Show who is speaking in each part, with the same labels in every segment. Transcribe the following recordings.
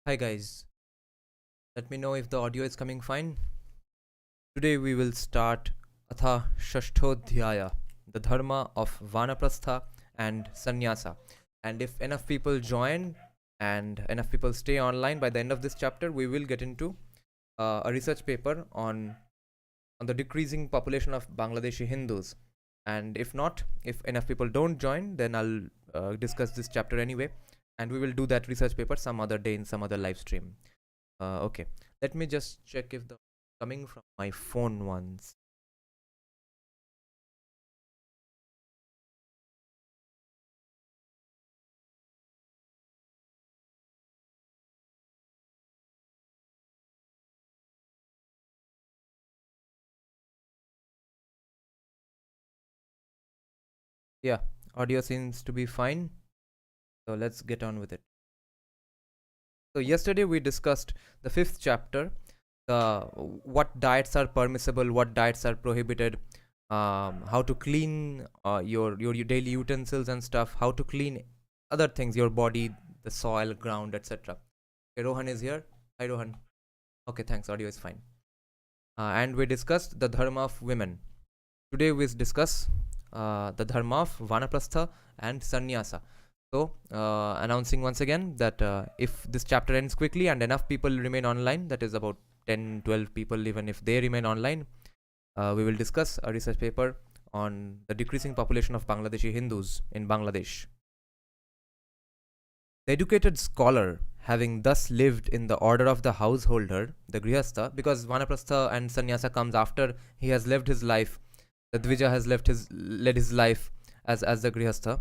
Speaker 1: Hi guys, let me know if the audio is coming fine. Today we will start Atha Shashtodhyaya, the Dharma of Vanaprastha and Sanyasa. And if enough people join and enough people stay online by the end of this chapter, we will get into a research paper on the decreasing population of Bangladeshi Hindus. And if not, if enough people don't join, then I'll discuss this chapter anyway. And we will do that research paper some other day in some other live stream. Okay, let me just check if the coming from my phone once. Yeah, audio seems to be fine. So let's get on with it. So yesterday we discussed the fifth chapter, the what diets are permissible, what diets are prohibited, how to clean your daily utensils and stuff, how to clean other things, your body, the soil, ground, etc. Okay, Rohan is here. Hi Rohan. Okay, thanks. Audio is fine. And we discussed the dharma of women. Today we discuss the dharma of Vanaprastha and Sannyasa. So, announcing once again that if this chapter ends quickly and enough people remain online, that is about 10-12 people, even if they remain online, we will discuss a research paper on the decreasing population of Bangladeshi Hindus in Bangladesh. The educated scholar, having thus lived in the order of the householder, the grihastha, because Vanaprastha and Sannyasa comes after he has lived his life, the Dvija has led his life as the grihastha.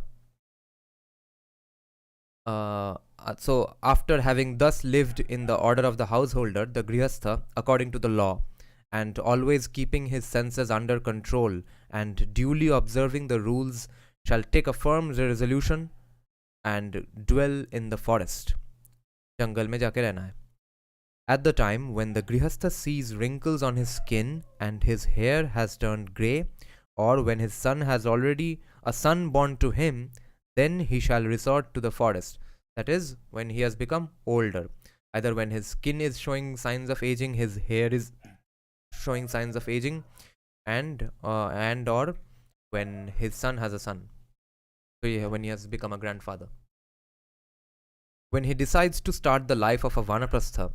Speaker 1: So after having thus lived in the order of the householder, the grihastha, according to the law, and always keeping his senses under control and duly observing the rules, shall take a firm resolution and dwell in the forest. Jungle mein jaake rehna hai. At the time when the grihastha sees wrinkles on his skin and his hair has turned grey, or when his son has already a son born to him, then he shall resort to the forest. That is, when he has become older. Either when his skin is showing signs of aging, his hair is showing signs of aging, and or when his son has a son. So yeah, when he has become a grandfather. When he decides to start the life of a Vanaprastha,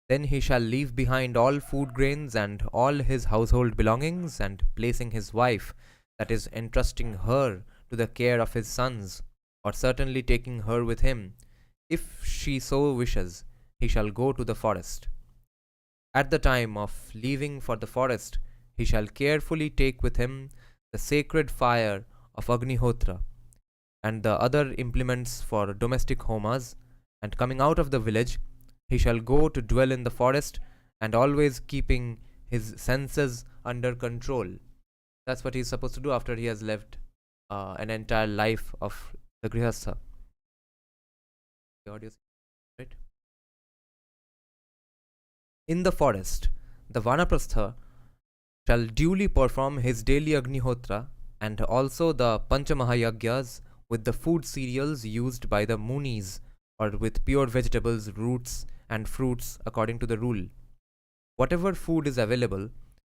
Speaker 1: then he shall leave behind all food grains and all his household belongings, and placing his wife, that is, entrusting her to the care of his sons, or certainly taking her with him, if she so wishes, he shall go to the forest. At the time of leaving for the forest, he shall carefully take with him the sacred fire of Agnihotra and the other implements for domestic homas, and coming out of the village, he shall go to dwell in the forest, and always keeping his senses under control. That's what he's supposed to do after he has lived an entire life of the grihastha. The audio, right? In the forest, the Vanaprastha shall duly perform his daily Agnihotra and also the Panchamahayagyas with the food cereals used by the Munis, or with pure vegetables, roots, and fruits according to the rule. Whatever food is available,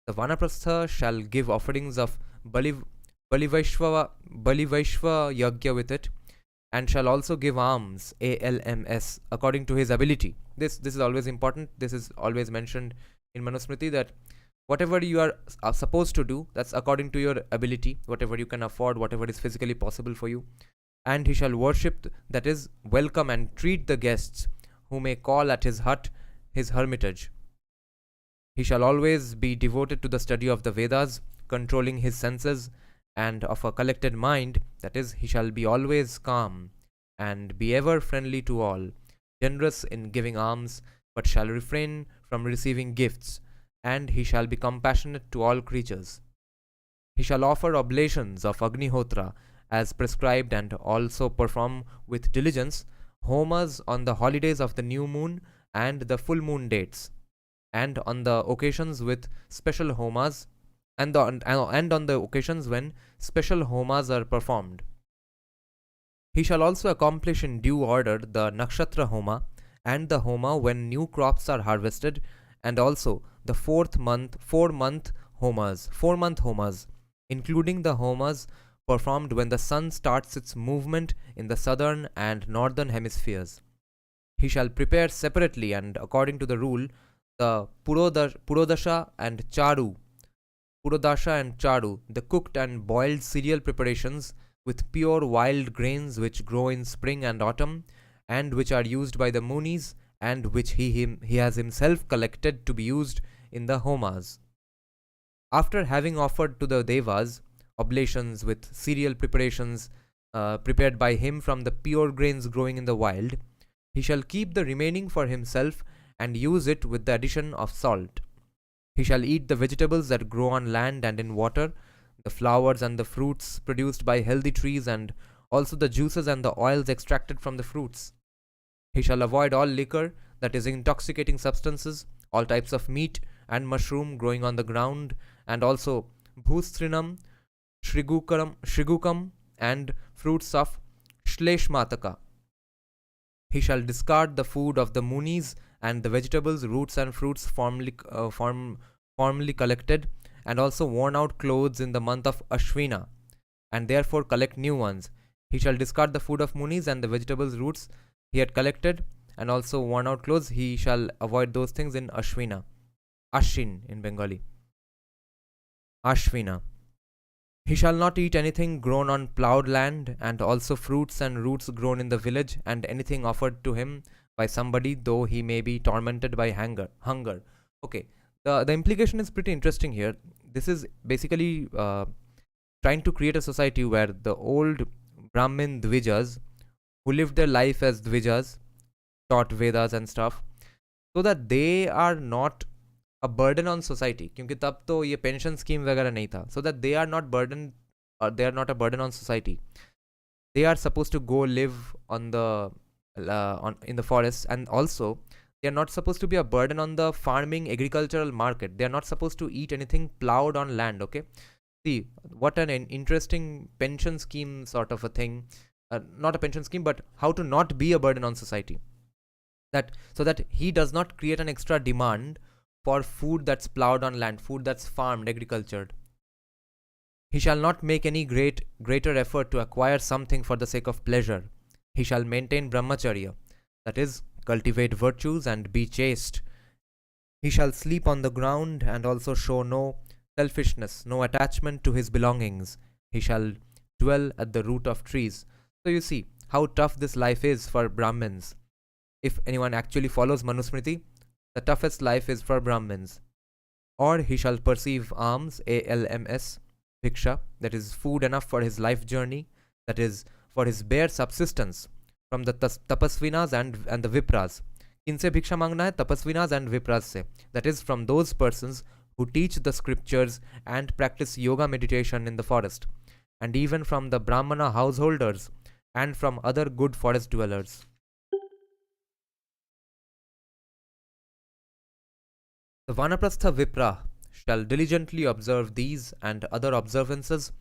Speaker 1: the Vanaprastha shall give offerings of Balivaishva Yagya with it, and shall also give alms, ALMS, according to his ability. This is always important. This is always mentioned in Manusmriti, that whatever you are supposed to do, that's according to your ability, whatever you can afford, whatever is physically possible for you. And he shall worship, that is, welcome and treat the guests who may call at his hut, his hermitage. He shall always be devoted to the study of the Vedas, controlling his senses, and of a collected mind, that is, he shall be always calm, and be ever friendly to all, generous in giving alms, but shall refrain from receiving gifts, and he shall be compassionate to all creatures. He shall offer oblations of Agnihotra as prescribed, and also perform with diligence homas on the holidays of the new moon and the full moon dates, and on the occasions with special homas, and on the occasions when special homas are performed. He shall also accomplish in due order the nakshatra homa and the homa when new crops are harvested, and also the 4 month homas, 4 month homas, including the homas performed when the sun starts its movement in the southern and northern hemispheres. He shall prepare separately and according to the rule the purodasha and charu, the cooked and boiled cereal preparations with pure wild grains which grow in spring and autumn, and which are used by the munis, and which he has himself collected to be used in the homas. After having offered to the devas oblations with cereal preparations prepared by him from the pure grains growing in the wild, he shall keep the remaining for himself and use it with the addition of salt. He shall eat the vegetables that grow on land and in water, the flowers and the fruits produced by healthy trees, and also the juices and the oils extracted from the fruits. He shall avoid all liquor, that is, intoxicating substances, all types of meat and mushroom growing on the ground, and also bhustrinam, shrigukam, and fruits of shleshmataka. He shall discard the food of the munis and the vegetables, roots, and fruits formerly collected, and also worn out clothes in the month of Ashwina, and therefore collect new ones. He shall discard the food of munis and the vegetables, roots he had collected, and also worn out clothes. He shall avoid those things in Ashwina. Ashin in Bengali. Ashwina. He shall not eat anything grown on ploughed land, and also fruits and roots grown in the village, and anything offered to him by somebody, though he may be tormented by hunger. Okay, the implication is pretty interesting here. This is basically trying to create a society where the old Brahmin Dvijas, who lived their life as Dvijas, taught Vedas and stuff, so that they are not a burden on society, क्योंकि तब तो ये pension scheme वगैरह नहीं था, so that they are not burden, or they are not a burden on society. They are supposed to go live on the in the forest, and also they are not supposed to be a burden on the farming agricultural market. They are not supposed to eat anything plowed on land. Okay, see what an interesting pension scheme sort of a thing. Not a pension scheme, but how to not be a burden on society. That so that he does not create an extra demand for food that's plowed on land, food that's farmed, agricultured. He shall not make any greater effort to acquire something for the sake of pleasure. He shall maintain brahmacharya, that is, cultivate virtues and be chaste. He shall sleep on the ground and also show no selfishness, no attachment to his belongings. He shall dwell at the root of trees. So you see how tough this life is for Brahmins. If anyone actually follows Manusmriti, the toughest life is for Brahmins. Or he shall perceive alms, ALMS, bhiksha, that is food enough for his life journey, that is for his bare subsistence, from the tapasvinas and the vipras. Inse bhiksha mangna hai? Tapasvinas and vipras se. That is from those persons who teach the scriptures and practice yoga meditation in the forest, and even from the Brahmana householders and from other good forest dwellers. The Vanaprastha Vipra shall diligently observe these and other observances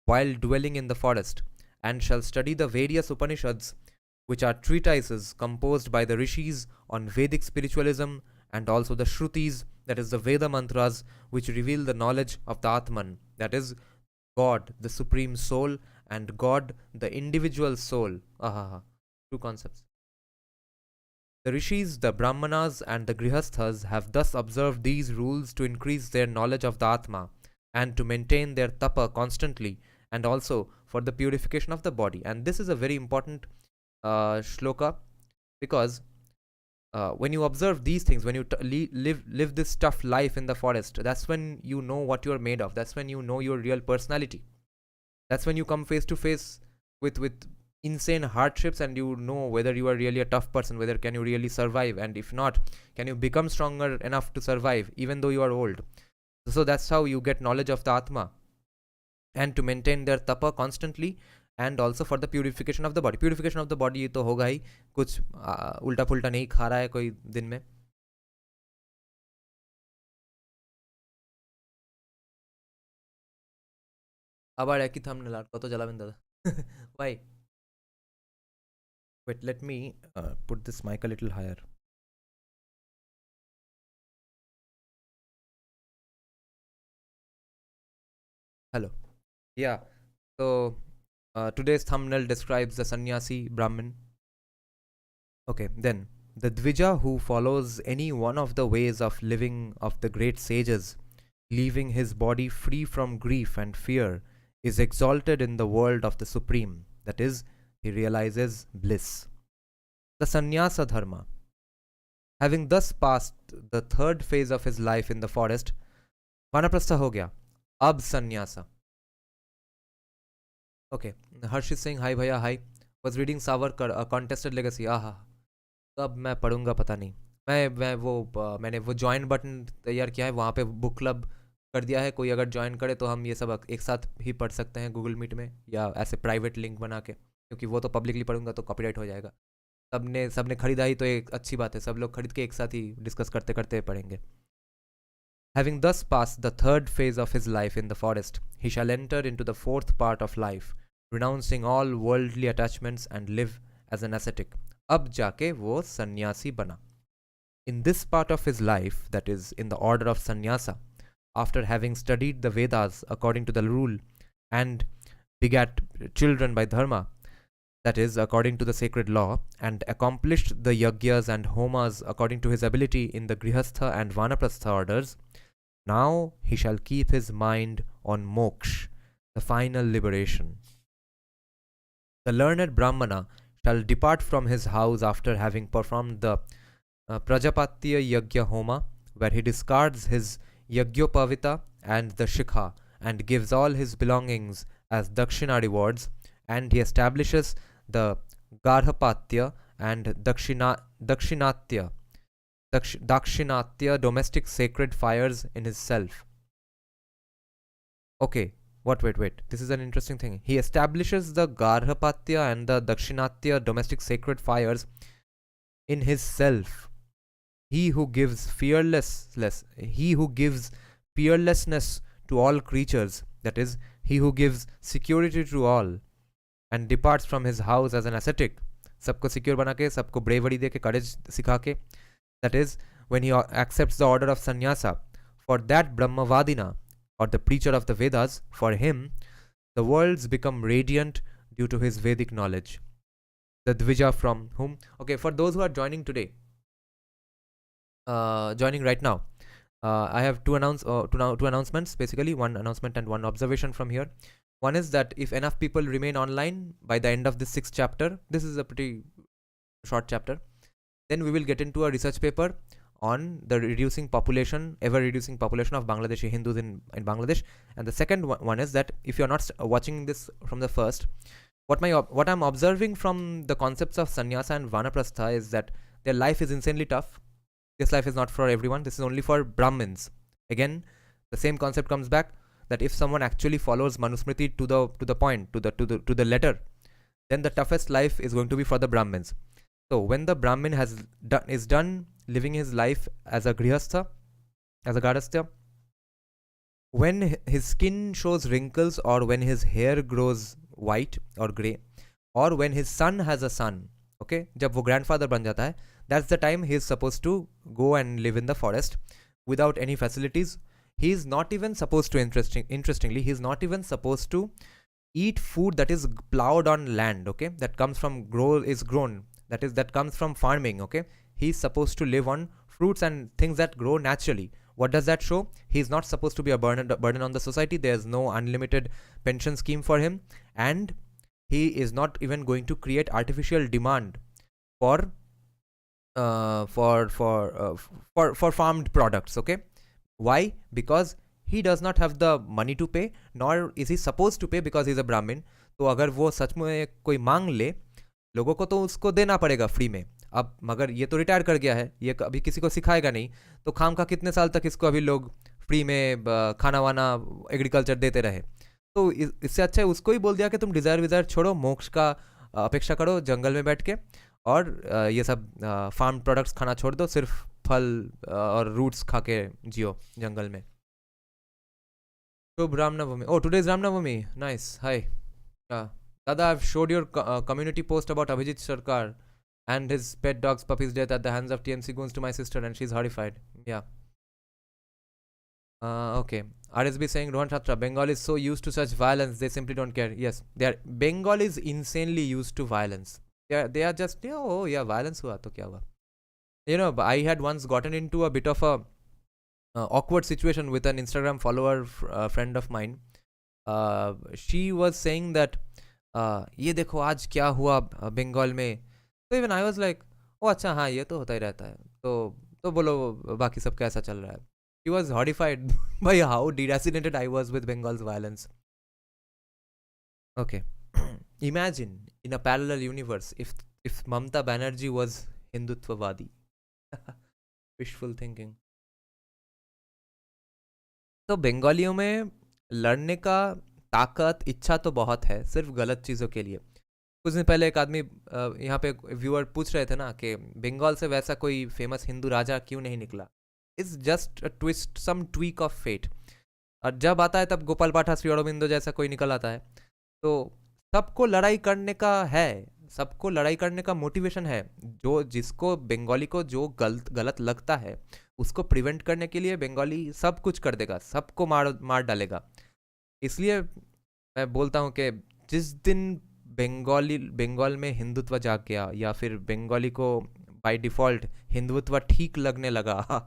Speaker 1: while dwelling in the forest, and shall study the various Upanishads, which are treatises composed by the rishis on Vedic spiritualism, and also the Shrutis, that is the Veda mantras, which reveal the knowledge of the Atman, that is God, the supreme soul, and God, the individual soul. Two concepts. The rishis, the brahmanas, and the grihasthas have thus observed these rules to increase their knowledge of the Atma, and to maintain their tapa constantly, and also for the purification of the body. And this is a very important shloka, because when you observe these things, when you live this tough life in the forest, that's when you know what you're made of. That's when you know your real personality. That's when you come face to face with insane hardships, and you know whether you are really a tough person, whether can you really survive, and if not, can you become stronger enough to survive even though you are old. So that's how you get knowledge of the Atma, and to maintain their tapa constantly, and also for the purification of the body. Purification of the body तो होगा ही, कुछ उल्टा पुल्टा नहीं खा रहा है कोई दिन में. আবার একই থাম্বনেল আর কত জ্বালাবেন দাদা? Why? Wait, let me put this mic a little higher. Hello. Yeah. So today's thumbnail describes the sannyasi Brahmin. Okay, then the Dvija who follows any one of the ways of living of the great sages, leaving his body free from grief and fear, is exalted in the world of the Supreme. That is, he realizes bliss. The Sannyasa Dharma. Having thus passed the third phase of his life in the forest, Vanaprastha ho gaya. Ab sannyasa. Okay. Harshit Singh, hi bhaiya, hi. Was reading Savarkar, a contested legacy. आहा, कब मैं पढ़ूंगा पता नहीं. मैंने वो join button तैयार किया है, वहाँ पे बुक क्लब कर दिया है. कोई अगर ज्वाइन करे तो हम ये सब एक साथ ही पढ़ सकते हैं गूगल मीट में, या ऐसे प्राइवेट लिंक बना के, क्योंकि वो तो पब्लिकली पढ़ूंगा तो कॉपीराइट हो जाएगा. सबने खरीदा ही तो एक अच्छी बात है, सब लोग खरीद के एक साथ ही डिस्कस करते करते पढ़ेंगे. Having thus passed the third phase of his life in the forest, he shall enter into the fourth part of life, renouncing all worldly attachments and live as an ascetic. अब जाके वो सन्यासी बना. In this part of his life, that is, in the order of sannyasa, after having studied the Vedas according to the rule and begat children by dharma, that is, according to the sacred law, and accomplished the yagyas and homas according to his ability in the grihastha and vanaprastha orders, now he shall keep his mind on moksha, the final liberation. The learned Brahmana shall depart from his house after having performed the Prajapatya Yagya Homa, where he discards his Yagyopavita and the Shikha and gives all his belongings as Dakshina rewards, and he establishes the Garhapatya and Dakshinatya domestic sacred fires in his self. Okay, wait. This is an interesting thing. He establishes the Garhapatya and the Dakshinatya domestic sacred fires in his self. He who gives fearlessness to all creatures, that is, he who gives security to all, and departs from his house as an ascetic, सबको secure बना के, सबको bravery दे के, courage सिखा के, that is, when he accepts the order of sannyasa, for that Brahmavadina, or the preacher of the Vedas, for him, the worlds become radiant due to his Vedic knowledge. The Dvija from whom, okay, for those who are joining today, joining right now, I have two announcements, basically, one announcement and one observation from here. One is that if enough people remain online by the end of this 6th chapter, this is a pretty short chapter, then we will get into a research paper on the ever reducing population of Bangladeshi Hindus in Bangladesh. And the second one is that if you're not watching this from the first, what I'm observing from the concepts of sannyasa and vanaprastha is that their life is insanely tough. This life is not for everyone. This is only for Brahmins. Again, the same concept comes back, that if someone actually follows Manusmriti to the point, to the letter, then the toughest life is going to be for the Brahmins. So when the Brahmin is done living his life as a grihastha, as a garastha, when his skin shows wrinkles, or when his hair grows white or grey, or when his son has a son, okay, जब वो grandfather बन जाता है, that's the time he is supposed to go and live in the forest without any facilities. He is not even supposed to, interestingly, he is not even supposed to eat food that is plowed on land, okay, that comes from grown, that comes from farming, okay. He is supposed to live on fruits and things that grow naturally. What does that show? He is not supposed to be a burden on the society. There is no unlimited pension scheme for him, and he is not even going to create artificial demand for farmed products, okay. Why? Because he does not have the money to pay, nor is he supposed to pay, because he is a Brahmin. तो अगर वो सच में कोई मांग ले, लोगों को तो उसको देना पड़ेगा फ्री में. अब मगर ये तो रिटायर कर गया है, ये अभी किसी को सिखाएगा नहीं, तो खाम का कितने साल तक इसको अभी लोग फ्री में खाना वाना एग्रीकल्चर देते रहे. तो इससे अच्छा है उसको ही बोल दिया कि तुम डिज़ायर छोड़ो, मोक्ष का अपेक्षा करो जंगल में बैठ के, और ये सब फार्म प्रोडक्ट्स खाना छोड़ दो, सिर्फ फल और रूट्स खा के जियो जंगल में. शुभ Ramnavami. Oh, today is Ramnavami. Nice. Hi. Dada, I've showed your community post about Abhijit Sarkar and his pet dog's puppy's death at the hands of TMC goons to my sister, and she's horrified. Yeah. Okay. RSB saying Rohan Chatra, Bengal is so used to such violence, they simply don't care. Yes, they are. Bengal is insanely used to violence. They are just, oh yeah, violence hua to kya hua. I had once gotten into a bit of a awkward situation with an Instagram follower, friend of mine. She was saying that, ये देखो आज क्या हुआ बंगाल में. तो even I was like, ओ अच्छा हाँ ये तो होता ही रहता है. तो बोलो बाकी सब कैसा चल रहा है. He was horrified by how deracinated I was with Bengal's violence. Okay. Imagine in a parallel universe if Mamta Banerjee was Hindutvavadi. Wishful thinking. तो बंगालियों में लड़ने का ताकत इच्छा तो बहुत है, सिर्फ गलत चीज़ों के लिए. कुछ दिन पहले एक आदमी यहाँ पे व्यूअर पूछ रहे थे ना कि बंगाल से वैसा कोई फेमस हिंदू राजा क्यों नहीं निकला. It's just a twist, some tweak of fate. और जब आता है तब गोपाल पाठा, श्री अरबिंदो जैसा कोई निकल आता है. तो सबको लड़ाई करने का है, सबको लड़ाई करने का मोटिवेशन है. जो जिसको बंगाली को जो गलत लगता है उसको प्रिवेंट करने के लिए बंगाली सब कुछ कर देगा, सबको मार डालेगा. इसलिए मैं बोलता हूँ कि जिस दिन बंगाल में हिंदुत्व जाग गया या फिर बंगाली को बाय डिफॉल्ट हिंदुत्व ठीक लगने लगा,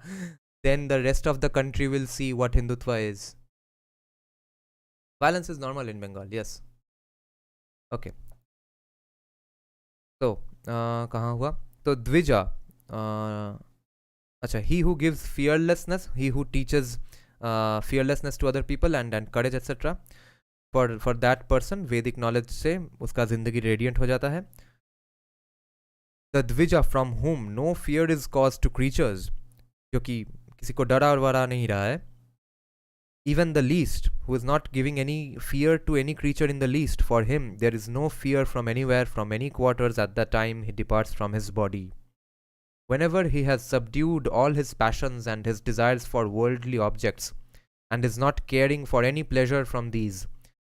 Speaker 1: then the rest of the country will see what Hindutva is. Violence is normal in Bengal, yes. Okay. तो कहाँ हुआ. तो द्विजा, अच्छा, he who gives fearlessness, he who teaches fearlessness to other people and courage etc. For that person Vedic knowledge से उसका जिंदगी radiant हो जाता है. The Dwija from whom no fear is caused to creatures, जो कि किसी को डरा और वरा नहीं रहा है. Even the least, who is not giving any fear to any creature in the least, for him there is no fear from anywhere, from any quarters at the time he departs from his body. Whenever he has subdued all his passions and his desires for worldly objects, and is not caring for any pleasure from these,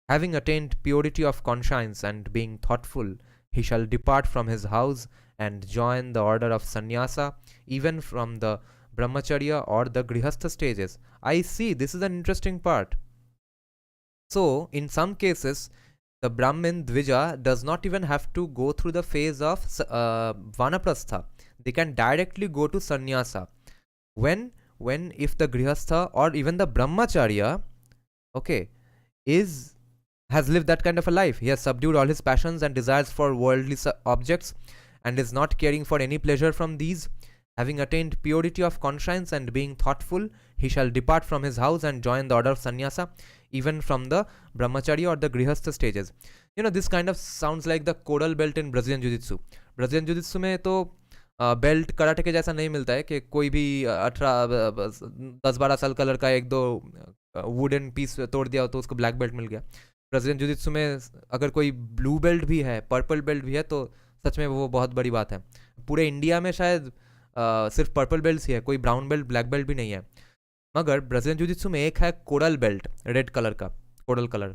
Speaker 1: having attained purity of conscience and being thoughtful, he shall depart from his house and join the order of sannyasa, even from the brahmacharya or the grihastha stages. I see, this is an interesting part. So, in some cases, the Brahmin Dvija does not even have to go through the phase of Vanaprastha. They can directly go to sannyasa. When if the grihastha or even the brahmacharya, okay, has lived that kind of a life, he has subdued all his passions and desires for worldly objects and is not caring for any pleasure from these, having attained purity of conscience and being thoughtful, he shall depart from his house and join the order of sannyasa, even from the brahmacharya or the grihastha stages. This kind of sounds like the coral belt in Brazilian Jiu-Jitsu. Brazilian Jiu-Jitsu में तो belt karate के जैसा नहीं मिलता है कि कोई भी 10-12 साल का लड़का एक दो वुडन पीस तोड़ दिया तो उसको ब्लैक बेल्ट मिल गया. ब्राज़ीलियन जिu-जित्सु में अगर कोई ब्लू बेल्ट भी है, पर्पल बेल्ट भी है, तो सच में वो बहुत बड़ी बात है. पूरे इंडिया में शायद सिर्फ पर्पल बेल्ट ही है, कोई ब्राउन बेल्ट ब्लैक बेल्ट भी नहीं है. मगर ब्राज़ीलियन जिu-जित्सु में एक है कोरल बेल्ट, रेड कलर का कोरल कलर.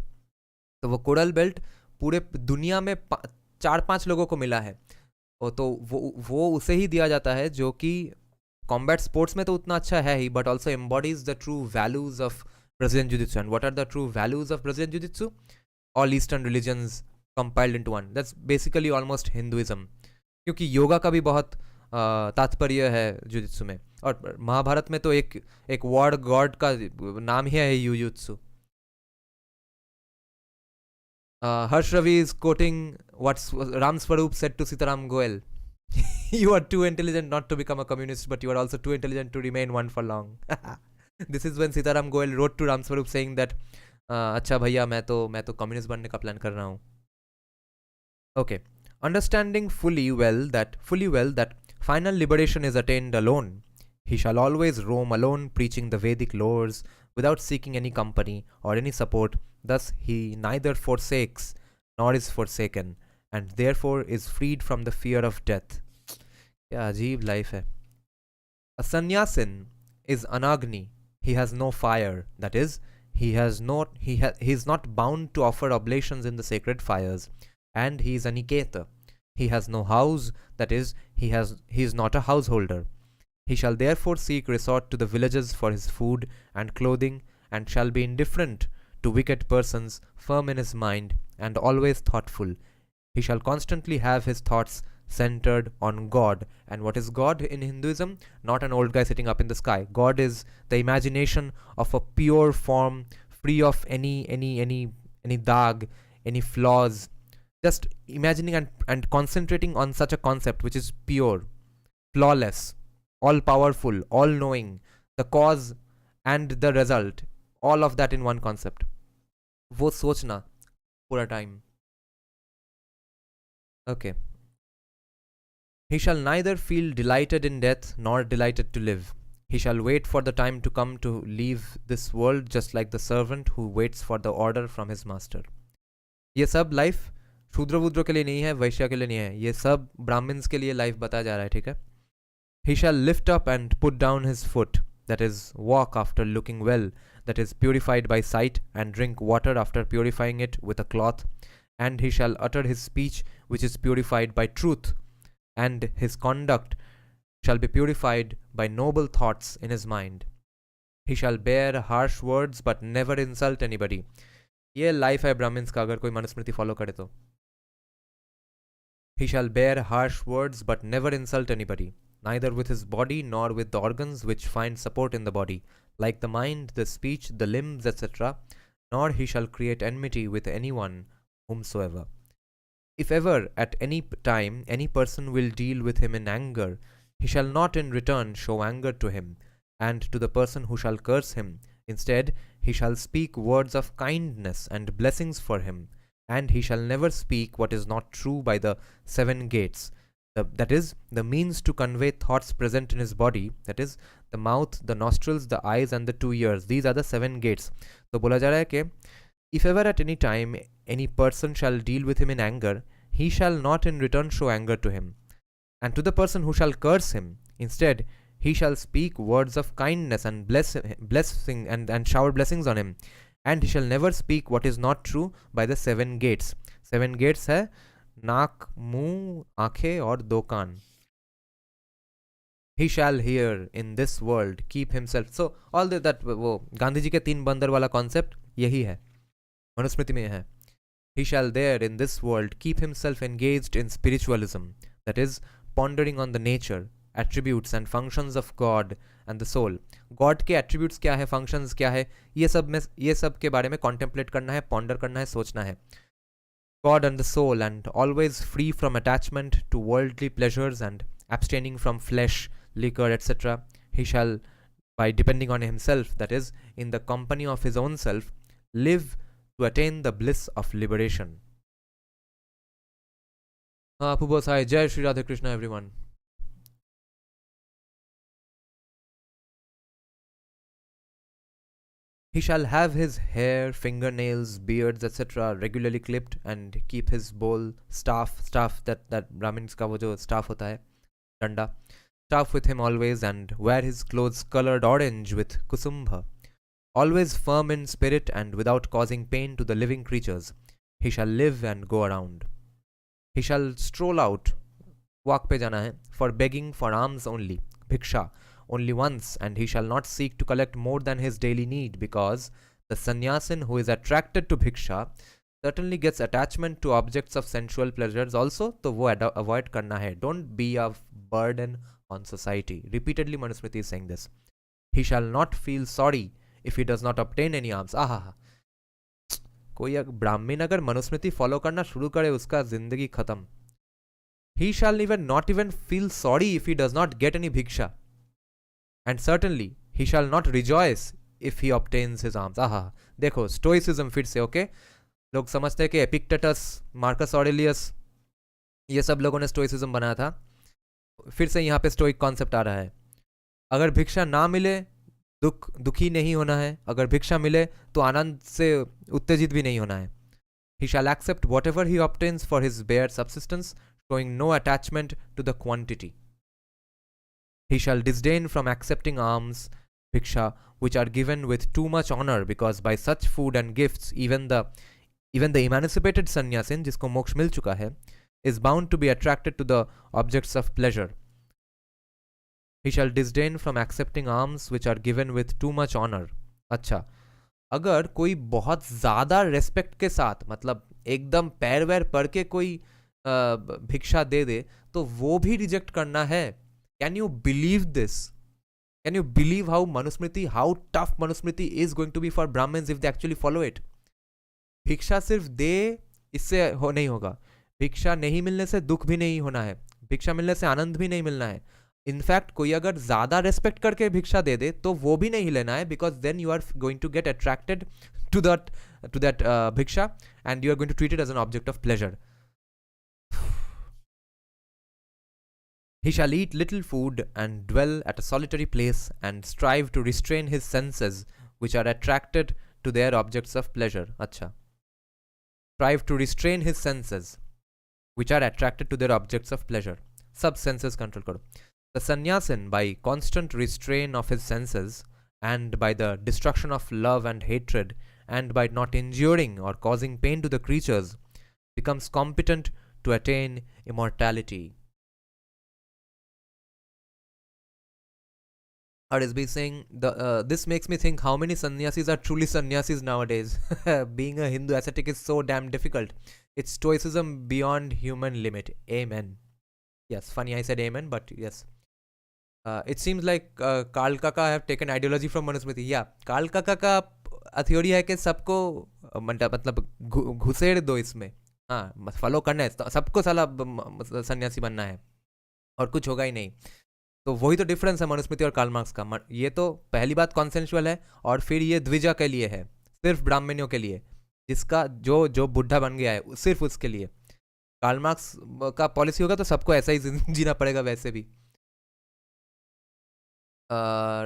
Speaker 1: तो वो कोरल बेल्ट पूरे दुनिया में 4-5 लोगों को मिला है. तो वो उसे ही दिया जाता है जो कि कॉम्बैट स्पोर्ट्स में तो उतना अच्छा है ही, but also embodies the true values of Brazilian Jiu-Jitsu. And what are the true values of Brazilian Jiu-Jitsu? All Eastern religions compiled into one. That's basically almost Hinduism. क्योंकि योगा का भी बहुत तात्पर्य है जुजित्सु में, और महाभारत में तो एक वॉर गॉड का नाम ही है Yuzutsu. Harsh Ravi is quoting what Ram Swarup said to Sitaram Goel. You are too intelligent not to become a communist, but you are also too intelligent to remain one for long. This is when Sitaram Goel wrote to Ram Swarup saying that अच्छा भैया मैं तो communist बनने का plan कर रहा हूँ. Okay. Understanding fully well that final liberation is attained alone. He shall always roam alone, preaching the Vedic lores without seeking any company or any support. Thus he neither forsakes nor is forsaken, and therefore is freed from the fear of death. क्या अजीब life है. A sannyasin is anagni. He has no fire. That is, he is not bound to offer oblations in the sacred fires, and he is a niketa. He has no house. That is, he is not a householder. He shall therefore seek resort to the villages for his food and clothing, and shall be indifferent to wicked persons, firm in his mind, and always thoughtful. He shall constantly have his thoughts centered on God. And what is God in Hinduism? Not an old guy sitting up in the sky. God is the imagination of a pure form, free of any dag, any flaws. Just imagining and concentrating on such a concept which is pure, flawless, all powerful, all knowing, the cause and the result, all of that in one concept. वो सोचना पूरा time. Okay. He shall neither feel delighted in death nor delighted to live. He shall wait for the time to come to leave this world, just like the servant who waits for the order from his master. ये सब life शूद्र वूद्र के लिए नहीं है, वैश्य के लिए नहीं है, ये सब ब्राह्मण्स के लिए लाइफ बताया जा रहा है, ठीक है. He shall lift up and put down his foot, that is, walk after looking well, that is, purified by sight, and drink water after purifying it with a cloth. And he shall utter his speech, which is purified by truth, and his conduct shall be purified by noble thoughts in his mind. He shall bear harsh words but never insult anybody. ये life है Brahmins का, अगर कोई Manusmriti follow करे तो. He shall bear harsh words but never insult anybody, neither with his body nor with the organs which find support in the body, like the mind, the speech, the limbs, etc. Nor he shall create enmity with anyone whomsoever. If ever at any time any person will deal with him in anger, he shall not in return show anger to him, and to the person who shall curse him. Instead, he shall speak words of kindness and blessings for him, and he shall never speak what is not true by the 7 gates. That is, the means to convey thoughts present in his body, that is, the mouth, the nostrils, the eyes, and the 2 ears. These are the 7 gates. तो बोला जा रहा है कि if ever at any time any person shall deal with him in anger, he shall not in return show anger to him. And to the person who shall curse him, instead, he shall speak words of kindness and blessing and shower blessings on him. And he shall never speak what is not true by the 7 gates. 7 gates है नाक, मुंह, आंखें और 2 कान. He shall here in this world keep himself. So all that वो गांधी जी के 3 बंदर वाला concept यही है, मनुस्मृति में है. He shall there in this world keep himself engaged in spiritualism, that is, pondering on the nature, attributes and functions of God and the soul. God के attributes क्या है, functions क्या है, ये सब के बारे में contemplate करना है, ponder करना है, सोचना है. God and the soul, and always free from attachment to worldly pleasures and abstaining from flesh, liquor, etc. He shall, by depending on himself, that is, in the company of his own self, live to attain the bliss of liberation. Pubosai, Jai Shri Radha Krishna, everyone. He shall have his hair, fingernails, beards, etc. regularly clipped, and keep his bowl, staff that Brahmins का वो जो staff होता है, डंडा, staff with him always, and wear his clothes colored orange with kusumbha. Always firm in spirit and without causing pain to the living creatures, he shall live and go around. He shall stroll out, walk पे जाना है, for begging for alms only, bhiksha, only once, and he shall not seek to collect more than his daily need, because the sannyasin who is attracted to bhiksha certainly gets attachment to objects of sensual pleasures also, तो वो avoid करना है. Don't be a burden on society. Repeatedly Manusmriti is saying this. He shall not feel sorry if he does not obtain any alms. कोई ब्राह्मण अगर Manusmriti follow करना शुरू करे, उसका जिंदगी खत्म. He shall not even feel sorry if he does not get any bhiksha. And certainly he shall not rejoice if he obtains his alms. देखो stoicism फिर से. ओके, लोग समझते हैं कि एपिक्टेटस, मार्कस ऑरेलियस, ये सब लोगों ने stoicism बनाया था. फिर से यहाँ पे stoic concept आ रहा है. अगर भिक्षा ना मिले दुखी नहीं होना है, अगर भिक्षा मिले तो आनंद से उत्तेजित भी नहीं होना है. He shall accept whatever he obtains for his bare subsistence, showing no attachment to the quantity. He shall disdain from accepting alms, bhiksha, which are given with too much honor, because by such food and gifts even the emancipated sannyasin, जिसको मोक्ष मिल चुका है, is bound to be attracted to the objects of pleasure. He shall disdain from accepting alms which are given with too much honor. अच्छा, अगर कोई बहुत ज़्यादा respect के साथ, मतलब एकदम पैर वैर पड़ के कोई भिक्षा दे दे, तो वो भी रिजेक्ट करना है. Can you believe this? Can you believe how Manusmriti, how tough Manusmriti is going to be for Brahmins if they actually follow it? भिक्षा सिर्फ दे, इससे नहीं होगा. भिक्षा नहीं मिलने से दुख भी नहीं होना है. भिक्षा मिलने से आनंद भी नहीं मिलना है. इनफैक्ट कोई अगर ज़्यादा रेस्पेक्ट करके भिक्षा दे दे तो वो भी नहीं लेना है, because then you are going to get attracted to that bhiksha and you are going to treat it as an object of pleasure. He shall eat little food and dwell at a solitary place and strive to restrain his senses which are attracted to their objects of pleasure. Acha. Strive to restrain his senses which are attracted to their objects of pleasure. Sub senses control karo. The sannyasin, by constant restraint of his senses and by the destruction of love and hatred and by not injuring or causing pain to the creatures, becomes competent to attain immortality. Or is be saying this makes me think how many sannyasis are truly sannyasis nowadays. Being a Hindu ascetic is so damn difficult. It's stoicism beyond human limit. Amen. Yes, funny I said amen, but yes. It seems like Karl Kaka have taken ideology from Manusmriti. Yeah, Karl Kaka का theory है कि सबको मतलब घुसेड़ दो इसमें. हाँ, follow करना है सबको, साला सन्यासी बनना है और कुछ होगा ही नहीं. तो वही तो डिफरेंस है मनुस्मृति और कार्ल मार्क्स का. ये तो पहली बात कॉन्सेंशुअल है, और फिर ये द्विजा के लिए है, सिर्फ ब्राह्मणों के लिए, जिसका जो बुढ़ा बन गया है सिर्फ उसके लिए. कार्ल मार्क्स का पॉलिसी होगा तो सबको ऐसा ही जीना पड़ेगा वैसे भी.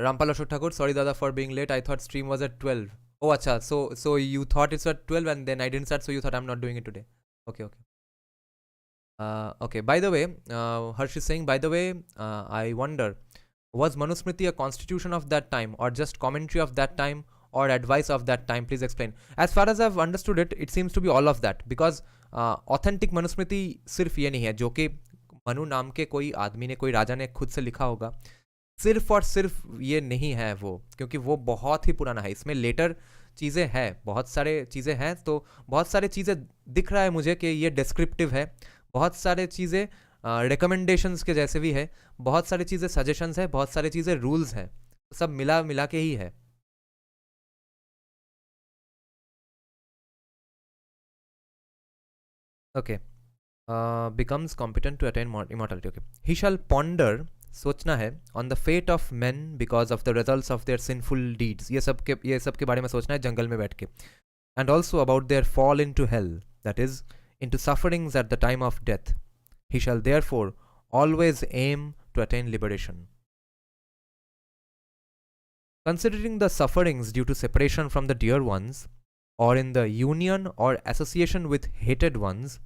Speaker 1: Rampal Ashok Thakur, sorry dada for being late, I thought stream was at 12. Oh अच्छा, so you thought it's at 12 and then I didn't start, so you thought I am not doing it today. Okay okay. Okay, by the way, Harsh is saying, by the way, I wonder, was Manusmriti a constitution of that time or just commentary of that time or advice of that time? Please explain. As far as I've understood it, it seems to be all of that, because authentic Manusmriti सिर्फ ये नहीं है जो कि मनु नाम के कोई आदमी ने, कोई राजा ने खुद से लिखा होगा. सिर्फ और सिर्फ ये नहीं है वो, क्योंकि वो बहुत ही पुराना है. इसमें लेटर चीज़ें हैं, बहुत सारे चीज़ें हैं, तो बहुत सारे चीज़ें दिख रहा है मुझे कि ये डिस्क्रिप्टिव है, बहुत सारे चीज़ें रिकमेंडेशंस के जैसे भी है, बहुत सारी चीज़ें सजेशंस है, बहुत सारी चीज़ें रूल्स हैं, सब मिला मिला के ही है. Okay. Becomes competent to attain immortality. Okay. He shall ponder, सोचना है, on the fate of men because of the results of their sinful deeds. ये सब के बारे में सोचना है जंगल में बैठ के. And also about their fall into hell, that is into sufferings at the time of death. He shall therefore always aim to attain liberation. Considering the sufferings due to separation from the dear ones, or in the union or association with hated ones,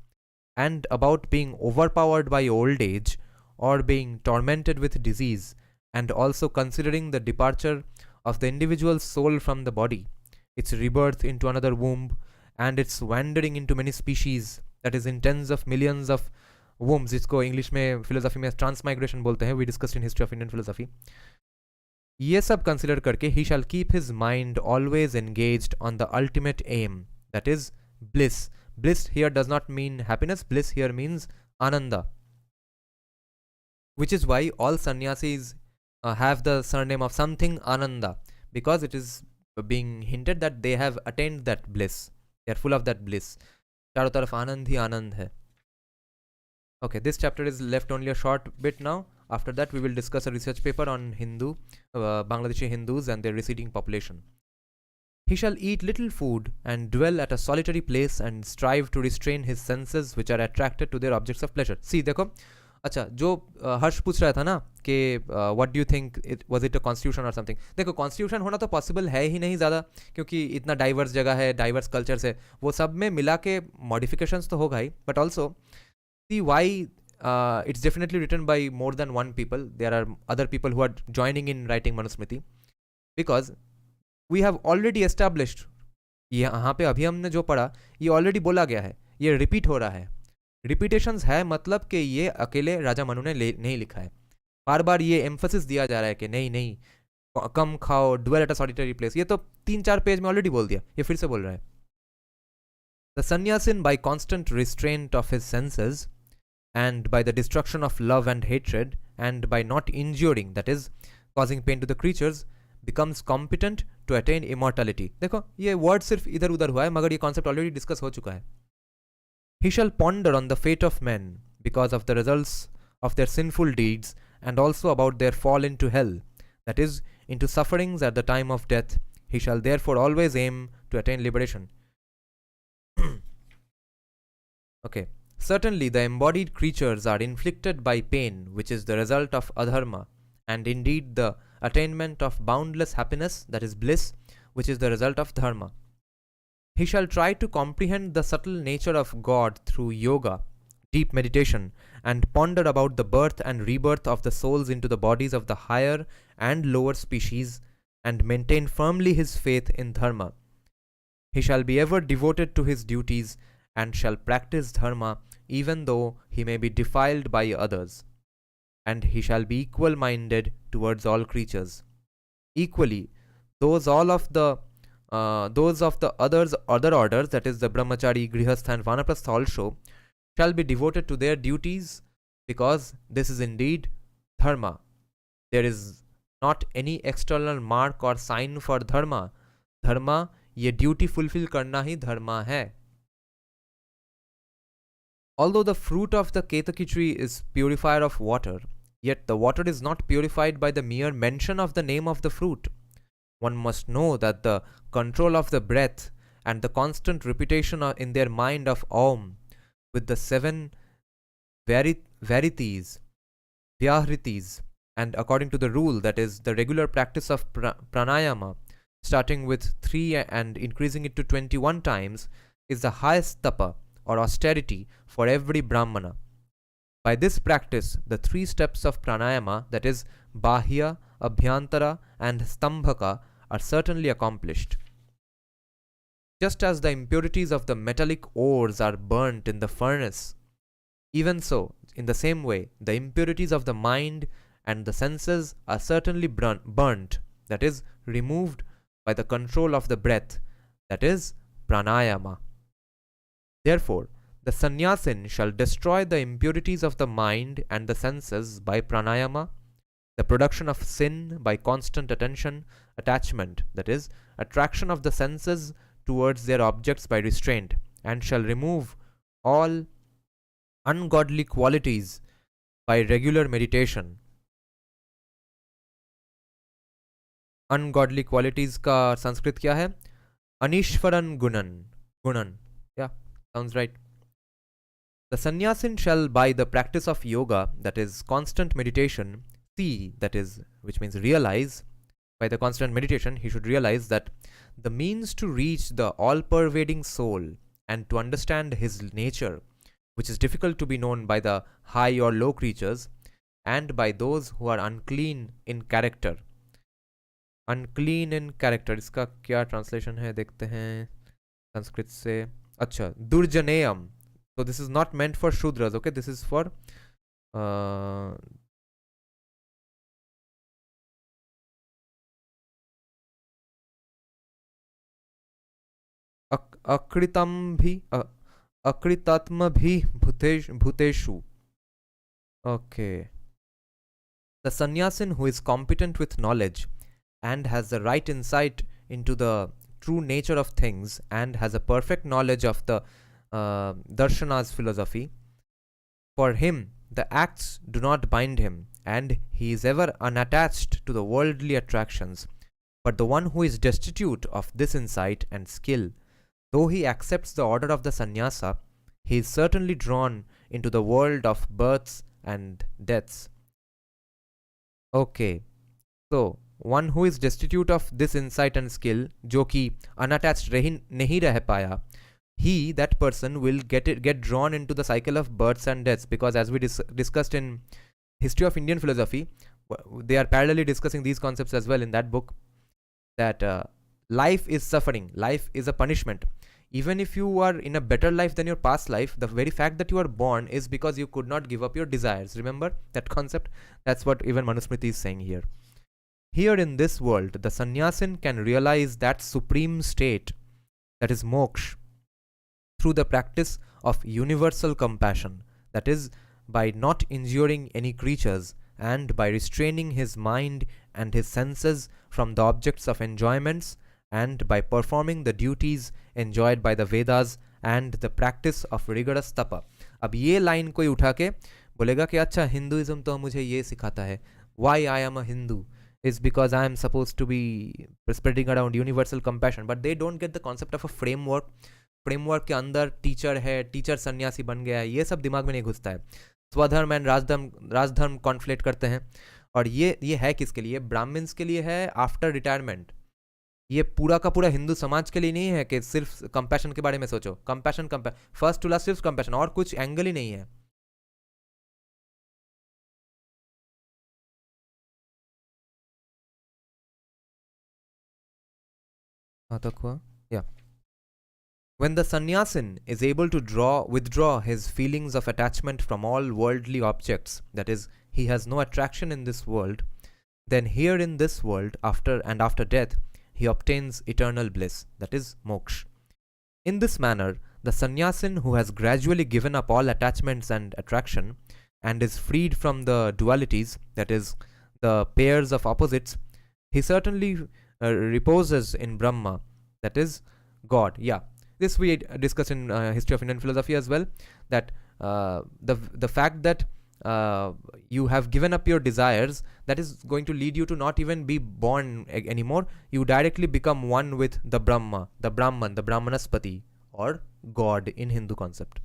Speaker 1: and about being overpowered by old age, or being tormented with disease, and also considering the departure of the individual soul from the body, its rebirth into another womb, and its wandering into many species, that is in tens of millions of wombs, जिसको English में philosophy में transmigration बोलते हैं. We discussed in history of Indian philosophy. ये सब consider करके ही shall keep his mind always engaged on the ultimate aim, that is bliss. Bliss here does not mean happiness, bliss here means ananda, which is why all sannyasis have the surname of something Ananda, because it is being hinted that they have attained that bliss. They are full of that bliss. चारों तरफ आनंद ही आनंद है. Okay, this chapter is left only a short bit now. After that, we will discuss a research paper on Bangladeshi Hindus and their receding population. He shall eat little food and dwell at a solitary place and strive to restrain his senses which are attracted to their objects of pleasure. See, देखो, अच्छा, जो हर्ष पूछ रहा था ना कि what do you think it was it a constitution और something. देखो, कॉन्स्टिट्यूशन होना तो पॉसिबल है ही नहीं ज़्यादा, क्योंकि इतना डाइवर्स जगह है, डाइवर्स कल्चर्स है, वो सब में मिला के मॉडिफिकेशंस तो होगा ही. But also see why it's definitely written by more than one people. There are other people who are joining in writing Manusmriti, because we have already established, यहाँ पे अभी हमने जो पढ़ा ये ऑलरेडी बोला गया है, ये रिपीट हो रहा है. रिपीटेशंस है, मतलब कि ये अकेले राजा मनु ने नहीं लिखा है. बार बार ये एम्फोसिस दिया जा रहा है कि नहीं नहीं, कम खाओ, dwell at a solitary place, ये तो 3-4 पेज में ऑलरेडी बोल दिया, ये फिर से बोल रहा है. The sannyasin bye constant restraint of his senses and by the destruction of love and hatred, and by not injuring, that is causing pain to the creatures, becomes competent to attain immortality. देखो ये word सिर्फ इधर उधर हुआ है, मगर ये concept already discuss हो चुका है. He shall ponder on the fate of men because of the results of their sinful deeds, and also about their fall into hell, that is into sufferings at the time of death. He shall therefore always aim to attain liberation. Okay. Certainly, the embodied creatures are inflicted by pain, which is the result of adharma, and indeed the attainment of boundless happiness, that is bliss, which is the result of dharma. He shall try to comprehend the subtle nature of God through yoga, deep meditation, and ponder about the birth and rebirth of the souls into the bodies of the higher and lower species, and maintain firmly his faith in dharma. He shall be ever devoted to his duties, and shall practice dharma even though he may be defiled by others, and he shall be equal minded towards all creatures. Equally, those of the other orders, that is the brahmachari, grihastha, and vanaprastha also, shall be devoted to their duties, because this is indeed dharma. There is not any external mark or sign for dharma. Dharma, ये duty fulfil करना ही धर्मा है. Although the fruit of the ketaki tree is purifier of water, yet the water is not purified by the mere mention of the name of the fruit. One must know that the control of the breath and the constant repetition in their mind of Om, with the 7 varities, vyahritis, and according to the rule, that is the regular practice of pranayama, starting with 3 and increasing it to 21 times, is the highest tapa or austerity for every brahmana. By this practice, the 3 steps of pranayama, that is bahya, abhyantara, and stambhaka, are certainly accomplished. Just as the impurities of the metallic ores are burnt in the furnace, even so, in the same way, the impurities of the mind and the senses are certainly burnt, that is removed by the control of the breath, that is pranayama. Therefore, the sannyasin shall destroy the impurities of the mind and the senses by pranayama, the production of sin by constant attachment, that is, attraction of the senses towards their objects by restraint, and shall remove all ungodly qualities by regular meditation. Ungodly qualities का संस्कृत क्या है? अनिश्वरन गुणन. Yeah, sounds right. The sannyasin shall, by the practice of yoga, that is constant meditation, see, that is, which means realize, by the constant meditation, he should realize that the means to reach the all-pervading soul and to understand his nature, which is difficult to be known by the high or low creatures, and by those who are unclean in character. Unclean in character, इसका क्या translation है देखते हैं संस्कृत से. अच्छा, durjaneyam. So this is not meant for shudras, okay? This is for akritatma bhi bhuteshu. Okay. The sannyasin who is competent with knowledge and has the right insight into the true nature of things and has a perfect knowledge of the darshana's philosophy, for him the acts do not bind him, and he is ever unattached to the worldly attractions. But the one who is destitute of this insight and skill, though he accepts the order of the sannyasa, he is certainly drawn into the world of births and deaths. Okay, so one who is destitute of this insight and skill, जो कि unattached नहीं रह पाया, he, that person, will get drawn into the cycle of births and deaths, because as we discussed in History of Indian Philosophy, they are parallelly discussing these concepts as well in that book, that life is suffering, life is a punishment. Even if you are in a better life than your past life, the very fact that you are born is because you could not give up your desires. Remember that concept? That's what even Manusmriti is saying here. Here in this world, the sannyasin can realize that supreme state, that is moksha, through the practice of universal compassion, that is, by not injuring any creatures and by restraining his mind and his senses from the objects of enjoyments and by performing the duties enjoyed by the Vedas and the practice of rigorous tapa. अब ये line कोई उठा के बोलेगा कि अच्छा Hinduism तो मुझे ये सिखाता है, why I am a Hindu is because I am supposed to be spreading around universal compassion, but they don't get the concept of a framework. Framework के अंदर टीचर है, टीचर सन्यासी बन गया है, ये सब दिमाग में नहीं घुसता है. स्वधर्म एंड राजधर्म कॉन्फ्लिक्ट करते हैं. और ये है किसके लिए? ब्राह्मण्स के लिए है आफ्टर रिटायरमेंट. ये पूरा का पूरा हिंदू समाज के लिए नहीं है कि सिर्फ कंपैशन के बारे में सोचो. कंपैशन फर्स्ट टू लास्ट सिर्फ कंपैशन, और कुछ एंगल ही नहीं है. हाँ तक हुआ या. When the sannyasin is able to withdraw his feelings of attachment from all worldly objects, that is, he has no attraction in this world, then here in this world, after death, he obtains eternal bliss, that is, moksha. In this manner, the sannyasin who has gradually given up all attachments and attraction and is freed from the dualities, that is, the pairs of opposites, he certainly reposes in Brahma, that is, God. Yeah. This we discussed in history of Indian philosophy as well, that the fact that you have given up your desires, that is going to lead you to not even be born anymore. You directly become one with the Brahma, the Brahman, the Brahmanaspati, or God in Hindu concept.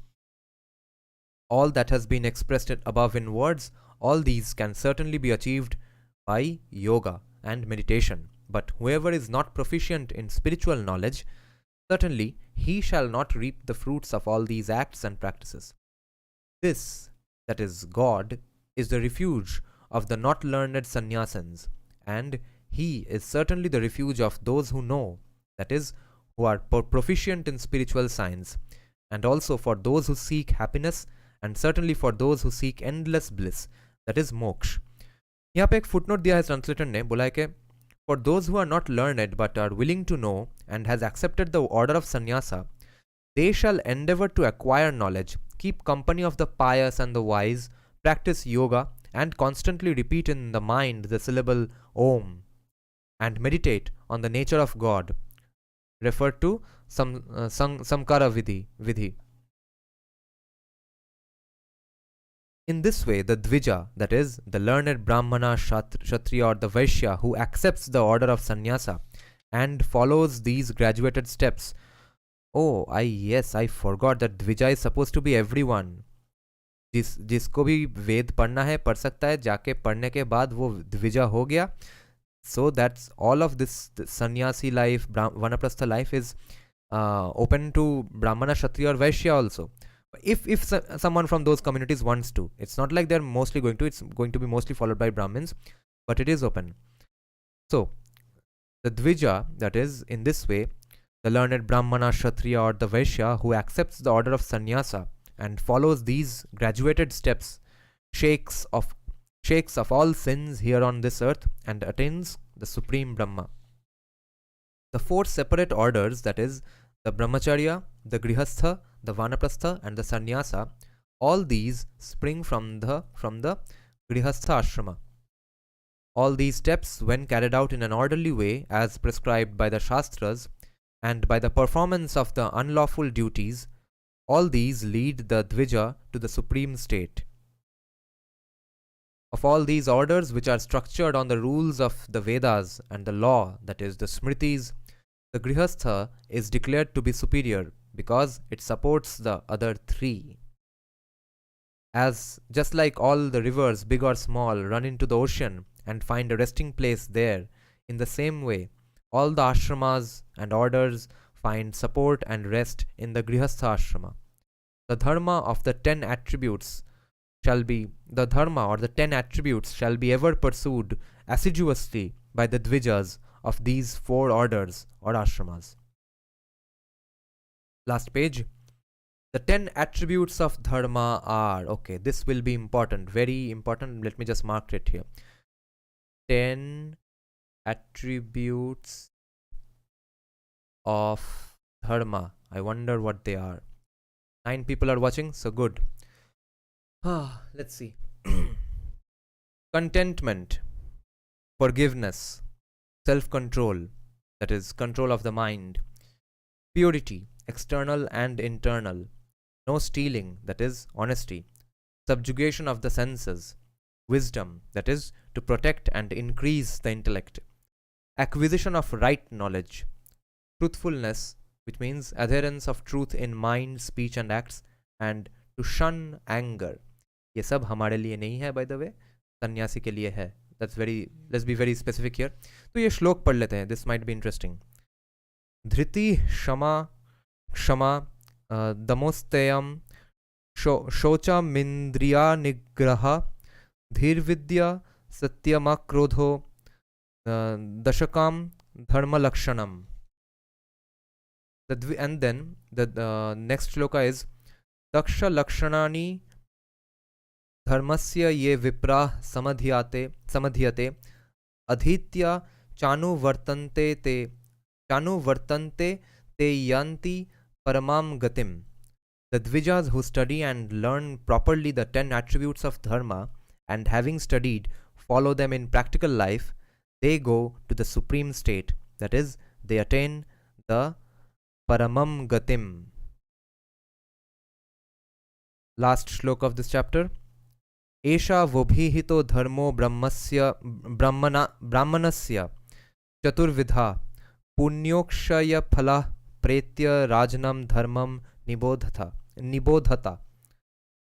Speaker 1: All that has been expressed above in words, all these can certainly be achieved by yoga and meditation. But whoever is not proficient in spiritual knowledge, certainly he shall not reap the fruits of all these acts and practices. This, that is God, is the refuge of the not learned sannyasins, and he is certainly the refuge of those who know, that is, who are proficient in spiritual science, and also for those who seek happiness, and certainly for those who seek endless bliss, that is moksha. यहाँ पे एक footnote दिया है translator ने, बोला है कि for those who are not learned but are willing to know and has accepted the order of sannyasa, they shall endeavor to acquire knowledge, keep company of the pious and the wise, practice yoga, and constantly repeat in the mind the syllable Om, and meditate on the nature of God, referred to samkara vidhi. In this way, the Dvija, that is, the learned Brahmana, Kshatriya, or the Vaishya who accepts the order of sannyasa and follows these graduated steps. Oh, I forgot that Dvija is supposed to be everyone. जिसको भी वेद पढ़ना है पढ़ सकता है, जाके पढ़ने के बाद वो द्विजा हो गया. So that's all of this Sanyasi life, Vanaprastha life is open to Brahmana, Kshatriya, or Vaishya also. If someone from those communities wants to, it's not like they're mostly going to, it's going to be mostly followed by Brahmins, but it is open. So the Dvija, that is, in this way, the learned Brahmana, Kshatriya, or the Vaishya who accepts the order of sannyasa and follows these graduated steps, shakes of all sins here on this earth and attains the supreme Brahma. The four separate orders, that is, the Brahmacharya, the Grihastha, the Vanaprastha, and the Sannyasa, all these spring from the Grihastha ashrama. All these steps, when carried out in an orderly way as prescribed by the Shastras and by the performance of the unlawful duties, all these lead the Dvija to the supreme state. Of all these orders, which are structured on the rules of the Vedas and the law, that is, the Smritis, the Grihastha is declared to be superior because it supports the other three. As just like all the rivers, big or small, run into the ocean and find a resting place there, in the same way, all the ashramas and orders find support and rest in the Grihastha ashrama. The dharma of the 10 attributes shall be ever pursued assiduously by the dvijas of these four orders or ashramas. Last page. The 10 attributes of Dharma are, okay, this will be important, very important. Let me just mark it here. 10 attributes of Dharma. I wonder what they are. 9 people are watching, so good. Let's see. Contentment, forgiveness, self control, that is, control of the mind, purity, external and internal, no stealing, that is, honesty, subjugation of the senses, wisdom, that is, to protect and increase the intellect, acquisition of right knowledge, truthfulness, which means adherence of truth in mind, speech, and acts, and to shun anger. ये सब हमारे लिए नहीं है, by the way, सन्यासी के लिए है. That's very, let's be very specific here. तो ये श्लोक पढ़ लेते हैं. This might be interesting. धृति क्षमा क्षमा दमोस्तेयम शोचमिंद्रिया निग्रह धीर्विद्या सत्यमाक्रोधो दशकाम धर्मलक्षणम. And then the next shloka is daksha lakshanani धर्मस्य ये विप्रा समध्यते अधीत्य चानुवर्तन्ते ते yanti paramam gatim. The Dvijas who study and learn properly the 10 attributes of Dharma and having studied follow them in practical life, they go to the supreme state, that is, they attain the paramam gatim. Last shloka of this chapter. एषा वोभिहितो धर्मो ब्राह्मणस्य चतुर्विधा पुण्योक्षय फला प्रेत्य राजनम धर्मम निबोधता.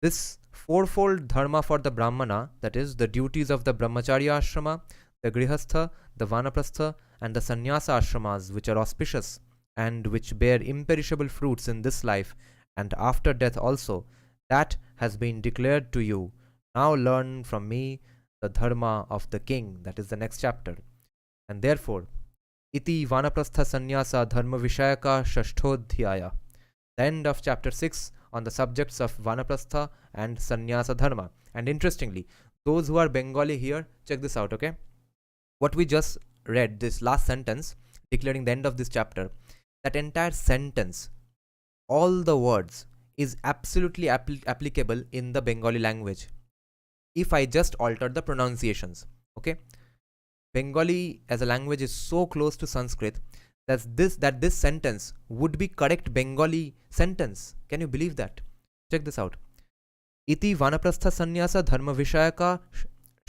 Speaker 1: This fourfold dharma for the brahmana, that is, the duties of the brahmacharya ashrama, the grihastha, the vanaprastha, and the sannyasa ashramas, which are auspicious and which bear imperishable fruits in this life and after death also, that has been declared to you. Now learn from me the dharma of the king. That is the next chapter. And therefore, iti vanaprastha sannyasa dharma vishayaka shashthodhyaya. The end of chapter 6 on the subjects of vanaprastha and sannyasa dharma. And interestingly, those who are Bengali here, check this out, okay? What we just read, this last sentence declaring the end of this chapter, that entire sentence, all the words, is absolutely applicable in the Bengali language if I just alter the pronunciations. Okay, Bengali as a language is so close to Sanskrit that this sentence would be correct Bengali sentence. Can you believe that? Check this out. Iti vanaprastha sannyasa dharma vishayaka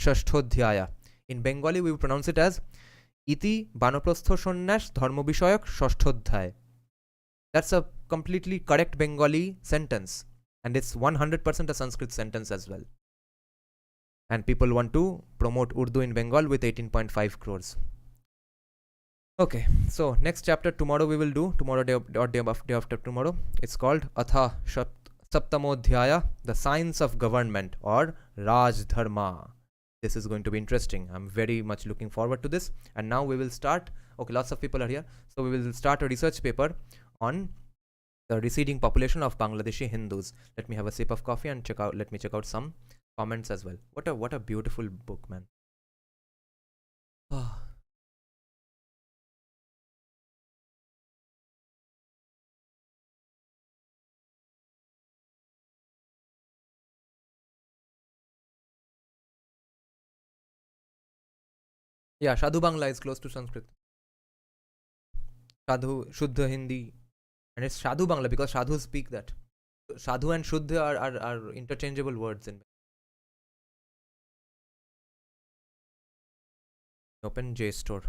Speaker 1: shashthodhyaya. In Bengali we will pronounce it as iti vanaprastha sannyas dharma vishayak shashthodhyaya. That's a completely correct Bengali sentence, and it's 100% a Sanskrit sentence as well. And people want to promote Urdu in Bengal with 18.5 crores. Okay, so next chapter tomorrow we will do, tomorrow day after tomorrow. It's called Atha Saptamodhyaya, the science of government, or Raj Dharma. This is going to be interesting. I'm very much looking forward to this. And now we will start. Okay, lots of people are here. So we will start a research paper on the receding population of Bangladeshi Hindus. Let me have a sip of coffee and let me check out some comments as well. What a beautiful book, man. Yeah, Sadhu Bangla is close to Sanskrit. Sadhu, Shuddha Hindi, and it's Sadhu Bangla because Sadhus speak that. Sadhu and Shuddha are interchangeable words in Open JSTOR.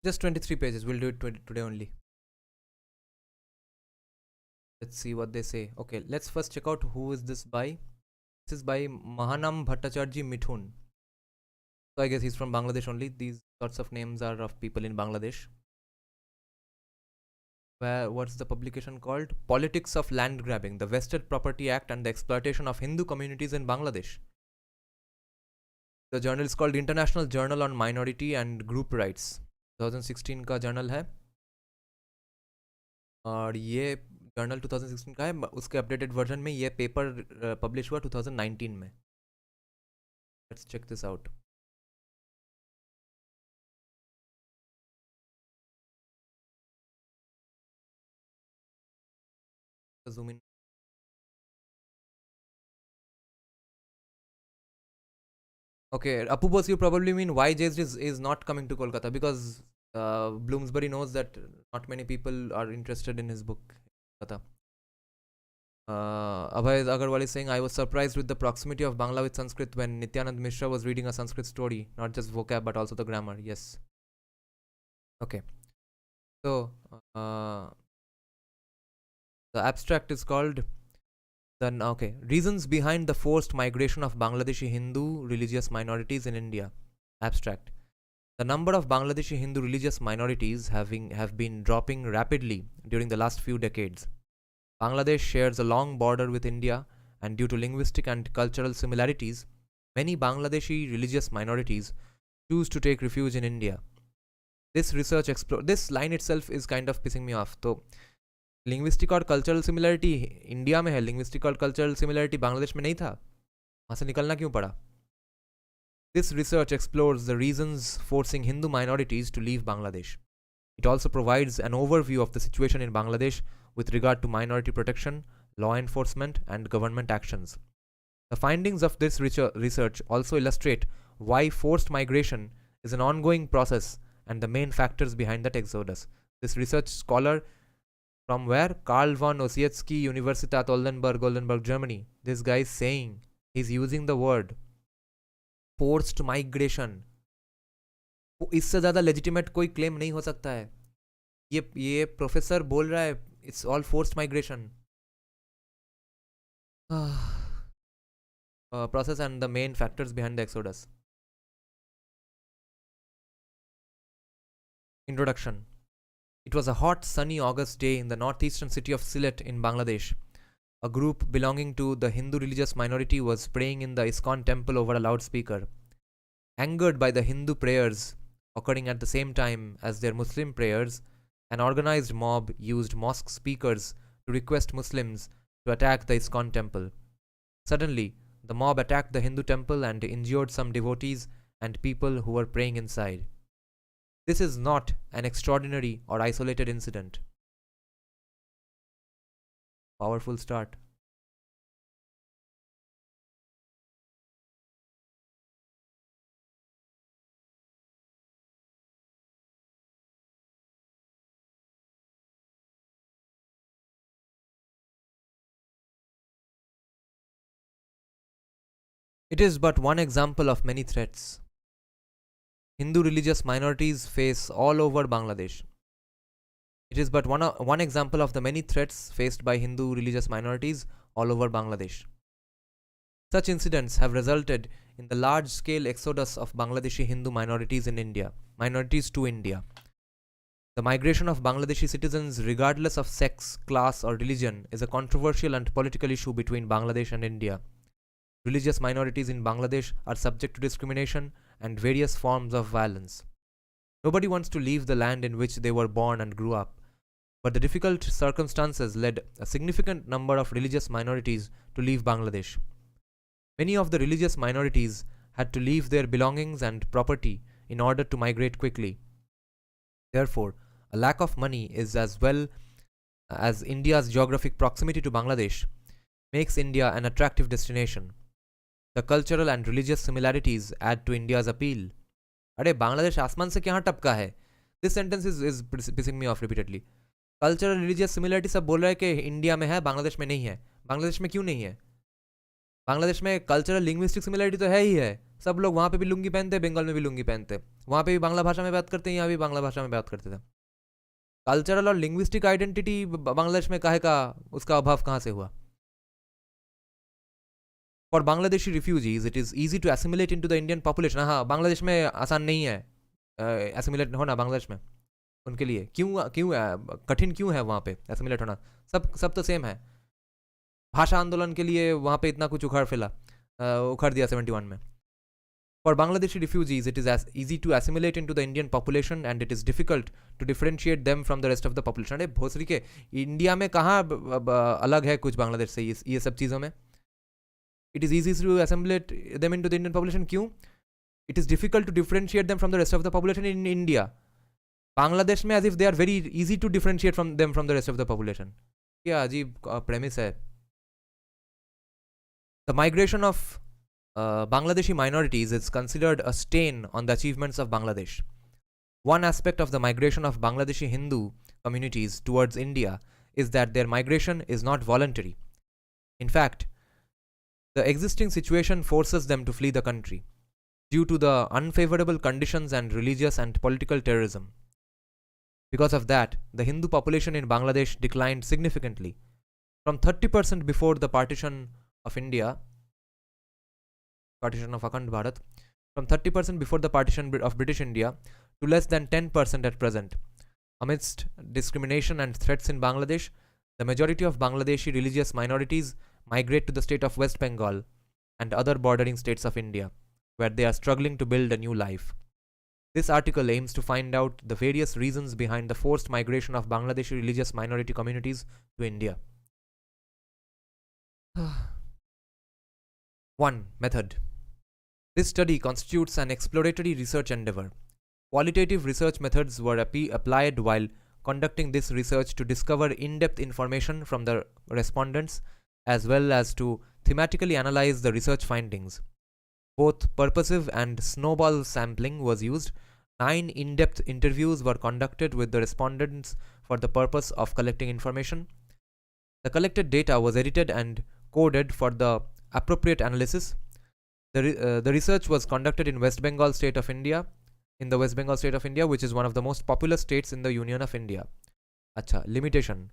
Speaker 1: Just 23 pages. We'll do it today only. Let's see what they say. Okay, let's first check out who is this by. This is by Mahanam Bhattacharjee Mithun. So I guess he's from Bangladesh only. These sorts of names are of people in Bangladesh. What's the publication called? Politics of Land Grabbing, the Vested Property Act and the Exploitation of Hindu Communities in Bangladesh. The journal is called International Journal on Minority and Group Rights. 2016 का journal है और ये journal 2016 का है. उसके updated version में ये paper publish हुआ 2019 में. Let's check this out. Zoom in. Okay, Apu boss, you probably mean why Jay is not coming to Kolkata, because Bloomsbury knows that not many people are interested in his book. Abhay Agarwal is saying, I was surprised with the proximity of Bangla with Sanskrit when Nityanand Mishra was reading a Sanskrit story, not just vocab but also the grammar. Yes. Okay. So, the abstract is called Reasons behind the forced migration of Bangladeshi Hindu religious minorities in India. Abstract. The number of Bangladeshi Hindu religious minorities have been dropping rapidly during the last few decades. Bangladesh shares a long border with India, and due to linguistic and cultural similarities, many Bangladeshi religious minorities choose to take refuge in India. This line itself is kind of pissing me off. So, linguistic और cultural similarity India में है, linguistic और cultural similarity Bangladesh में नहीं था, वहाँ से निकलना क्यों पड़ा? This research explores the reasons forcing Hindu minorities to leave Bangladesh. It also provides an overview of the situation in Bangladesh with regard to minority protection, law enforcement, and government actions. The findings of this research also illustrate why forced migration is an ongoing process and the main factors behind that exodus. This research scholar from where? Karl von Ossietzky, Universität Oldenburg, Germany. This guy is saying, he's using the word forced migration. इससे ज़्यादा legitimate कोई claim नहीं हो सकता है. ये professor बोल रहा है, it's all forced migration. Process and the main factors behind the exodus. Introduction. It was a hot, sunny August day in the northeastern city of Sylhet in Bangladesh. A group belonging to the Hindu religious minority was praying in the ISKCON temple over a loudspeaker. Angered by the Hindu prayers occurring at the same time as their Muslim prayers, an organized mob used mosque speakers to request Muslims to attack the ISKCON temple. Suddenly, the mob attacked the Hindu temple and injured some devotees and people who were praying inside. This is not an extraordinary or isolated incident. Powerful start. It is but one example of many threats Hindu religious minorities face all over Bangladesh. It is but one example of the many threats faced by Hindu religious minorities all over Bangladesh. Such incidents have resulted in the large-scale exodus of Bangladeshi Hindu minorities to India. The migration of Bangladeshi citizens regardless of sex, class or religion is a controversial and political issue between Bangladesh and India. Religious minorities in Bangladesh are subject to discrimination and various forms of violence. Nobody wants to leave the land in which they were born and grew up, but the difficult circumstances led a significant number of religious minorities to leave Bangladesh. Many of the religious minorities had to leave their belongings and property in order to migrate quickly. Therefore, a lack of money is as well as India's geographic proximity to Bangladesh makes India an attractive destination. The cultural and religious similarities add to India's appeal. अरे बांग्लादेश आसमान से कहाँ टपका है? This sentence is pissing me off repeatedly. Cultural religious similarity सब बोल रहा है कि इंडिया में है, बांग्लादेश में नहीं है. बांग्लादेश में क्यों नहीं है? बांग्लादेश में cultural linguistic similarity तो है ही है. सब लोग वहाँ पे भी लुंगी पहनते, बंगाल में भी लुंगी पहनते, वहाँ पे भी बांग्ला भाषा में बात करते हैं, यहाँ भी बांग्ला भाषा में बात करते थे। कल्चरल और लिंग्विस्टिक आइडेंटिटी बांग्लादेश में काहे का, उसका अभाव कहाँ से हुआ? For Bangladeshi refugees it is easy to assimilate into the Indian population. हाँ, बांग्लादेश में आसान नहीं है एसिमुलेट होना बांग्लादेश में, उनके लिए क्यों क्यों कठिन क्यों है वहाँ पे एसिमुलेट होना? सब तो सेम है। भाषा आंदोलन के लिए वहाँ पे इतना कुछ उखाड़ दिया 71 में। For Bangladeshi refugees, it is as easy to assimilate into the Indian population and it is difficult to differentiate them from the rest of the population. अरे भोसरी के, इंडिया में कहाँ अलग है कुछ बांग्लादेश से ये सब चीज़ों में? It is easy to assimilate them into the Indian population. क्यों? It is difficult to differentiate them from the rest of the population in India. Bangladesh में as if they are very easy to differentiate from them from the rest of the population. क्या अजीब premise है? The migration of Bangladeshi minorities is considered a stain on the achievements of Bangladesh. One aspect of the migration of Bangladeshi Hindu communities towards India is that their migration is not voluntary. In fact, the existing situation forces them to flee the country due to the unfavorable conditions and religious and political terrorism. Because of that, the Hindu population in Bangladesh declined significantly from 30% before the partition of India, partition of Akhand Bharat, from 30% before the partition of British India to less than 10% at present. Amidst discrimination and threats in Bangladesh, the majority of Bangladeshi religious minorities migrate to the state of West Bengal and other bordering states of India, where they are struggling to build a new life. This article aims to find out the various reasons behind the forced migration of Bangladeshi religious minority communities to India. 1. Method. This study constitutes an exploratory research endeavor. Qualitative research methods were applied while conducting this research to discover in-depth information from the respondents as well as to thematically analyze the research findings. Both purposive and snowball sampling was used. 9 in-depth interviews were conducted with the respondents for the purpose of collecting information. The collected data was edited and coded for the appropriate analysis. The research was conducted in West Bengal state of India, which is one of the most populous states in the Union of India. Acha, limitation.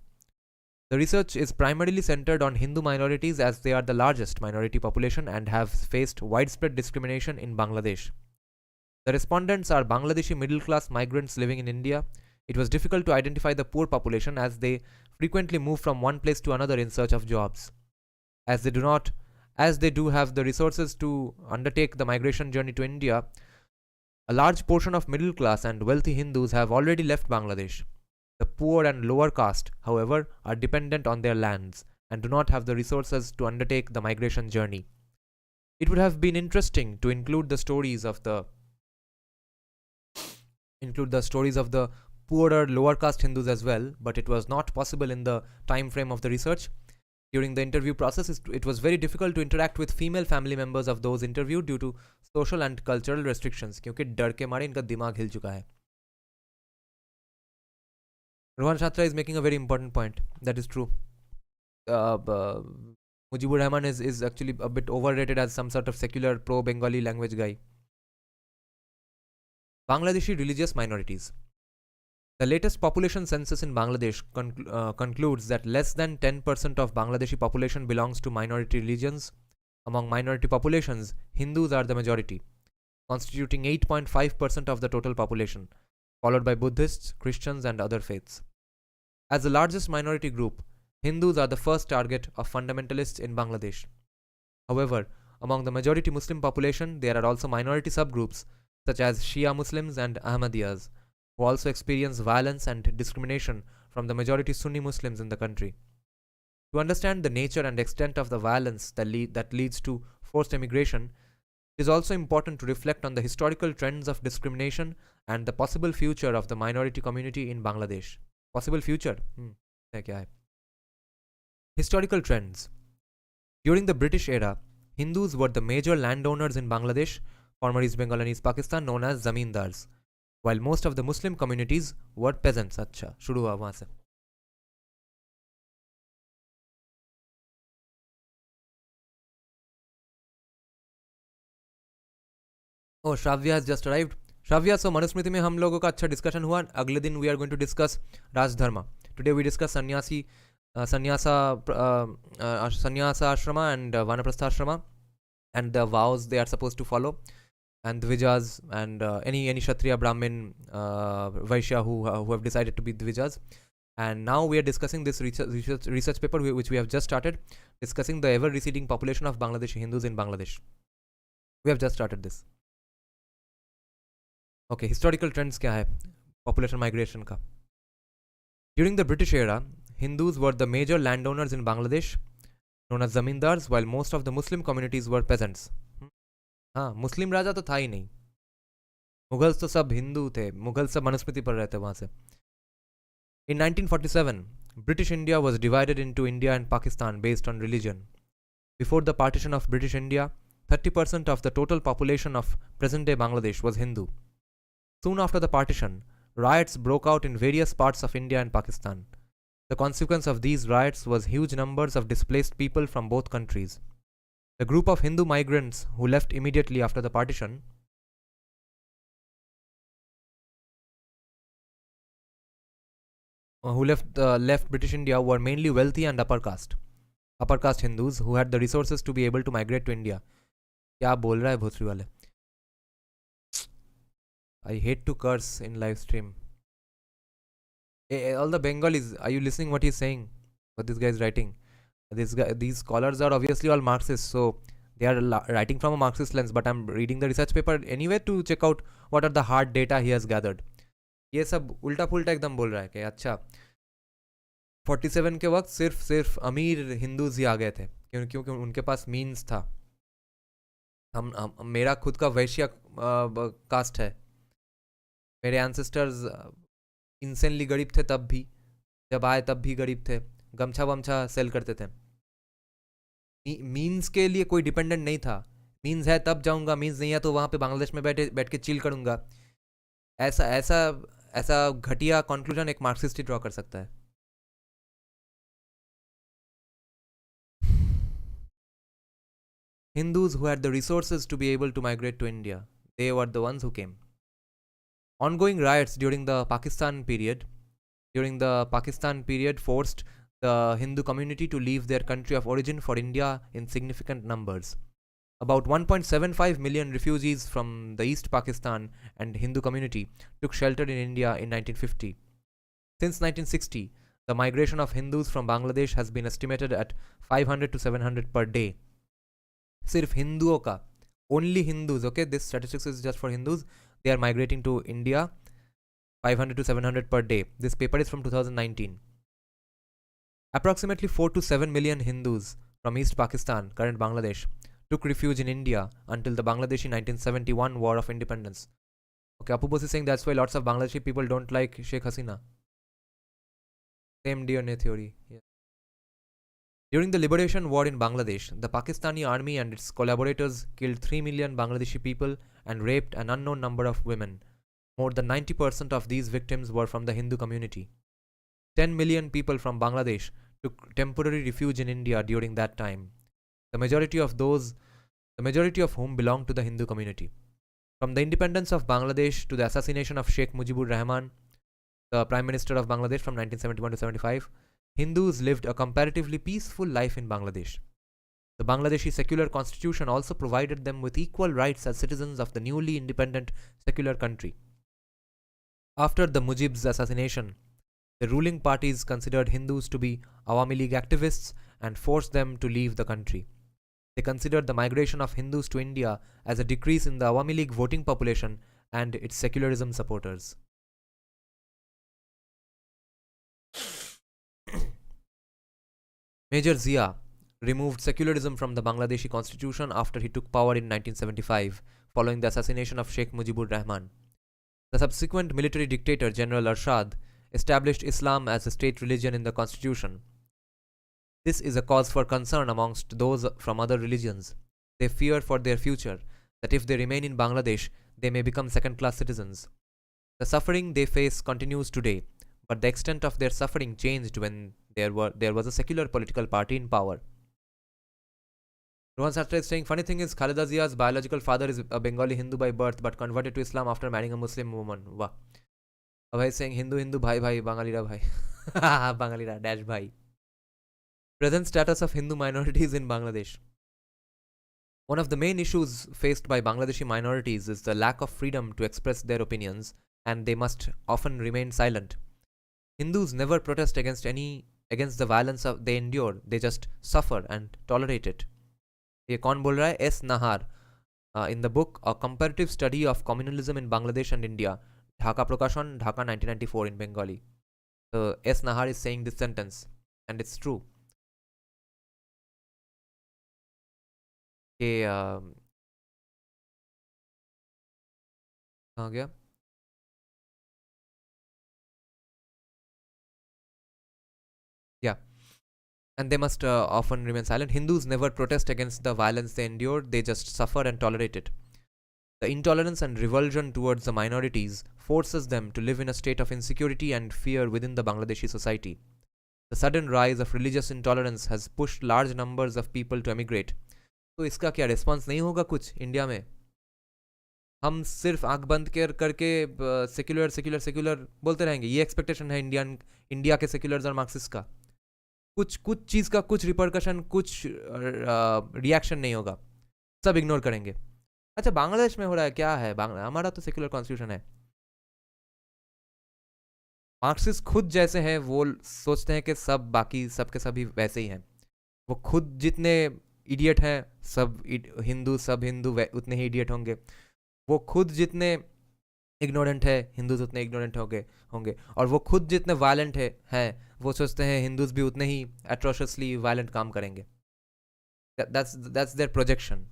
Speaker 1: The research is primarily centered on Hindu minorities as they are the largest minority population and have faced widespread discrimination in Bangladesh. The respondents are Bangladeshi middle-class migrants living in India. It was difficult to identify the poor population as they frequently move from one place to another in search of jobs. As they do have the resources to undertake the migration journey to India, a large portion of middle class and wealthy Hindus have already left Bangladesh. The poor and lower caste, however, are dependent on their lands and do not have the resources to undertake the migration journey. It would have been interesting to include the stories of the poorer lower caste Hindus as well, but it was not possible in the time frame of the research. During the interview process, it was very difficult to interact with female family members of those interviewed due to social and cultural restrictions, क्योंकि डर के मारे इनका दिमाग हिल चुका है. Rohan Shatra is making a very important point. That is true. Mujibur Rahman is actually a bit overrated as some sort of secular pro-Bengali language guy. Bangladeshi religious minorities. The latest population census in Bangladesh concludes that less than 10% of Bangladeshi population belongs to minority religions. Among minority populations, Hindus are the majority, constituting 8.5% of the total population, followed by Buddhists, Christians, and other faiths. As the largest minority group, Hindus are the first target of fundamentalists in Bangladesh. However, among the majority Muslim population, there are also minority subgroups such as Shia Muslims and Ahmadiyas, who also experience violence and discrimination from the majority Sunni Muslims in the country. To understand the nature and extent of the violence that leads to forced immigration, it is also important to reflect on the historical trends of discrimination and the possible future of the minority community in Bangladesh. Possible future? Historical trends. During the British era, Hindus were the major landowners in Bangladesh, former East Bengal and East Pakistan, known as zamindars, while most of the Muslim communities were peasants. अच्छा, शुरू हुआ वहाँ से. Oh, Shravya has just arrived. Shravya, so Manusmriti में हम लोगों का अच्छा डिस्कशन हुआ. अगले दिन we are going to discuss Rajdharma. Today we discuss Sanyasi, Sanyasa ashrama and Vanaprastha ashrama and the vows they are supposed to follow, and Dvijas and any Kshatriya, Brahmin, Vaishya who have decided to be Dvijas. And now we are discussing this research paper which we have just started, discussing the ever receding population of Bangladeshi Hindus in Bangladesh. We have just started this. Okay, historical trends क्या है population migration का. During the British era, Hindus were the major landowners in Bangladesh, known as zamindars, while most of the Muslim communities were peasants. हाँ, मुस्लिम राजा तो था ही नहीं. Mughals तो सब हिंदू थे. मुगल सब मनुस्मृति पर रहते वहां से. In 1947, British India was divided into India and Pakistan based on religion. Before the partition of British India, 30% of the total population of present-day Bangladesh was Hindu. Soon after the partition, riots broke out in various parts of India and Pakistan. The consequence of these riots was huge numbers of displaced people from both countries. The group of Hindu migrants who left immediately after the partition left British India were mainly wealthy and upper caste Hindus who had the resources to be able to migrate to India. क्या बोल रहा है भोसरी वाले? I hate to curse in live stream. All the Bengalis, are you listening what he's saying? What this guy is writing? These scholars are obviously all Marxists, so they are writing from a Marxist lens. But I'm reading the research paper anyway to check out what are the hard data he has gathered. ये सब उल्टा पुल्टा एकदम बोल रहा है कि अच्छा 47 के वक्त सिर्फ अमीर हिंदूज ही आ गए थे क्योंकि उनके पास मीन्स था. मेरा खुद का वैश्य कास्ट है. मेरे एंसेस्टर्स इंसेनली गरीब थे तब भी, जब आए तब भी गरीब थे, गमछा वमछा सेल करते थे. मीन्स के लिए कोई डिपेंडेंट नहीं था. मीन्स है तब जाऊंगा, मीन्स नहीं है तो वहाँ पे बांग्लादेश में बैठ के चिल करूंगा. ऐसा घटिया कंक्लूजन एक मार्क्सिस्ट ही ड्रॉ कर सकता है. Hindus who had the resources to be able to migrate to India, they were the ones who came. Ongoing riots during the Pakistan period forced the Hindu community to leave their country of origin for India in significant numbers. About 1.75 million refugees from the East Pakistan and Hindu community took shelter in India in 1950. Since 1960, the migration of Hindus from Bangladesh has been estimated at 500 to 700 per day. सिर्फ हिंदुओं का, only Hindus, okay, this statistics is just for Hindus, they are migrating to India 500 to 700 per day. This paper is from 2019. Approximately 4 to 7 million Hindus from East Pakistan, current Bangladesh, took refuge in India until the Bangladeshi 1971 War of Independence. Okay, Apu Bose is saying that's why lots of Bangladeshi people don't like Sheikh Hasina. Same DNA theory. Yeah. During the liberation war in Bangladesh, the Pakistani army and its collaborators killed 3 million Bangladeshi people and raped an unknown number of women. More than 90% of these victims were from the Hindu community. 10 million people from Bangladesh took temporary refuge in India during that time. The majority of whom belonged to the Hindu community. From the independence of Bangladesh to the assassination of Sheikh Mujibur Rahman, the Prime Minister of Bangladesh from 1971 to 75, Hindus lived a comparatively peaceful life in Bangladesh. The Bangladeshi secular constitution also provided them with equal rights as citizens of the newly independent secular country. After the Mujib's assassination, the ruling parties considered Hindus to be Awami League activists and forced them to leave the country. They considered the migration of Hindus to India as a decrease in the Awami League voting population and its secularism supporters. Major Zia removed secularism from the Bangladeshi constitution after he took power in 1975, following the assassination of Sheikh Mujibur Rahman. The subsequent military dictator, General Arshad, established Islam as a state religion in the constitution. This is a cause for concern amongst those from other religions. They fear for their future, that if they remain in Bangladesh, they may become second-class citizens. The suffering they face continues today, but the extent of their suffering changed when there was a secular political party in power. Rohan Sastra is saying, funny thing is, Khalida Zia's biological father is a Bengali Hindu by birth but converted to Islam after marrying a Muslim woman. Wow. Abhay is saying, Hindu, Hindu, bhai, bhai, Bangalira, bhai. Bangalira, dash, bhai. Present status of Hindu minorities in Bangladesh. One of the main issues faced by Bangladeshi minorities is the lack of freedom to express their opinions, and they must often remain silent. Hindus never protest against the violence they endure. They just suffer and tolerate it. ये कौन बोल रहा है? S Nahar in the book A Comparative Study of Communalism in Bangladesh and India, Dhaka Prakashon, Dhaka 1994 in Bengali. So S. Nahar is saying this sentence, and it's true. कि कहाँ गया? Yeah. And they must often remain silent. Hindus never protest against the violence they endure, they just suffer and tolerate it. The intolerance and revulsion towards the minorities forces them to live in a state of insecurity and fear within the Bangladeshi society. The sudden rise of religious intolerance has pushed large numbers of people to emigrate. तो इसका क्या response नहीं होगा कुछ India में? हम सिर्फ आंख बंद करके सेक्युलर सेक्युलर सेक्युलर बोलते रहेंगे, ये एक्सपेक्टेशन है इंडिया के सेक्युलर्स और मार्क्सिस्ट का. कुछ कुछ चीज़ का कुछ रिपरकशन, कुछ रिएक्शन नहीं होगा, सब इग्नोर करेंगे. अच्छा, बांग्लादेश में हो रहा है क्या है? हमारा तो सेक्युलर कॉन्स्टिट्यूशन है. मार्क्सिस्ट खुद जैसे हैं वो सोचते हैं कि सब बाकी सबके सभी वैसे ही हैं. वो खुद जितने इडियट हैं, सब हिंदू उतने ही इडियट होंगे. वो खुद जितने इग्नोरेंट है, हिंदूज उतने इग्नोरेंट होंगे. और वो खुद जितने वायलेंट हैं, वो सोचते हैं हिंदूज भी उतने ही एट्रोशियसली वायलेंट काम करेंगे. that's their projection.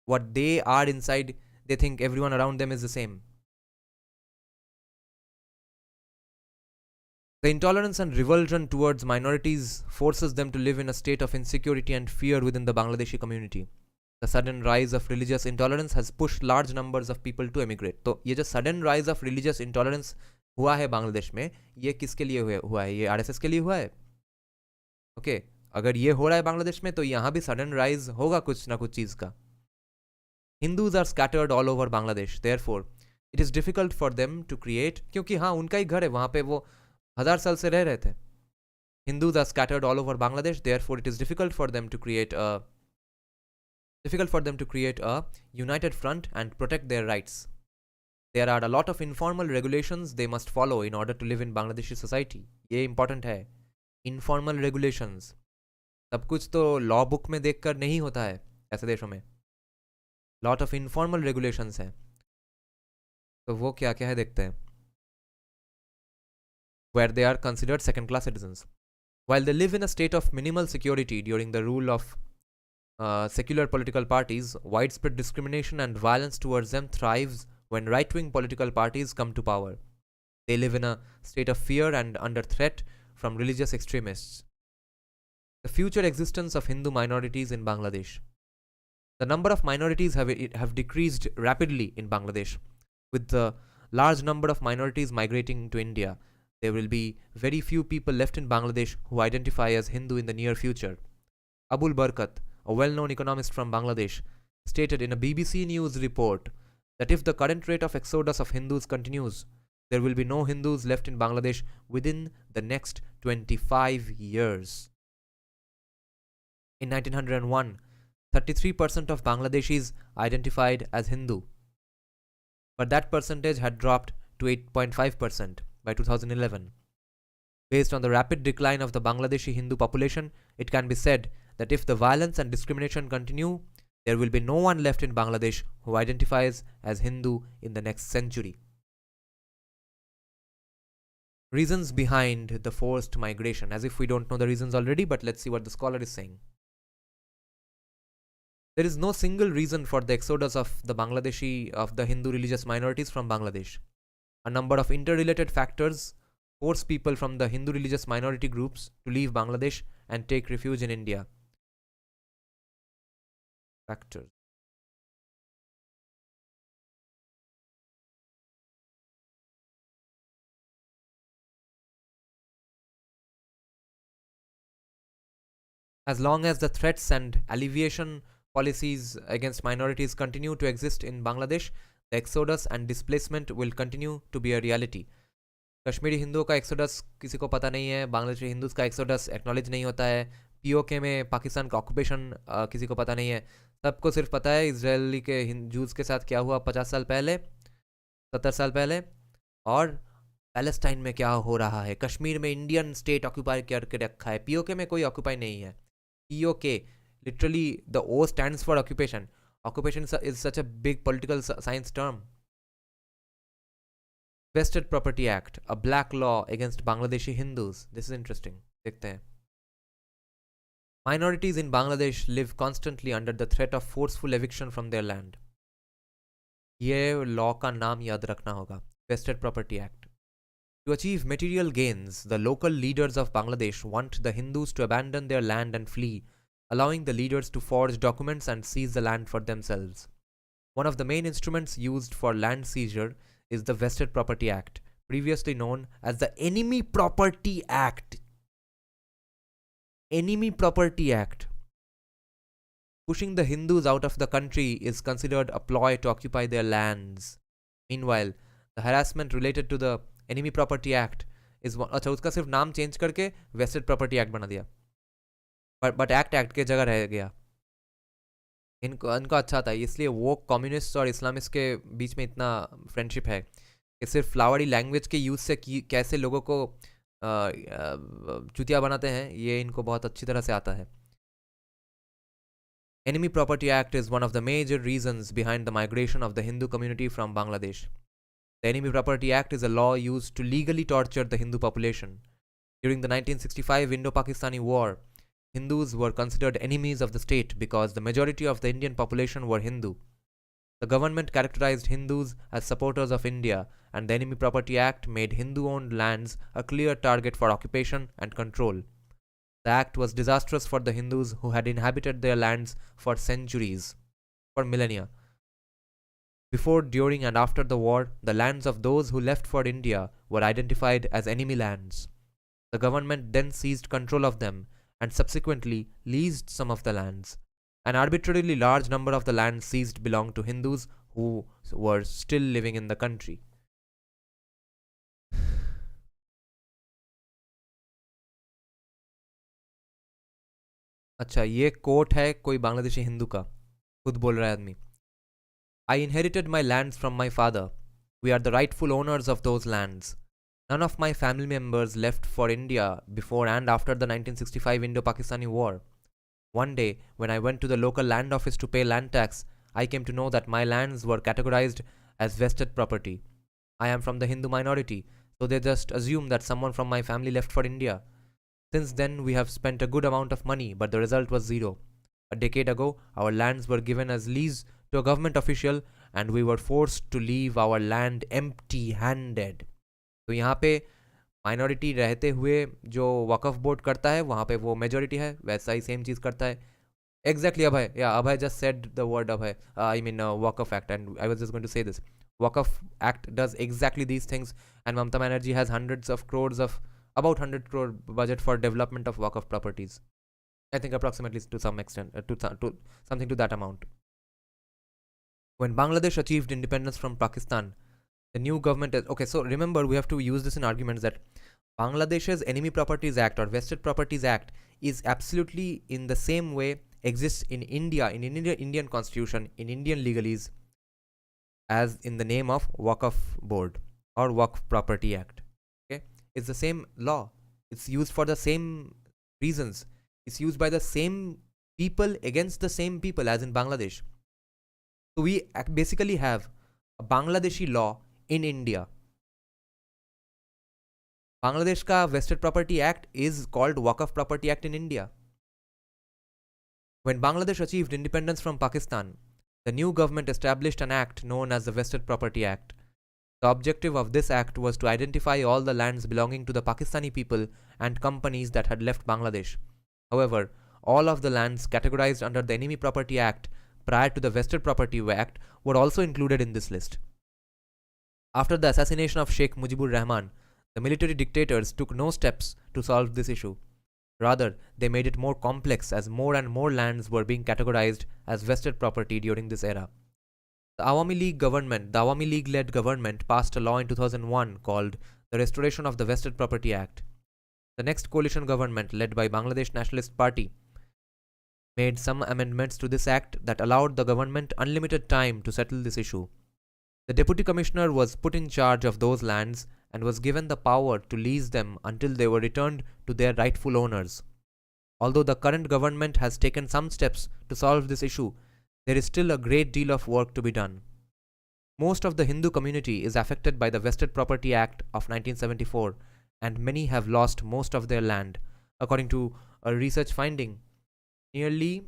Speaker 1: What they are inside, they think everyone around them is the same. The intolerance and revulsion towards minorities forces them to live in a state of insecurity and fear within the Bangladeshi community. The sudden rise of religious intolerance has pushed large numbers of people to emigrate. तो ये जो sudden rise of religious intolerance हुआ है बांग्लादेश में, ये किसके लिए हुआ है? ये आरएसएस के लिए हुआ है. ओके, अगर ये हो रहा है बांग्लादेश में, तो यहाँ भी सडन राइज होगा कुछ ना कुछ चीज़ का. Hindus are scattered all over Bangladesh. Therefore, it is difficult for them to create, क्योंकि हाँ उनका ही घर है वहाँ पे, वो 1000 साल से रह रहे थे. Hindus are scattered all over Bangladesh. Therefore, it is difficult for them to create a united front and protect their rights. There are a lot of informal regulations they must follow in order to live in Bangladeshi society. ये important है. Informal regulations. सब कुछ तो law book में देखकर नहीं होता है ऐसे देशों में. Lot of informal regulations हैं. तो वो क्या क्या है देखते हैं. Where they are considered second class citizens. While they live in a state of minimal security during the rule of secular political parties, widespread discrimination and violence towards them thrives when right-wing political parties come to power. They live in a state of fear and under threat from religious extremists. The future existence of Hindu minorities in Bangladesh. The number of minorities have decreased rapidly in Bangladesh. With the large number of minorities migrating to India, there will be very few people left in Bangladesh who identify as Hindu in the near future. Abul Barkat, a well-known economist from Bangladesh, stated in a BBC News report that if the current rate of exodus of Hindus continues, there will be no Hindus left in Bangladesh within the next 25 years. In 1901, 33% of Bangladeshis identified as Hindu, but that percentage had dropped to 8.5% by 2011. Based on the rapid decline of the Bangladeshi Hindu population, it can be said that if the violence and discrimination continue, there will be no one left in Bangladesh who identifies as Hindu in the next century. Reasons behind the forced migration. As if we don't know the reasons already, but let's see what the scholar is saying. There is no single reason for the exodus of the Hindu religious minorities from Bangladesh. A number of interrelated factors force people from the Hindu religious minority groups to leave Bangladesh and take refuge in India. Factors. As long as the threats and alleviation policies against minorities continue to exist in Bangladesh, the exodus and displacement will continue to be a reality. Kashmiri हिंदुओं का exodus किसी को पता नहीं है, Bangladeshi Hindus का exodus acknowledge नहीं होता है, पीओके में पाकिस्तान का ऑक्यूपेशन किसी को पता नहीं है. सबको सिर्फ पता है इसराइली के जूस के साथ क्या हुआ 50 साल पहले, 70 साल पहले, और पैलेस्टाइन में क्या हो रहा है. कश्मीर में इंडियन स्टेट ऑक्यूपाई करके रखा है, पीओके में कोई ऑक्यूपाई नहीं है. POK literally the O stands for occupation. Occupation is such a big political science term. Vested Property Act, a black law against Bangladeshi Hindus. This is interesting. देखते हैं. Minorities in Bangladesh live constantly under the threat of forceful eviction from their land. ये law का नाम याद रखना होगा. Vested Property Act. To achieve material gains, the local leaders of Bangladesh want the Hindus to abandon their land and flee, allowing the leaders to forge documents and seize the land for themselves. One of the main instruments used for land seizure is the Vested Property Act, previously known as the Enemy Property Act. Enemy Property Act. Pushing the Hindus out of the country is considered a ploy to occupy their lands. Meanwhile, the harassment related to the Enemy Property Act is अच्छा उसका सिर्फ नाम change करके Vested Property Act बना दिया, but act के जगह रह गया. इनका अच्छा था, इसलिए वो कम्युनिस्ट और इस्लामिस्ट के बीच में इतना फ्रेंडशिप है कि सिर्फ फ्लावरी लैंग्वेज के यूज़ से कैसे लोगों को चुतिया बनाते हैं, ये इनको बहुत अच्छी तरह से आता है. Enemy Property Act is one of the major reasons behind the migration of the Hindu community from Bangladesh. The Enemy Property Act is a law used to legally torture the Hindu population. During the 1965 Indo-Pakistani War, Hindus were considered enemies of the state because the majority of the Indian population were Hindu. The government characterized Hindus as supporters of India, and the Enemy Property Act made Hindu-owned lands a clear target for occupation and control. The act was disastrous for the Hindus who had inhabited their lands for centuries, for millennia. Before, during, and after the war, the lands of those who left for India were identified as enemy lands. The government then seized control of them and subsequently leased some of the lands. An arbitrarily large number of the lands seized belonged to Hindus who were still living in the country. अच्छा, ये coat है कोई बांग्लादेशी हिंदू का, खुद बोल रहा है आदमी. I inherited my lands from my father. We are the rightful owners of those lands. None of my family members left for India before and after the 1965 Indo-Pakistani War. One day, when I went to the local land office to pay land tax, I came to know that my lands were categorized as vested property. I am from the Hindu minority, so they just assumed that someone from my family left for India. Since then, we have spent a good amount of money, but the result was zero. A decade ago, our lands were given as lease to a government official, and we were forced to leave our land empty-handed. तो यहाँ पे minority रहते हुए जो वकफ board करता है वहाँ पे वो मेजॉरिटी है, वैसा ही सेम चीज़ करता है. Exactly Abhay, yeah Abhay just said the word Abhay, I mean Waqf act, and I was just going to say this. Waqf act does exactly these things, and Mamata Banerjee has hundreds of crores of about 100 crore budget for development of waqf properties. I think approximately to some extent, to something to that amount. When Bangladesh achieved independence from Pakistan, the new government is okay. So remember, we have to use this in arguments that Bangladesh's Enemy Properties Act or Vested Properties Act is absolutely in the same way exists in India, in Indian Constitution, in Indian legalese, as in the name of Waqf Board or Waqf Property Act. Okay, it's the same law. It's used for the same reasons. It's used by the same people against the same people as in Bangladesh. So we basically have a Bangladeshi law in India. Bangladesh ka Vested Property Act is called Waqf Property Act in India. When Bangladesh achieved independence from Pakistan, the new government established an act known as the Vested Property Act. The objective of this act was to identify all the lands belonging to the Pakistani people and companies that had left Bangladesh. However, all of the lands categorized under the Enemy Property Act prior to the Vested Property Act were also included in this list. After the assassination of Sheikh Mujibur Rahman, the military dictators took no steps to solve this issue. Rather, they made it more complex as more and more lands were being categorized as vested property during this era. The Awami League led government passed a law in 2001 called the Restoration of the Vested Property Act. The next coalition government, led by Bangladesh Nationalist Party, made some amendments to this act that allowed the government unlimited time to settle this issue. The deputy commissioner was put in charge of those lands and was given the power to lease them until they were returned to their rightful owners. Although the current government has taken some steps to solve this issue, there is still a great deal of work to be done. Most of the Hindu community is affected by the Vested Property Act of 1974, and many have lost most of their land. According to a research finding, nearly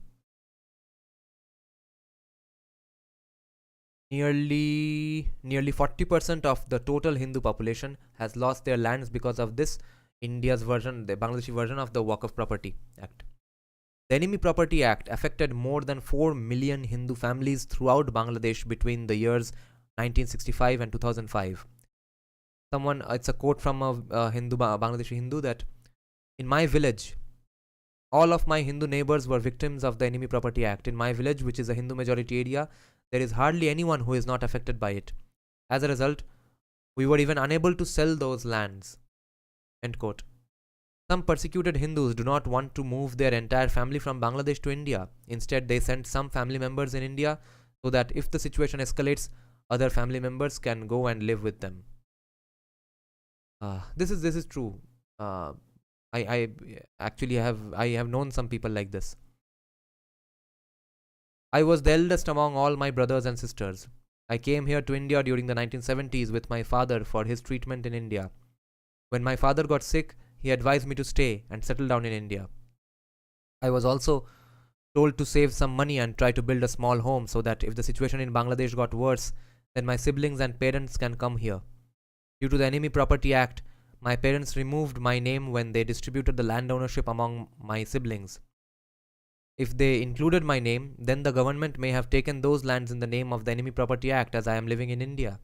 Speaker 1: 40% of the total Hindu population has lost their lands because of this India's version, the Bangladeshi version of the Waqf Property Act. The Enemy Property Act affected more than 4 million Hindu families throughout Bangladesh between the years 1965 and 2005. It's a quote from a Bangladeshi Hindu, that in my village, all of my Hindu neighbors were victims of the Enemy Property Act. In my village, which is a Hindu majority area, there is hardly anyone who is not affected by it. As a result, we were even unable to sell those lands. End quote. Some persecuted Hindus do not want to move their entire family from Bangladesh to India. Instead, they sent some family members in India so that if the situation escalates, other family members can go and live with them. This is true. I actually have known some people like this. I was the eldest among all my brothers and sisters. I came here to India during the 1970s with my father for his treatment in India. When my father got sick, he advised me to stay and settle down in India. I was also told to save some money and try to build a small home so that if the situation in Bangladesh got worse, then my siblings and parents can come here. Due to the Enemy Property Act, my parents removed my name when they distributed the land ownership among my siblings. If they included my name, then the government may have taken those lands in the name of the Enemy Property Act, as I am living in India.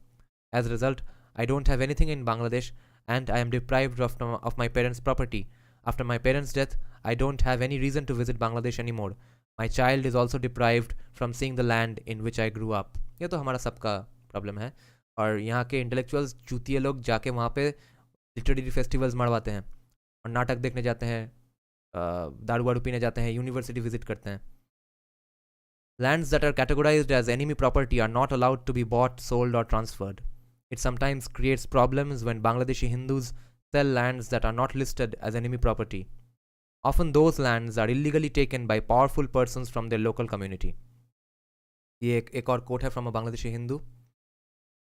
Speaker 1: As a result, I don't have anything in Bangladesh and I am deprived of my parents' property. After my parents' death, I don't have any reason to visit Bangladesh anymore. My child is also deprived from seeing the land in which I grew up. ये तो हमारा सबका problem है, और यहाँ के intellectuals चूतिए लोग जाके वहाँ पे लिटरेरी फेस्टिवल्स मरवाते हैं और नाटक देखने जाते हैं, दारू वारू पीने जाते हैं, यूनिवर्सिटी विजिट करते हैं. Lands that are categorized as enemy property are not allowed to be bought, sold, or transferred. It sometimes creates problems when Bangladeshi Hindus sell lands that are not listed as enemy property. Often those lands are illegally taken by powerful persons from their local community. ये एक और quote है from a Bangladeshi Hindu.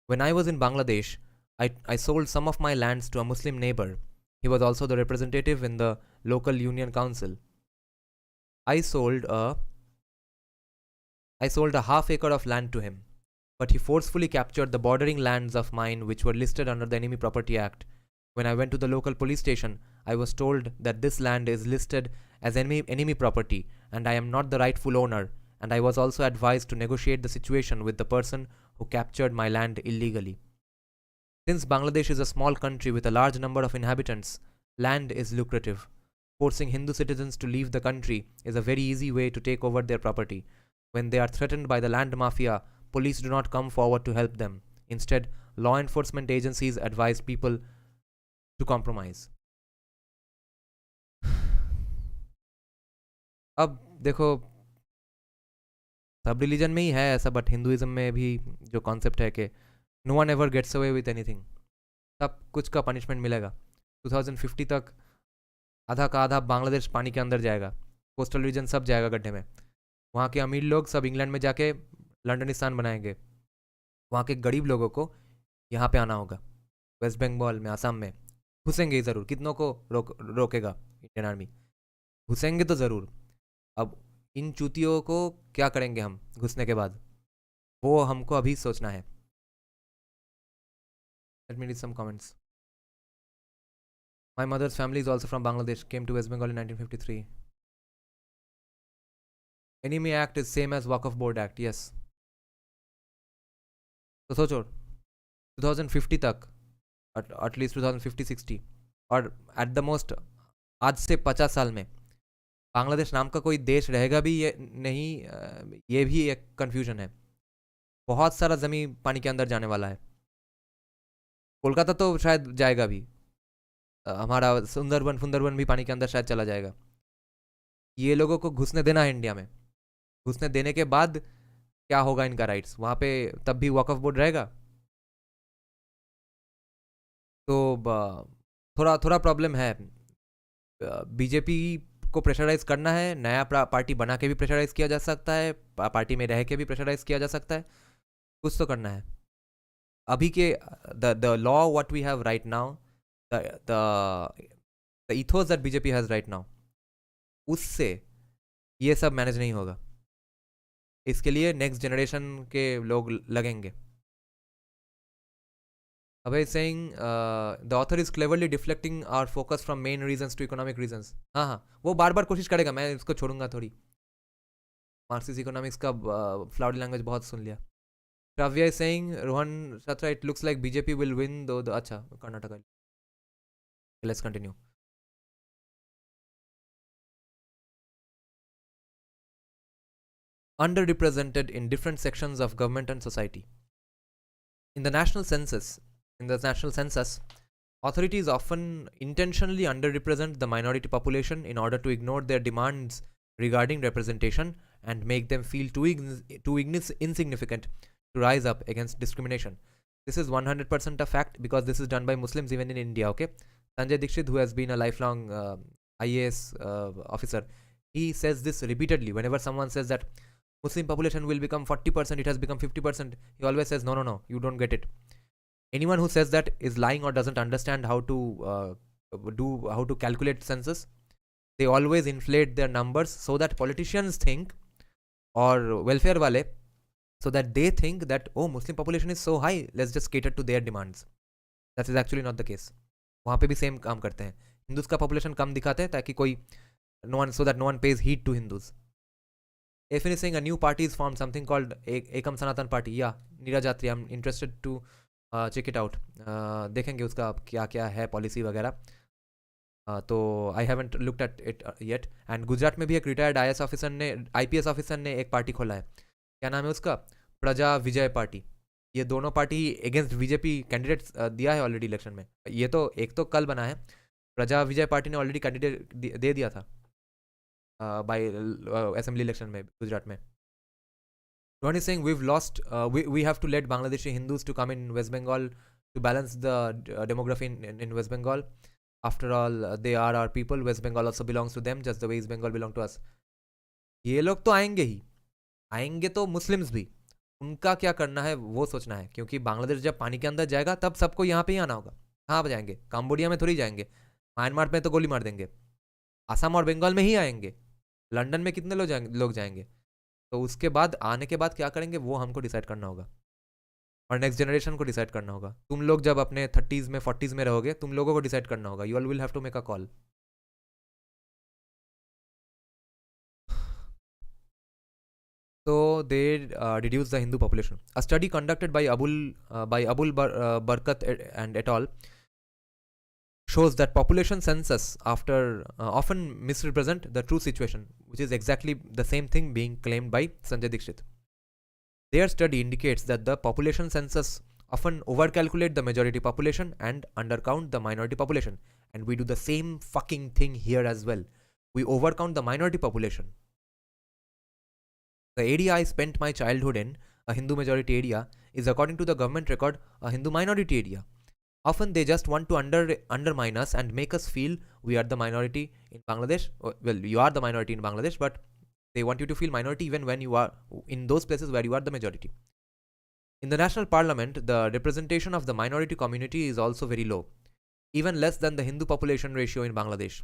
Speaker 1: When I was in Bangladesh, I sold some of my lands to a Muslim neighbor. He was also the representative in the local union council. I sold a half acre of land to him, but he forcefully captured the bordering lands of mine which were listed under the Enemy Property Act. When I went to the local police station, I was told that this land is listed as enemy property and I am not the rightful owner, and I was also advised to negotiate the situation with the person who captured my land illegally. Since Bangladesh is a small country with a large number of inhabitants, land is lucrative. Forcing Hindu citizens to leave the country is a very easy way to take over their property. When they are threatened by the land mafia, police do not come forward to help them. Instead, law enforcement agencies advise people to compromise. अब देखो, सब religion में ही है ऐसा, but Hinduism में भी जो concept है कि no one ever gets away with anything, सब कुछ का पनिशमेंट मिलेगा. 2050 तक आधा का आधा बांग्लादेश पानी के अंदर जाएगा, कोस्टल रीजन सब जाएगा गड्ढे में. वहाँ के अमीर लोग सब इंग्लैंड में जाके लंडनिस्तान बनाएंगे, वहाँ के गरीब लोगों को यहाँ पे आना होगा. वेस्ट बंगाल में, आसाम में घुसेंगे ज़रूर. कितनों को रोकेगा इंडियन आर्मी? घुसेंगे तो ज़रूर. अब इन चूतियों को क्या करेंगे हम घुसने के बाद, वो हमको अभी सोचना है. Let me read some comments. My mother's family is also from Bangladesh, came to West Bengal in 1953. Enemy Act is same as Waqf Board Act. Yes. तो सोचो 2050 तक, at least 2050-60, or at the most आज से 50 साल में बांग्लादेश नाम का कोई देश रहेगा भी ये नहीं, ये भी एक कंफ्यूजन है। बहुत सारा ज़मीन पानी के अंदर जाने वाला है। कोलकाता तो शायद जाएगा भी, हमारा सुंदरबन फुंदरबन भी पानी के अंदर शायद चला जाएगा। ये लोगों को घुसने देना है इंडिया में। घुसने देने के बाद क्या होगा इनका राइट्स वहाँ पे, तब भी वॉक ऑफ बोर्ड रहेगा। तो थोड़ा थोड़ा प्रॉब्लम है। बीजेपी को प्रेशराइज करना है, नया पार्टी बना के भी प्रेशराइज किया जा सकता है, पार्टी में रह के भी प्रेशराइज किया जा सकता है, कुछ तो करना है। अभी के the law what we have right now, the ethos that BJP has right now, उससे ये सब मैनेज नहीं होगा। इसके लिए नेक्स्ट जनरेशन के लोग लगेंगे। Abhay is saying the author is cleverly deflecting our focus from main reasons to economic reasons. हाँ हाँ, वो बार बार कोशिश करेगा, मैं इसको छोड़ूंगा थोड़ी। मार्क्सिस्ट इकोनॉमिक्स का फ्लाउडी लैंग्वेज बहुत सुन लिया। Kavya is saying Rohan Satra, it looks like BJP will win though the अच्छा Karnataka. Let's continue. Underrepresented in different sections of government and society. In the national census, authorities often intentionally underrepresent the minority population in order to ignore their demands regarding representation and make them feel too insignificant to rise up against discrimination. This is 100% a fact because this is done by Muslims even in India, okay? Sanjay Dixit, who has been a lifelong IAS officer, he says this repeatedly. Whenever someone says that Muslim population will become 40%, it has become 50%, he always says, no, you don't get it. Anyone who says that is lying or doesn't understand how to calculate census. They always inflate their numbers so that politicians think, or welfare wale, so that they think that, oh, Muslim population is so high, let's just cater to their demands. That is actually not the case. वहाँ पे भी same काम करते हैं। Hindus का population कम दिखाते हैं ताकि कोई so that no one pays heed to Hindus. If is saying a new party is formed, something called Ekam Sanatan Party. Yeah, Nirajatri, I'm interested to check it out. देखेंगे उसका क्या क्या है पॉलिसी वगैरह। तो I haven't looked at it yet. And Gujarat में भी एक रिटायर्ड IPS ऑफिसर ने एक पार्टी खोला है। क्या नाम है उसका? प्रजा विजय पार्टी। ये दोनों पार्टी अगेंस्ट बीजेपी कैंडिडेट्स दिया है ऑलरेडी इलेक्शन में। ये तो एक तो कल बना है, प्रजा विजय पार्टी ने ऑलरेडी कैंडिडेट दे दिया था बाय असेंबली इलेक्शन में गुजरात में। Rohan is saying we've lost, we have to let Bangladeshi Hindus to come in West Bengal to balance the demography in West Bengal. After all, they are our people. West Bengal also belongs to them, just the way East Bengal belong to us. ये लोग तो आएंगे ही, आएंगे तो Muslims भी। उनका क्या करना है वो सोचना है, क्योंकि बांग्लादेश जब पानी के अंदर जाएगा तब सबको यहाँ पे ही आना होगा। कहाँ पर जाएंगे? काम्बोडिया में थोड़ी जाएंगे, म्यांमार में तो गोली मार देंगे। असम और बंगाल में ही आएंगे। लंदन में कितने लोग जाएंगे? तो उसके बाद आने के बाद क्या करेंगे वो हमको डिसाइड करना होगा, और नेक्स्ट जनरेशन को डिसाइड करना होगा। तुम लोग जब अपने 30s में 40s में रहोगे, तुम लोगों को डिसाइड करना होगा। You all will have to make a call. So they reduce the Hindu population. A study conducted by Abul Barkat and et al. Shows that population census often misrepresent the true situation, which is exactly the same thing being claimed by Sanjay Dixit. Their study indicates that the population census often overcalculate the majority population and undercount the minority population. And we do the same fucking thing here as well. We overcount the minority population. The area I spent my childhood in, a Hindu majority area, is according to the government record a Hindu minority area. Often they just want to undermine us and make us feel we are the minority in Bangladesh. Well, you are the minority in Bangladesh, but they want you to feel minority even when you are in those places where you are the majority. In the national parliament, the representation of the minority community is also very low, even less than the Hindu population ratio in Bangladesh.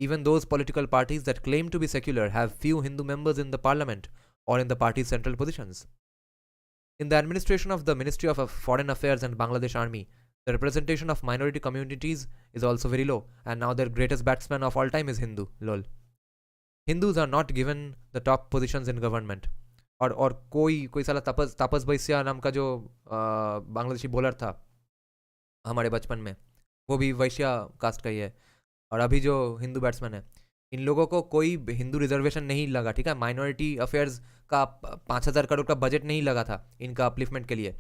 Speaker 1: Even those political parties that claim to be secular have few Hindu members in the parliament or in the party's central positions. In the administration of the Ministry of Foreign Affairs and Bangladesh Army, the representation of minority communities is also very low, and now their greatest batsman of all time is Hindu. Lol. Hindus are not given the top positions in government. और कोई साला तापस बैसिया नाम का जो Bangladeshi bowler था हमारे बचपन में, वो भी वैश्या कास्ट का ही है। और अभी जो हिंदू बैट्समैन है, इन लोगों को कोई हिंदू रिजर्वेशन नहीं लगा, ठीक है, माइनॉरिटी अफेयर्स का 5,000 करोड़ का बजट नहीं लगा था इनका अपलिफ्टमेंट के लिए।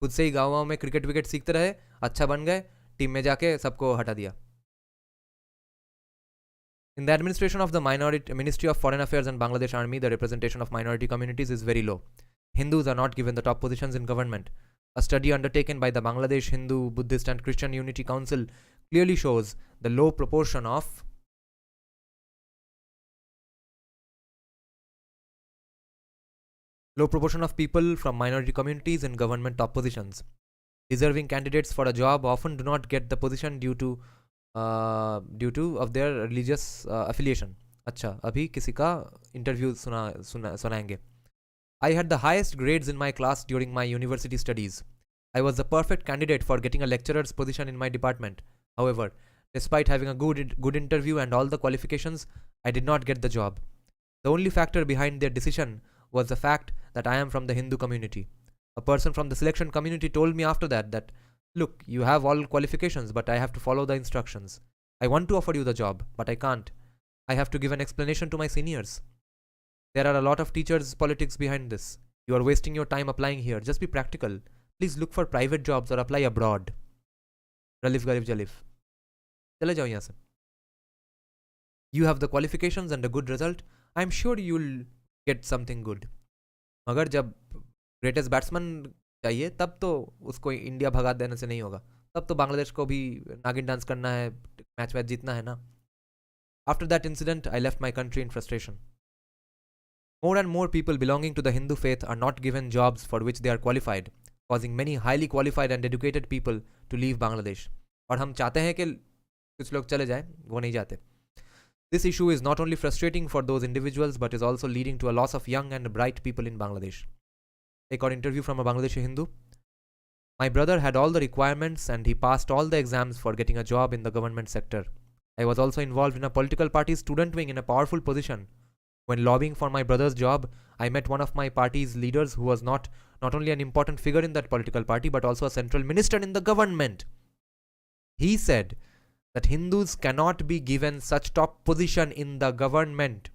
Speaker 1: खुद से ही गाँव में क्रिकेट विकेट सीखते रहे, अच्छा बन गए, टीम में जाके सबको हटा दिया। In the administration of the Ministry of Foreign Affairs and Bangladesh Army, the representation of minority communities is very low. Hindus are not given the top positions in government. A study undertaken by the Bangladesh Hindu, Buddhist and Christian Unity Council clearly shows the low proportion of people from minority communities in government top positions. Deserving candidates for a job often do not get the position due to of their religious affiliation. अच्छा, अभी किसी का interview सुनाएंगे. I had the highest grades in my class during my university studies. I was the perfect candidate for getting a lecturer's position in my department. However, despite having a good interview and all the qualifications, I did not get the job. The only factor behind their decision was the fact that I am from the Hindu community. A person from the selection community told me after that look, you have all qualifications, but I have to follow the instructions. I want to offer you the job, but I can't. I have to give an explanation to my seniors. There are a lot of teachers' politics behind this. You are wasting your time applying here. Just be practical. Please look for private jobs or apply abroad. Ralif Garif Jalif. चले जाओ यहाँ से. You have the qualifications and a good result. I'm sure you'll get something good. मगर जब greatest batsman चाहिए तब तो उसको इंडिया भगा देने से नहीं होगा. तब तो बांग्लादेश को भी नागिन डांस करना है, मैच वैच जीतना है ना. After that incident, I left my country in frustration. More and more people belonging to the Hindu faith are not given jobs for which they are qualified, causing many highly qualified and educated people to leave Bangladesh. और हम चाहते हैं कि कुछ लोग चले जाएं, वो नहीं जाते. This issue is not only frustrating for those individuals but is also leading to a loss of young and bright people in Bangladesh. Take our interview from a Bangladeshi Hindu. My brother had all the requirements and he passed all the exams for getting a job in the government sector. I was also involved in a political party's student wing in a powerful position. When lobbying for my brother's job, I met one of my party's leaders who was not only an important figure in that political party but also a central minister in the government. He said that Hindus cannot be given such top position in the government.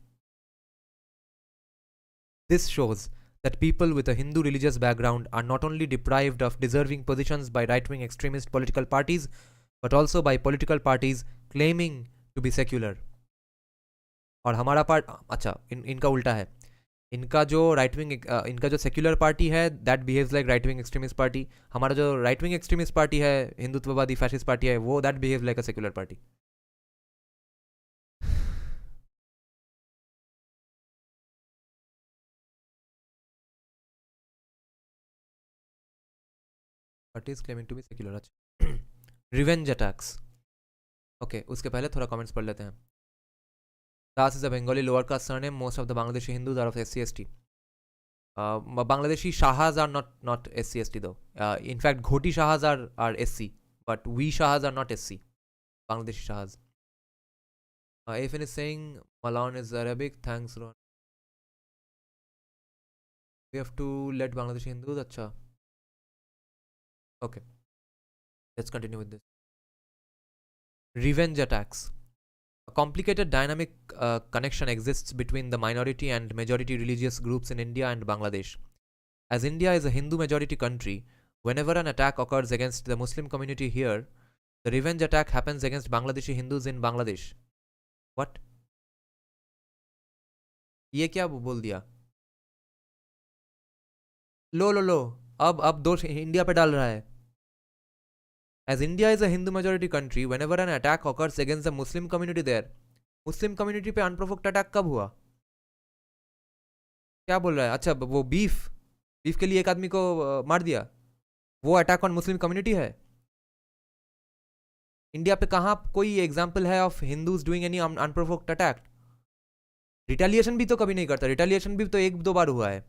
Speaker 1: This shows that people with a Hindu religious background are not only deprived of deserving positions by right-wing extremist political parties but also by political parties claiming to be secular. और हमारा part अच्छा इनका उल्टा है. इनका जो right wing इनका जो सेक्युलर पार्टी है that behaves like right wing extremist party. हमारा जो राइट विंग एक्सट्रीमिस्ट पार्टी है, हिंदुत्ववादी फैशिस्ट पार्टी है, वो that behave like a secular party. Party is claiming to be secular. अच्छा, रिवेंज अटैक्स. ओके, उसके पहले थोड़ा कमेंट्स पढ़ लेते हैं. Das is a Bengali lower caste surname. Most of the Bangladeshi Hindus are of SC/ST. Bangladeshi Shahas are not SC/ST though. In fact, Ghoti Shahas are SC, but we Shahas are not SC. Bangladeshi Shahas. Afin is saying Malon is Arabic. Thanks, Ron. We have to let Bangladeshi Hindus. Acha. Okay. Let's continue with this. Revenge attacks. A complicated dynamic connection exists between the minority and majority religious groups in India and Bangladesh. As India is a Hindu majority country, whenever an attack occurs against the Muslim community here, the revenge attack happens against Bangladeshi Hindus in Bangladesh. What? ये क्या बोल दिया? लो अब दोष India पे डाल रहा है. As India is a Hindu majority country, whenever an attack occurs against the Muslim community there, Muslim community पे unprovoked attack कब हुआ? क्या बोल रहा है? अच्छा, वो बीफ के लिए एक आदमी को मार दिया, वो अटैक ऑन मुस्लिम कम्युनिटी है? इंडिया पे कहाँ कोई एग्जाम्पल है of Hindus doing any unprovoked attack? Retaliation भी तो कभी नहीं करता. रिटेलिएशन भी तो एक दो बार हुआ है.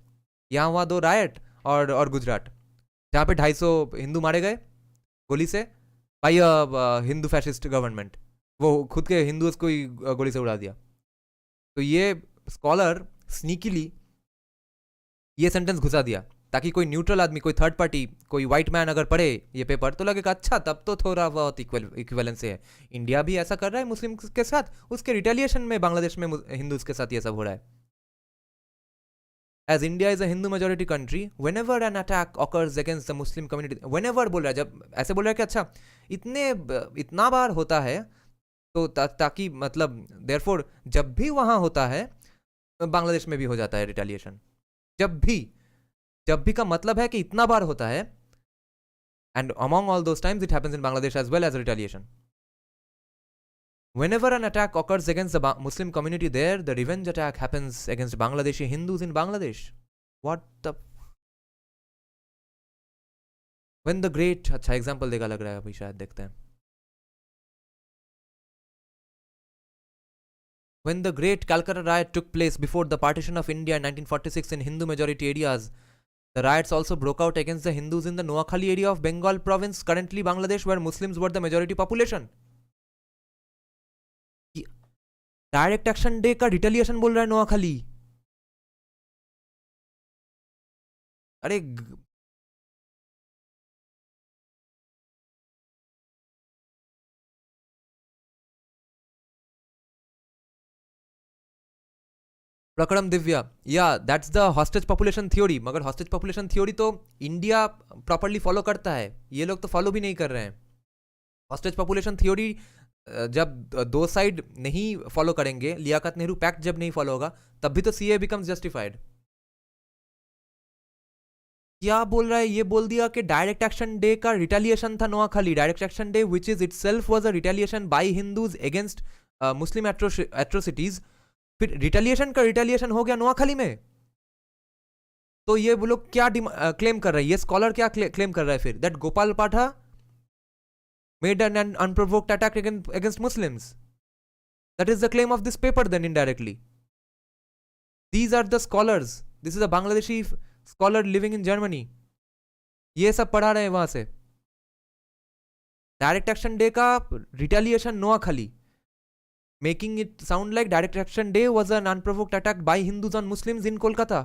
Speaker 1: यहाँ हुआ 2 रायट और गुजरात, जहाँ पे 250 हिंदू मारे गए गोली से बाई हिंदू फैशिस्ट गवर्नमेंट. वो खुद के हिंदूज को ही गोली से उड़ा दिया. तो ये स्कॉलर स्नीकीली ये सेंटेंस घुसा दिया ताकि कोई न्यूट्रल आदमी, कोई थर्ड पार्टी, कोई वाइट मैन अगर पढ़े ये पेपर तो लगेगा अच्छा तब तो थोड़ा बहुत इक्विवेलेंस है। इंडिया भी ऐसा कर रहा है मुस्लिम के साथ, उसके रिटेलिएशन में बांग्लादेश में हिंदूज के साथ ये सब हो रहा है। As India is a Hindu majority country, whenever an attack occurs against the Muslim community, whenever बोल रहा है, जब ऐसे बोल रहा है कि अच्छा इतना बार होता है तो ताकि मतलब therefore जब भी वहां होता है बांग्लादेश में भी हो जाता है रिटेलिएशन। जब भी का मतलब है कि इतना बार होता है, and among all those times it happens in Bangladesh as well as retaliation. Whenever an attack occurs against the Muslim community there, the revenge attack happens against Bangladeshi Hindus in Bangladesh. What the? When the great, अच्छा example देगा लग रहा है अभी, शायद देखते हैं। When the great Calcutta riot took place before the partition of India in 1946 in Hindu majority areas, the riots also broke out against the Hindus in the Noakhali area of Bengal province, currently Bangladesh, where Muslims were the majority population. Direct action day का retaliation बोल रहा है नोआखाली। अरे प्रकरम दिव्या, या that's the hostage population theory. मगर hostage population theory तो India properly follow करता है, ये लोग तो फॉलो भी नहीं कर रहे हैं। हॉस्टेज पॉपुलेशन थ्योरी जब दो साइड नहीं फॉलो करेंगे, लियाकत नेहरू पैक्ट जब नहीं फॉलो होगा, तब भी तो सीए बिकम्स जस्टिफाइड। क्या बोल रहा है, ये बोल दिया कि डायरेक्ट एक्शन डे का रिटेलिएशन था Noakhali. Direct action day which is itself was a retaliation by Hindus against Muslim atrocities, फिर रिटेलिएशन का रिटेलिएशन हो गया नोआखाली में। तो ये वो लोग क्या क्लेम कर रहे हैं, ये स्कॉलर क्या क्लेम कर रहा है फिर, दैट गोपाल पाठा made an unprovoked attack against Muslims. That is the claim of this paper then indirectly. These are the scholars. This is a Bangladeshi scholar living in Germany. ये सब पढ़ा रहे हैं वहां से। डायरेक्ट एक्शन डे का retaliation Noakhali, making it sound like direct action day was an unprovoked attack by Hindus on Muslims in Kolkata.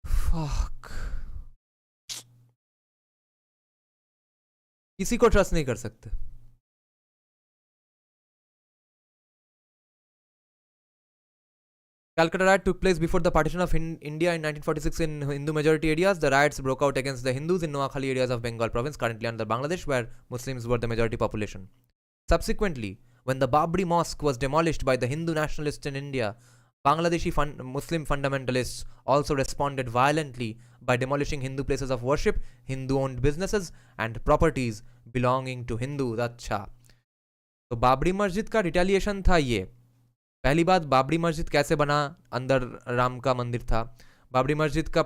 Speaker 1: Fuck. किसी को ट्रस्ट नहीं कर सकते। Calcutta riot took place before the partition of India in 1946 in Hindu majority areas. The riots broke out against the Hindus in Noakhali areas of Bengal province, currently under Bangladesh, where Muslims were the majority population. Subsequently, when the Babri Mosque was demolished by the Hindu nationalists in India, Bangladeshi Muslim fundamentalists also responded violently by demolishing Hindu places of worship, Hindu-owned businesses, and properties belonging to Hindus. अच्छा, तो बाबरी मस्जिद का retaliation था ये। पहली बात, बाबरी मस्जिद कैसे बना, अंदर राम का मंदिर था। बाबरी मस्जिद का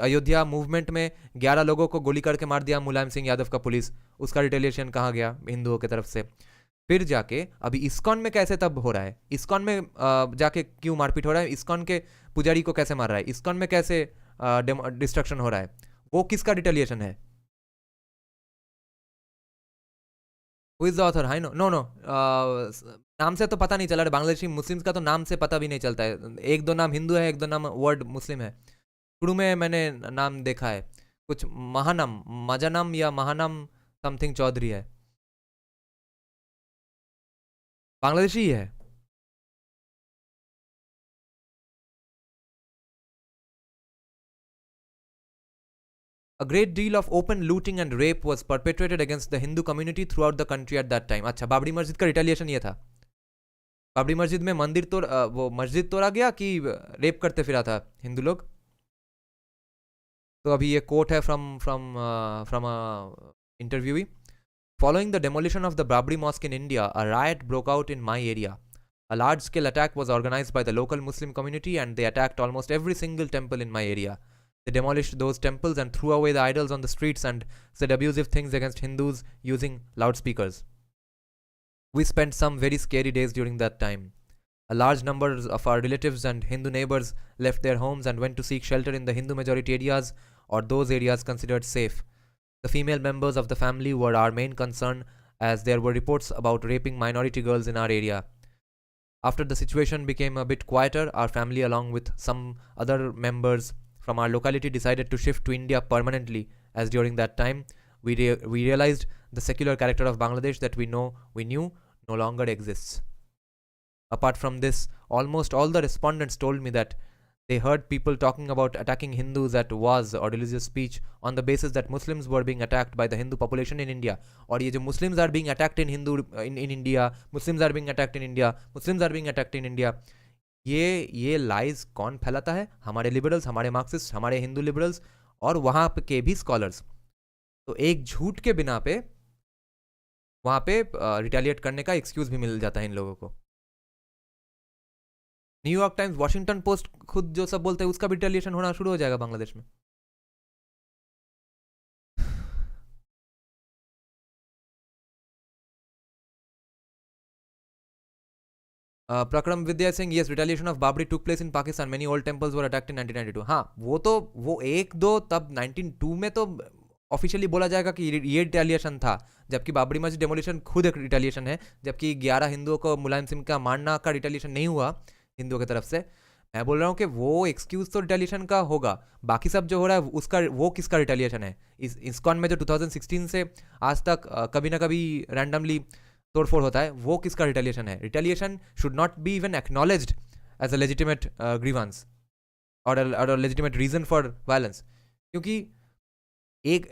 Speaker 1: अयोध्या मूवमेंट में 11 लोगों को गोली करके मार दिया मुलायम सिंह यादव का पुलिस, उसका रिटेलिएशन कहाँ गया, हिंदुओं की तरफ से। फिर जाके अभी इस्कॉन में कैसे तब हो रहा है, इस्कॉन में जाके क्यों मारपीट हो रहा है, इस्कॉन के पुजारी को कैसे मार रहा है, इस्कॉन में कैसे डिस्ट्रक्शन हो रहा है, वो किसका रिटेलिएशन है? Who is the author? I know. No. नाम से तो पता नहीं चला, बांग्लादेशी मुस्लिम्स का तो नाम से पता भी नहीं चलता है। एक दो नाम हिंदू है, एक दो नाम वर्ड मुस्लिम है। शुरू में मैंने नाम देखा है, कुछ महानम, मजानम या महानम समथिंग चौधरी है, बांग्लादेशी ही है। A great deal of open looting and rape was perpetrated against the Hindu community throughout the country at that time. अच्छा, बाबरी मस्जिद का रिटेलिएशन ये था। बाबरी मस्जिद में वो मस्जिद तोड़ा गया कि रेप करते फिरा था हिंदू लोग। तो अभी ये कोट है from a interviewee. Following the demolition of the Babri Mosque in India, a riot broke out in my area. A large-scale attack was organized by the local Muslim community, and they attacked almost every single temple in my area. They demolished those temples and threw away the idols on the streets and said abusive things against Hindus using loudspeakers. We spent some very scary days during that time. A large number of our relatives and Hindu neighbors left their homes and went to seek shelter in the Hindu majority areas or those areas considered safe. The female members of the family were our main concern, as there were reports about raping minority girls in our area. After the situation became a bit quieter, our family, along with some other members from our locality, decided to shift to India permanently, as during that time we realized the secular character of Bangladesh that we knew no longer exists. Apart from this, almost all the respondents told me that they heard people talking about attacking Hindus at wars or religious speech on the basis that Muslims were being attacked by the Hindu population in India. Or ये जो Muslims are being attacked in India, Muslims are being attacked in India, Muslims are being attacked in India. ये lies कौन फैलाता है? हमारे liberals, हमारे Marxist, हमारे Hindu liberals और वहाँ के भी स्कॉलर्स. तो एक झूठ के बिना पे वहाँ पे रिटेलिएट करने का एक्सक्यूज भी मिल जाता है इन लोगों को. न्यूयॉर्क टाइम्स, वॉशिंगटन पोस्ट खुद जो सब बोलते हैं उसका भी रिटेलिएशन होना शुरू हो जाएगा बांग्लादेश में. Prakram Vidya Singh, yes, retaliation of Babri took place in Pakistan, many old temples were attacked in 1992. हाँ, वो एक दो तब 1992 में तो ऑफिशियली बोला जाएगा कि ये रिटेलिएशन था, जबकि बाबरी मस्जिद डेमोलिशन खुद एक रिटेलिएशन है, जबकि 11 हिंदुओं को मुलायम सिंह का मारना का रिटेलिएशन नहीं हुआ हिंदुओं की तरफ से. मैं बोल रहा हूँ कि वो एक्सक्यूज तो रिटेलिएशन का होगा, बाकी सब जो हो रहा है उसका वो किसका रिटेलिएशन है? इस्कॉन में जो 2016 से आज तक कभी ना कभी रैंडमली तोड़फोड़ होता है, वो किसका रिटेलिएशन है? Retaliation should not be even acknowledged as a legitimate grievance और लेजिटिमेट रीजन फॉर वायलेंस. क्योंकि एक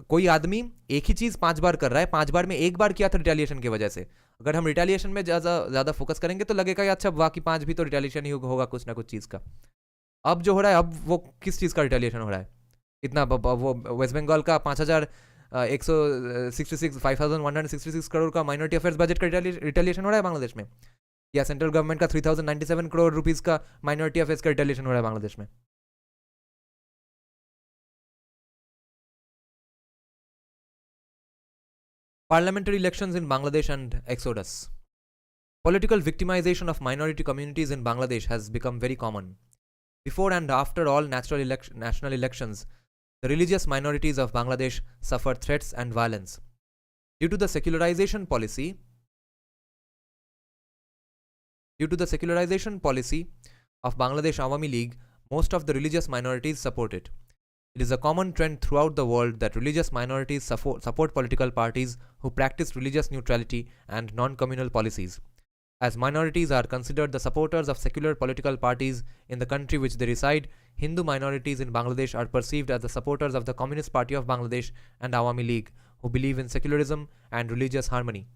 Speaker 1: कोई आदमी एक ही चीज़ 5 बार कर रहा है, 5 बार में एक बार किया था रिटेलिएशन की वजह से. अगर हम रिटेलिएशन में ज़्यादा फोकस करेंगे तो लगेगा कि अच्छा बाकी 5 भी तो रिटेलिएशन ही होगा कुछ ना कुछ चीज़ का. अब जो हो रहा है, अब वो किस चीज़ का रिटेलिएशन हो रहा है? इतना वो वेस्ट बंगाल का 5,166 करोड़ का माइनॉरिटी अफेयर्स बजट का रिटेलिएशन हो रहा है बांग्लादेश में, या सेंट्रल गवर्नमेंट का 3,097 करोड़ रुपीज़ का माइनॉरिटी अफेयर्स का रिटेलिएशन हो रहा है बांग्लादेश में. Parliamentary elections in Bangladesh and exodus. Political victimization of minority communities in Bangladesh has become very common. Before and after all national elections, the religious minorities of Bangladesh suffer threats and violence. Due to the secularization policy of Bangladesh Awami League, most of the religious minorities support it. It is a common trend throughout the world that religious minorities support political parties who practice religious neutrality and non-communal policies. As minorities are considered the supporters of secular political parties in the country which they reside, Hindu minorities in Bangladesh are perceived as the supporters of the Communist Party of Bangladesh and Awami League, who believe in secularism and religious harmony.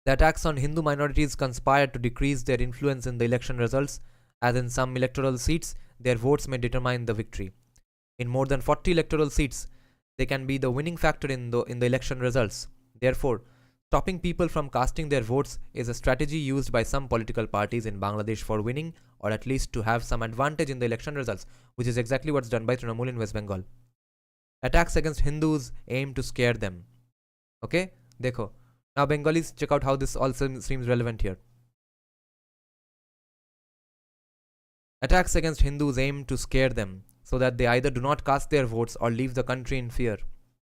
Speaker 1: The attacks on Hindu minorities conspired to decrease their influence in the election results, as in some electoral seats, their votes may determine the victory. In more than 40 electoral seats, they can be the winning factor in the election results. Therefore, stopping people from casting their votes is a strategy used by some political parties in Bangladesh for winning, or at least to have some advantage in the election results, which is exactly what's done by Trinamool in West Bengal. Attacks against Hindus aim to scare them. Okay? Dekho. Now Bengalis, check out how this all seems relevant here. Attacks against Hindus aim to scare them, so that they either do not cast their votes or leave the country in fear.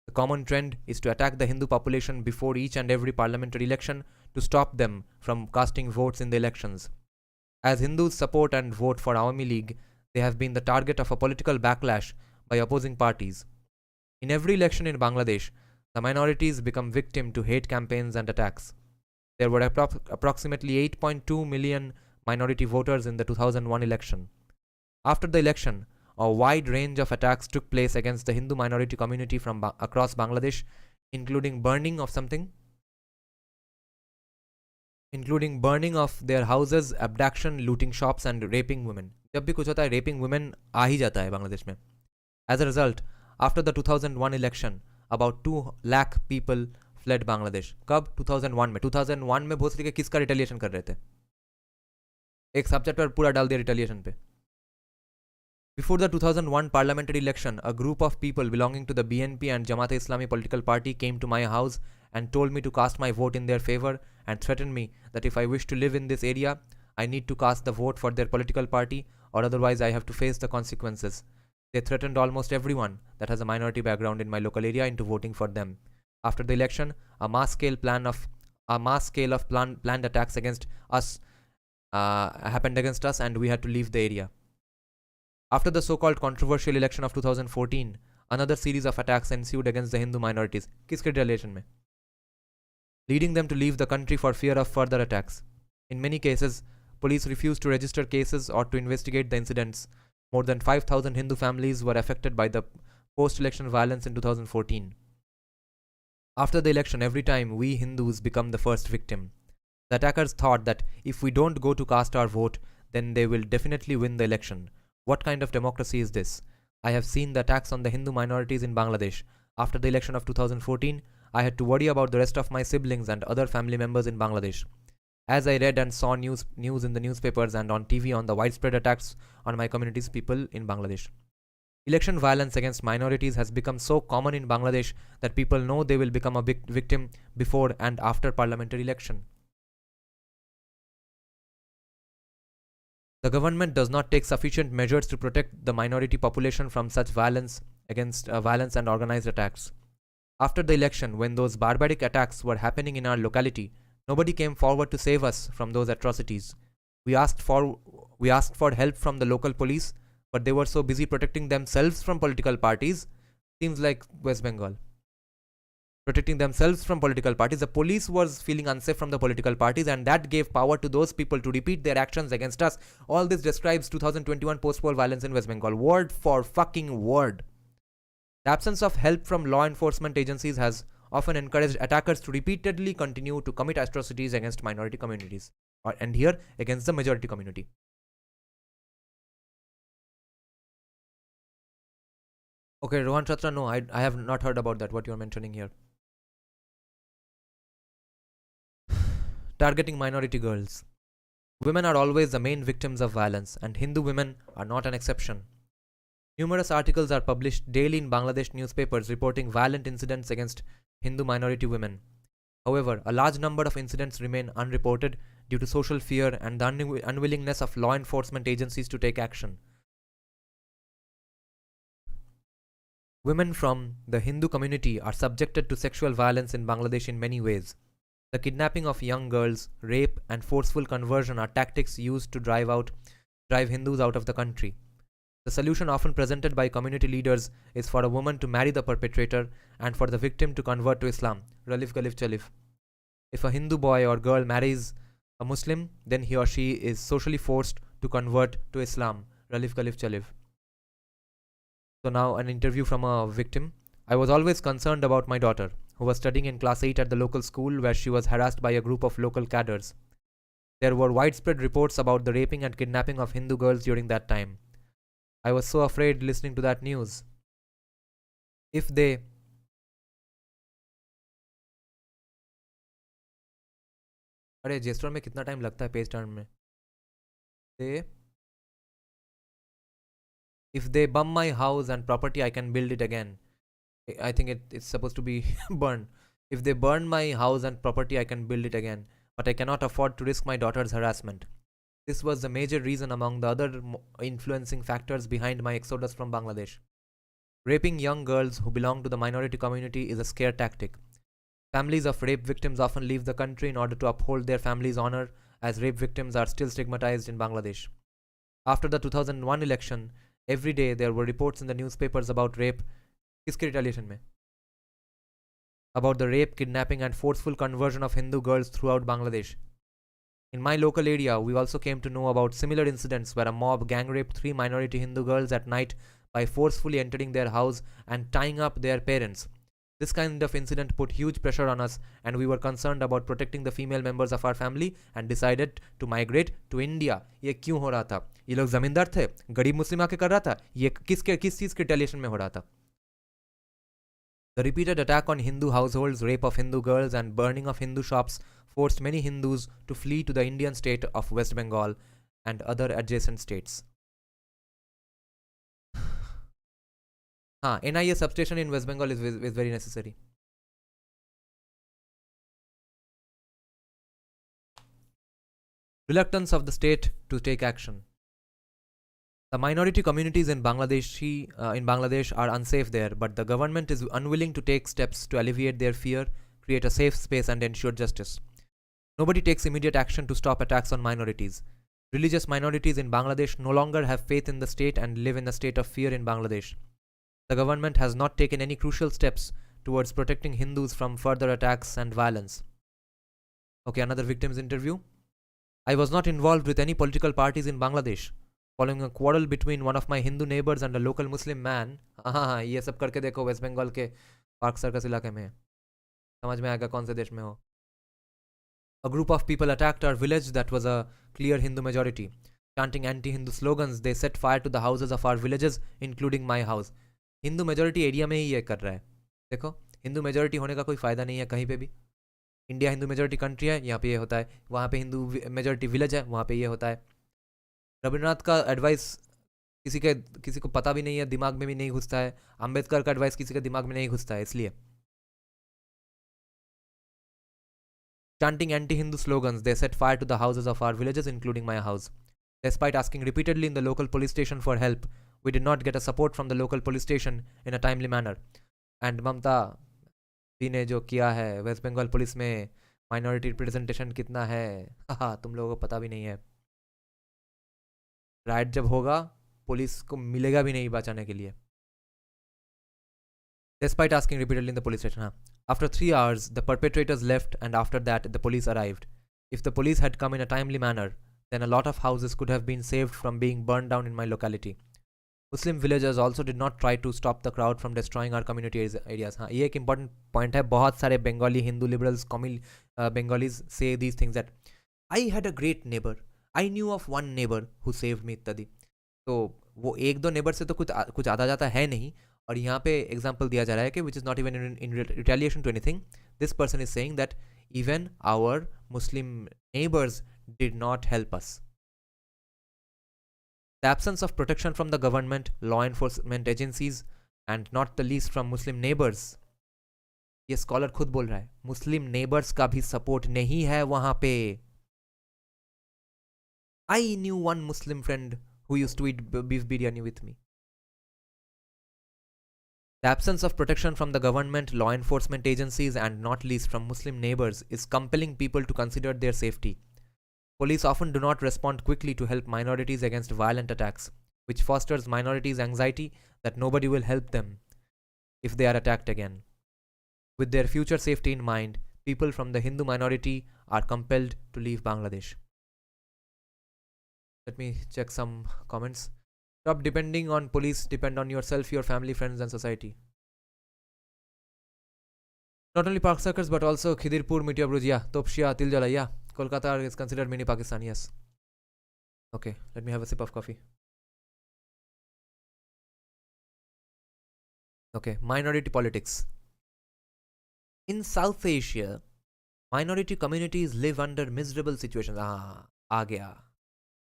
Speaker 1: The common trend is to attack the Hindu population before each and every parliamentary election to stop them from casting votes in the elections. As Hindus support and vote for Awami League, they have been the target of a political backlash by opposing parties. In every election in Bangladesh, the minorities become victim to hate campaigns and attacks. There were approximately 8.2 million minority voters in the 2001 election. After the election, a wide range of attacks took place against the Hindu minority community from across Bangladesh, including burning of their houses, abduction, looting shops and raping women. जब भी कुछ होता है, raping women आ ही जाता है बांग्लादेश में. As a result, after the 2001 election, about 2 lakh people fled Bangladesh. कब? 2001 में. 2001 में भोसले के किसका रिटेलिएशन कर रहे थे? एक सब्जेक्ट पर पूरा डाल दिया रिटेलिएशन पे. Before the 2001 parliamentary election, a group of people belonging to the BNP and Jamaat-e-Islami political party came to my house and told me to cast my vote in their favor and threatened me that if I wish to live in this area, I need to cast the vote for their political party or otherwise I have to face the consequences. They threatened almost everyone that has a minority background in my local area into voting for them. After the election, a mass-scale plan of a mass scale of planned attacks against us happened against us, and we had to leave the area. After the so-called controversial election of 2014, another series of attacks ensued against the Hindu minorities, किसके retaliation में, leading them to leave the country for fear of further attacks. In many cases, police refused to register cases or to investigate the incidents. More than 5,000 Hindu families were affected by the post-election violence in 2014. After the election, every time we Hindus become the first victim. The attackers thought that if we don't go to cast our vote, then they will definitely win the election. What kind of democracy is this? I have seen the attacks on the Hindu minorities in Bangladesh. After the election of 2014, I had to worry about the rest of my siblings and other family members in Bangladesh. As I read and saw news in the newspapers and on TV on the widespread attacks on my community's people in Bangladesh. Election violence against minorities has become so common in Bangladesh that people know they will become a victim before and after parliamentary election. The government does not take sufficient measures to protect the minority population from such violence and organized attacks. After the election, when those barbaric attacks were happening in our locality, nobody came forward to save us from those atrocities. We asked for help from the local police, but they were so busy protecting themselves from political parties. Seems like West Bengal. Protecting themselves from political parties. The police was feeling unsafe from the political parties, and that gave power to those people to repeat their actions against us. All this describes 2021 post-poll violence in West Bengal. Word for fucking word. The absence of help from law enforcement agencies has often encouraged attackers to repeatedly continue to commit atrocities against minority communities, and here against the majority community. Okay, Rohan Chatra, no, I have not heard about that, what you are mentioning here. Targeting minority girls. Women are always the main victims of violence, and Hindu women are not an exception. Numerous articles are published daily in Bangladesh newspapers reporting violent incidents against Hindu minority women. However, a large number of incidents remain unreported due to social fear and the unwillingness of law enforcement agencies to take action. Women from the Hindu community are subjected to sexual violence in Bangladesh in many ways. The kidnapping of young girls, rape, and forceful conversion are tactics used to drive Hindus out of the country. The solution often presented by community leaders is for a woman to marry the perpetrator and for the victim to convert to Islam. Ralif Galif Chalif. If a Hindu boy or girl marries a Muslim, then he or she is socially forced to convert to Islam. Ralif Galif Chalif. So now an interview from a victim. I was always concerned about my daughter, who was studying in class 8 at the local school where she was harassed by a group of local cadres. There were widespread reports about the raping and kidnapping of Hindu girls during that time. I was so afraid listening to that news. If they अरे gesture में कितना time लगता है page turn में? If they bum my house and property, I can build it again. I think it's supposed to be burned. If they burn my house and property, I can build it again. But I cannot afford to risk my daughter's harassment. This was the major reason among the other influencing factors behind my exodus from Bangladesh. Raping young girls who belong to the minority community is a scare tactic. Families of rape victims often leave the country in order to uphold their family's honor, as rape victims are still stigmatized in Bangladesh. After the 2001 election, every day there were reports in the newspapers about rape. किसके retaliation में? About the rape, kidnapping and forceful conversion of Hindu girls throughout Bangladesh. In my local area, we also came to know about similar incidents where a mob gang raped 3 minority Hindu girls at night by forcefully entering their house and tying up their parents. This kind of incident put huge pressure on us, and we were concerned about protecting the female members of our family and decided to migrate to India. ये क्यों हो रहा था? ये लोग जमींदार थे, गरीब मुस्लिम आके कर रहा था, ये किस चीज के retaliation में हो रहा था? The repeated attack on Hindu households, rape of Hindu girls and burning of Hindu shops forced many Hindus to flee to the Indian state of West Bengal and other adjacent states. NIA substation in West Bengal is very necessary. Reluctance of the state to take action. The minority communities in Bangladesh are unsafe there, but the government is unwilling to take steps to alleviate their fear, create a safe space and ensure justice. Nobody takes immediate action to stop attacks on minorities. Religious minorities in Bangladesh no longer have faith in the state and live in a state of fear in Bangladesh. The government has not taken any crucial steps towards protecting Hindus from further attacks and violence. Okay, another victim's interview. I was not involved with any political parties in Bangladesh. Following a quarrel between one of my Hindu neighbors and a local Muslim man, हाँ ये सब करके देखो waste Bengal के park circus इलाके में समझ में आएगा कौन से देश में हो. A group of people attacked our village that was a clear Hindu majority. Chanting anti-Hindu slogans, they set fire to the houses of our villages, including my house. Hindu majority area में ही ये कर रहा है. देखो Hindu majority होने का कोई फ़ायदा नहीं है कहीं पे भी. इंडिया हिंदू मेजोरिटी कंट्री है, यहाँ पे ये होता है. वहाँ पे हिंदू मेजोरिटी विलेज है, वहाँ पे ये होता है. रविन्द्रनाथ का एडवाइस किसी को पता भी नहीं है, दिमाग में भी नहीं घुसता है. अम्बेडकर का एडवाइस किसी के दिमाग में नहीं घुसता है, इसलिए. Chanting anti-Hindu slogans, they set fire to the houses of our villages, including my house. Despite asking repeatedly in the local police station for help, we did not get a support from the local police station in a timely manner. And Mamta जी ने जो किया है waste Bengal police में minority representation कितना है, हाँ तुम लोगों को पता भी नहीं है. राइट जब होगा पुलिस को मिलेगा भी नहीं बचाने के लिए. Despite asking repeatedly in the police station. After 3 hours, the perpetrators left, and after that, the police arrived. If the police had come in a timely manner, then a lot of houses could have been saved from being burned down in my locality. Muslim villagers also did not try to stop the crowd from destroying our community areas. हाँ ये एक important point है. बहुत सारे Bengali Hindu liberals Bengalis say these things that I had a great neighbor. I knew of one neighbor who saved me इत्यादि. तो वो एक दो नेबर से तो कुछ आधा जाता है नहीं. और यहाँ पे एग्जाम्पल दिया जा रहा है कि which is not even in retaliation to anything. This person is saying that even our Muslim neighbours did not help us. The absence of protection from the government, law enforcement agencies, and not the least from Muslim neighbors. ये scholar खुद बोल रहा है, मुस्लिम neighbours का भी support नहीं है वहां पे. I knew one Muslim friend who used to eat beef biryani with me. The absence of protection from the government, law enforcement agencies, and not least from Muslim neighbors is compelling people to consider their safety. Police often do not respond quickly to help minorities against violent attacks, which fosters minorities' anxiety that nobody will help them if they are attacked again. With their future safety in mind, people from the Hindu minority are compelled to leave Bangladesh. Let me check some comments. Stop depending on police, depend on yourself, your family, friends, and society. Not only park circus but also Khidirpur, Meteor Brujia, Topshia, Tiljala, yeah. Kolkata is considered mini Pakistan, yes. Okay, let me have a sip of coffee. Okay, minority politics. In South Asia, minority communities live under miserable situations. आ गया.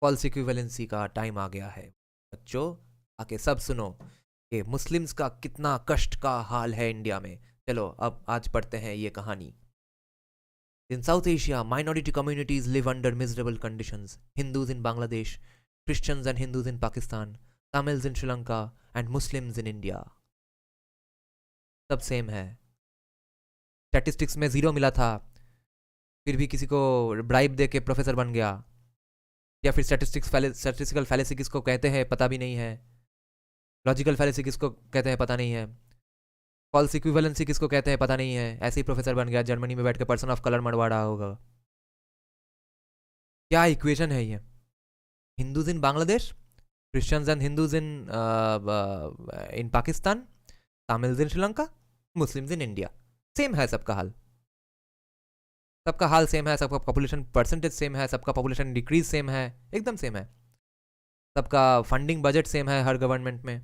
Speaker 1: False equivalency का time आ गया है. बच्चों आके सब सुनो कि Muslims का कितना कष्ट का हाल है इंडिया में. चलो अब आज पढ़ते हैं ये कहानी. In South Asia, minority communities live under miserable conditions. Hindus in Bangladesh, Christians and Hindus in Pakistan, Tamils in Sri Lanka, and Muslims in India. सब सेम है. स्टैटिस्टिक्स में 0 मिला था, फिर भी किसी को ब्राइब दे के प्रोफेसर बन गया. या फिर स्टैटिस्टिकल फैलेसी किसको कहते हैं पता भी नहीं है. लॉजिकल फैलेसी किसको कहते हैं पता नहीं है. फॉल्स इक्विवेलेंसी किसको कहते हैं पता नहीं है. ऐसे ही प्रोफेसर बन गया, जर्मनी में बैठ के पर्सन ऑफ कलर मरवा रहा होगा. क्या इक्वेशन है ये. Hindus in Bangladesh, Christians and Hindus in Pakistan, Tamils in Sri Lanka, Muslims in India. Same है सबका हाल. सबका हाल सेम है. सबका पॉपुलेशन परसेंटेज सेम है. सबका पॉपुलेशन डिक्रीज सेम है. एकदम सेम है. सबका फंडिंग बजट सेम है हर गवर्नमेंट में.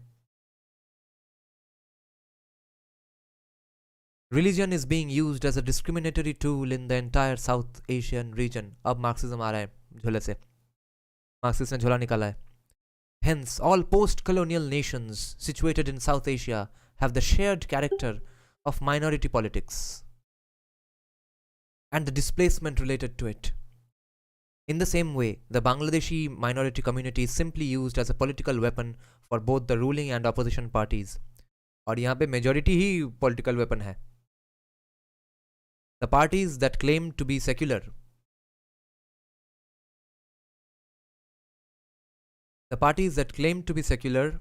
Speaker 1: Religion is being used as a discriminatory tool in the entire South Asian region. अब मार्क्सिज्म आ रहा है झोले से. मार्क्सिस्ट ने झोला निकाला है. Hence, all post-colonial nations situated in South Asia have the shared character of minority politics and the displacement related to it. In the same way, the Bangladeshi minority community is simply used as a political weapon for both the ruling and opposition parties. और यहाँ पे majority ही political weapon है. The parties that claim to be secular The parties that claimed to be secular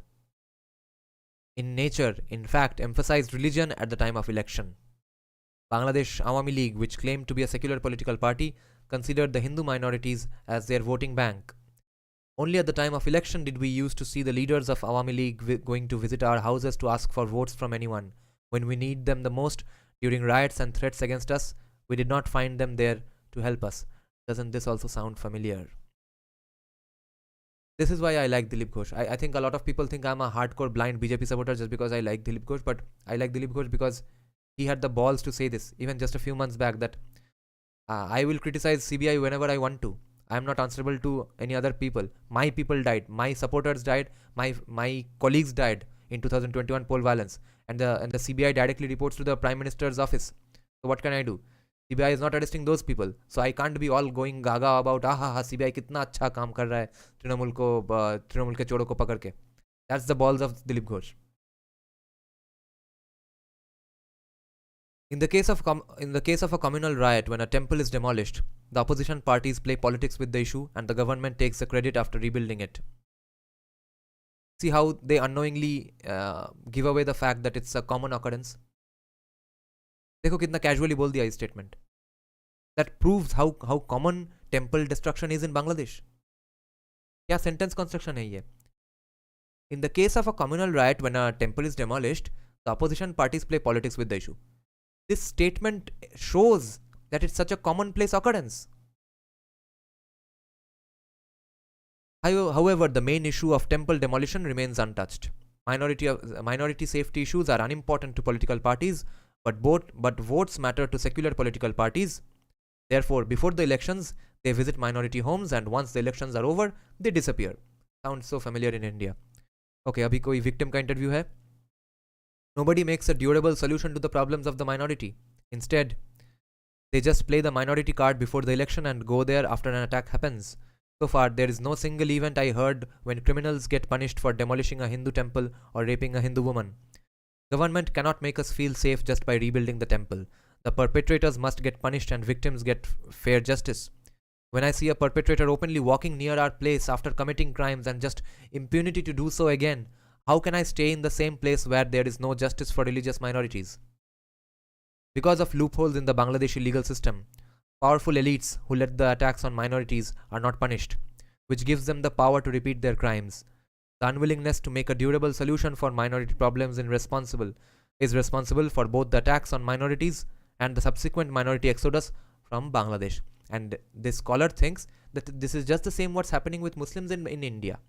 Speaker 1: in nature, in fact, emphasized religion at the time of election. Bangladesh Awami League, which claimed to be a secular political party, considered the Hindu minorities as their voting bank. Only at the time of election did we used to see the leaders of Awami League going to visit our houses to ask for votes from anyone. When we need them the most, during riots and threats against us, we did not find them there to help us. Doesn't this also sound familiar? This is why I like Dilip Ghosh. I think a lot of people think I'm a hardcore blind BJP supporter just because I like Dilip Ghosh, but I like Dilip Ghosh because he had the balls to say this, even just a few months back, that I will criticize CBI whenever I want to. I am not answerable to any other people. My people died. My supporters died. My colleagues died in 2021 poll violence. And the CBI directly reports to the Prime Minister's office. So what can I do? CBI is not arresting those people. So I can't be all going gaga about CBI कितना अच्छा काम कर रहा है तृणमूल के चोरों को पकड़ के. That's the balls of Dilip Ghosh. In the case of a communal riot, when a temple is demolished, the opposition parties play politics with the issue and the government takes the credit after rebuilding it. See how they unknowingly give away the fact that it's a common occurrence. देखो कितना casually बोल दिया इस statement. That proves how common temple destruction is in Bangladesh. क्या sentence construction है ये? In the case of a communal riot, when a temple is demolished, the opposition parties play politics with the issue. This statement shows that it's such a commonplace occurrence. However, the main issue of temple demolition remains untouched. Minority safety issues are unimportant to political parties, but votes matter to secular political parties. Therefore, before the elections, they visit minority homes, and once the elections are over, they disappear. Sounds so familiar in India. Okay, अभी कोई victim का interview है? Nobody makes a durable solution to the problems of the minority. Instead, they just play the minority card before the election and go there after an attack happens. So far, there is no single event I heard when criminals get punished for demolishing a Hindu temple or raping a Hindu woman. Government cannot make us feel safe just by rebuilding the temple. The perpetrators must get punished and victims get fair justice. When I see a perpetrator openly walking near our place after committing crimes and just impunity to do so again, how can I stay in the same place where there is no justice for religious minorities? Because of loopholes in the Bangladeshi legal system, powerful elites who led the attacks on minorities are not punished, which gives them the power to repeat their crimes. The unwillingness to make a durable solution for minority problems is responsible for both the attacks on minorities and the subsequent minority exodus from Bangladesh. And this scholar thinks that this is just the same what's happening with Muslims in India.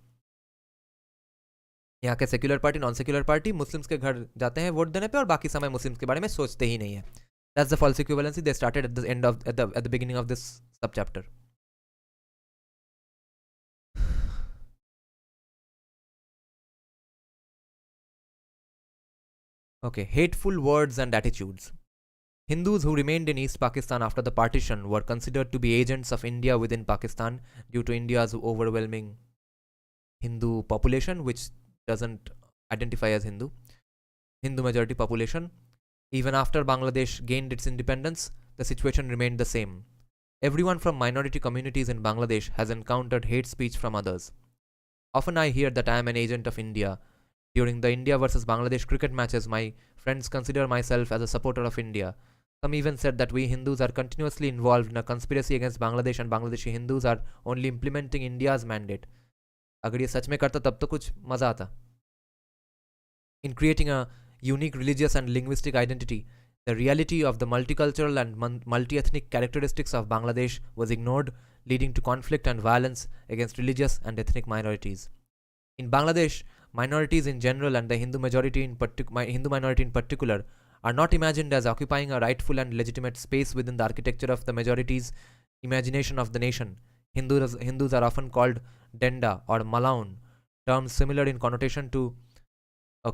Speaker 1: यहाँ के secular party non secular party Muslims के घर जाते हैं vote देने पे और बाकी समय मुस्लिम्स के बारे में सोचते ही नहीं है. That's the false equivalency they started at the beginning of this subchapter. Okay, hateful words and attitudes. Hindus who remained in East Pakistan after the partition were considered to be agents of India within Pakistan due to India's overwhelming Hindu population, which doesn't identify as Hindu majority population. Even after Bangladesh gained its independence, the situation remained the same. Everyone from minority communities in Bangladesh has encountered hate speech from others. Often I hear that I am an agent of India. During the India versus Bangladesh cricket matches, my friends consider myself as a supporter of India. Some even said that we Hindus are continuously involved in a conspiracy against Bangladesh and Bangladeshi Hindus are only implementing India's mandate. अगर ये सच में करता तब तो कुछ मजा आता. In creating a unique religious and linguistic identity, the reality of the multicultural and multi-ethnic characteristics of Bangladesh was ignored, leading to conflict and violence against religious and ethnic minorities. In Bangladesh, minorities in general and the Hindu minority in particular are not imagined as occupying a rightful and legitimate space within the architecture of the majority's imagination of the nation. Hindus are often called Denda or Malaun, terms similar in connotation to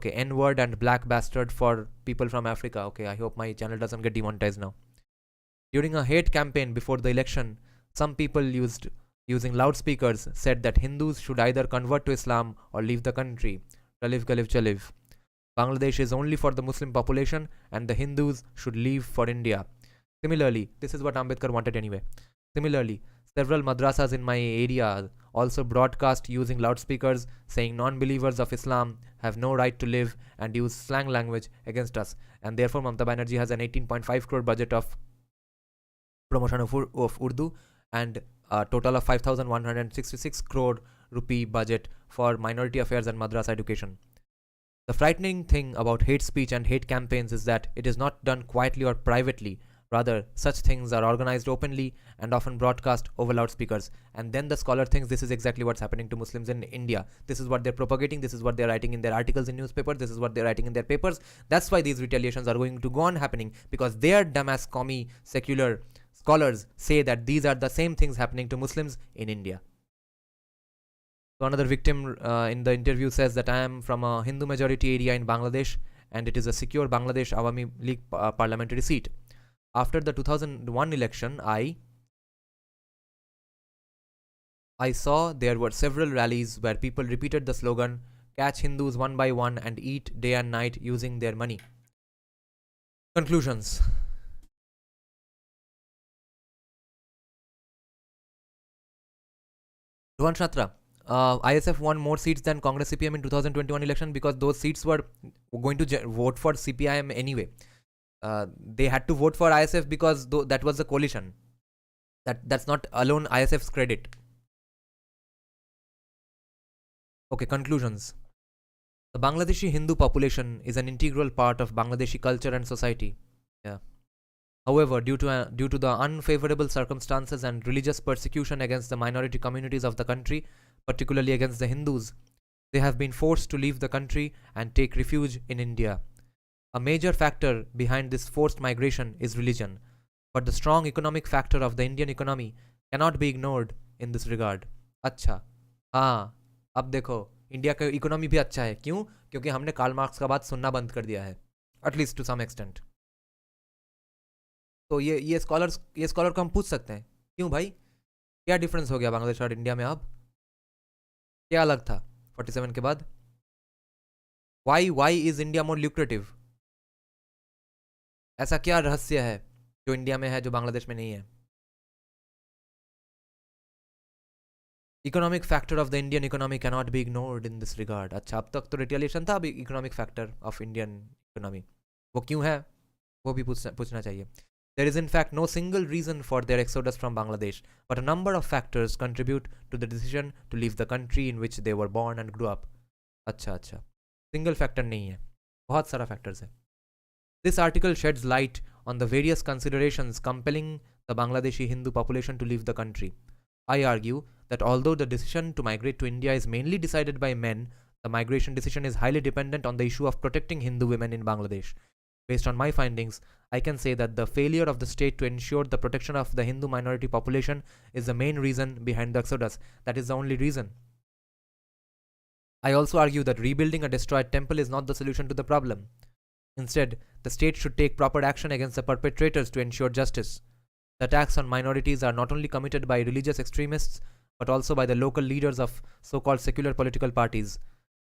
Speaker 1: N-word and black bastard for people from Africa. Okay, I hope my channel doesn't get demonetized now. During a hate campaign before the election, some people using loudspeakers said that Hindus should either convert to Islam or leave the country. Chaliv Kaliv Chaliv. Bangladesh is only for the Muslim population and the Hindus should leave for India. Similarly, this is what Ambedkar wanted anyway. Similarly, Several madrasas in my area also broadcast using loudspeakers saying non-believers of Islam have no right to live and use slang language against us. And therefore, Mamata Banerjee has an 18.5 crore budget of promotion of Urdu and a total of 5,166 crore rupee budget for minority affairs and madrasa education. The frightening thing about hate speech and hate campaigns is that it is not done quietly or privately. Rather, such things are organized openly and often broadcast over loudspeakers. And then the scholar thinks this is exactly what's happening to Muslims in India. This is what they're propagating. This is what they're writing in their articles in newspapers. This is what they're writing in their papers. That's why these retaliations are going to go on happening, because their dumbass commie secular scholars say that these are the same things happening to Muslims in India. So another victim in the interview says that I am from a Hindu majority area in Bangladesh and it is a secure Bangladesh Awami League parliamentary seat. After the 2001 election, I saw there were several rallies where people repeated the slogan, catch Hindus one by one and eat day and night using their money. Conclusions. Dhuan Shatra. ISF won more seats than Congress CPM in 2021 election because those seats were going to vote for CPIM anyway. They had to vote for ISF because that was the coalition. That's not alone ISF's credit. Okay, conclusions. The Bangladeshi Hindu population is an integral part of Bangladeshi culture and society. Yeah. However, due to the unfavorable circumstances and religious persecution against the minority communities of the country, particularly against the Hindus, they have been forced to leave the country and take refuge in India. A major factor behind this forced migration is religion, but the strong economic factor of the Indian economy cannot be ignored in this regard. अच्छा, हाँ, अब देखो India का economy भी अच्छा है. क्यों? क्योंकि हमने कार्ल मार्क्स का बात सुनना बंद कर दिया है, एटलीस्ट टू सम एक्सटेंट. तो ये स्कॉलर को हम पूछ सकते हैं, क्यों भाई, क्या डिफरेंस हो गया बांग्लादेश और इंडिया में? अब क्या अलग था 47 के बाद? Why is India more lucrative? ऐसा क्या रहस्य है जो इंडिया में है जो बांग्लादेश में नहीं है? Economic factor of the Indian economy can not be ignored in this regard. अच्छा, अब तक तो रिटेलिएशन था, अभी economic factor of Indian economy वो क्यों है, वो भी पूछना चाहिए. There is in fact no single reason for their exodus from Bangladesh, but a number of factors contribute to the decision to leave the country in which they were born and grew up. अच्छा, single factor नहीं है, बहुत सारा factors है. This article sheds light on the various considerations compelling the Bangladeshi Hindu population to leave the country. I argue that although the decision to migrate to India is mainly decided by men, the migration decision is highly dependent on the issue of protecting Hindu women in Bangladesh. Based on my findings, I can say that the failure of the state to ensure the protection of the Hindu minority population is the main reason behind the exodus. That is the only reason. I also argue that rebuilding a destroyed temple is not the solution to the problem. Instead, the state should take proper action against the perpetrators to ensure justice. The attacks on minorities are not only committed by religious extremists, but also by the local leaders of so-called secular political parties.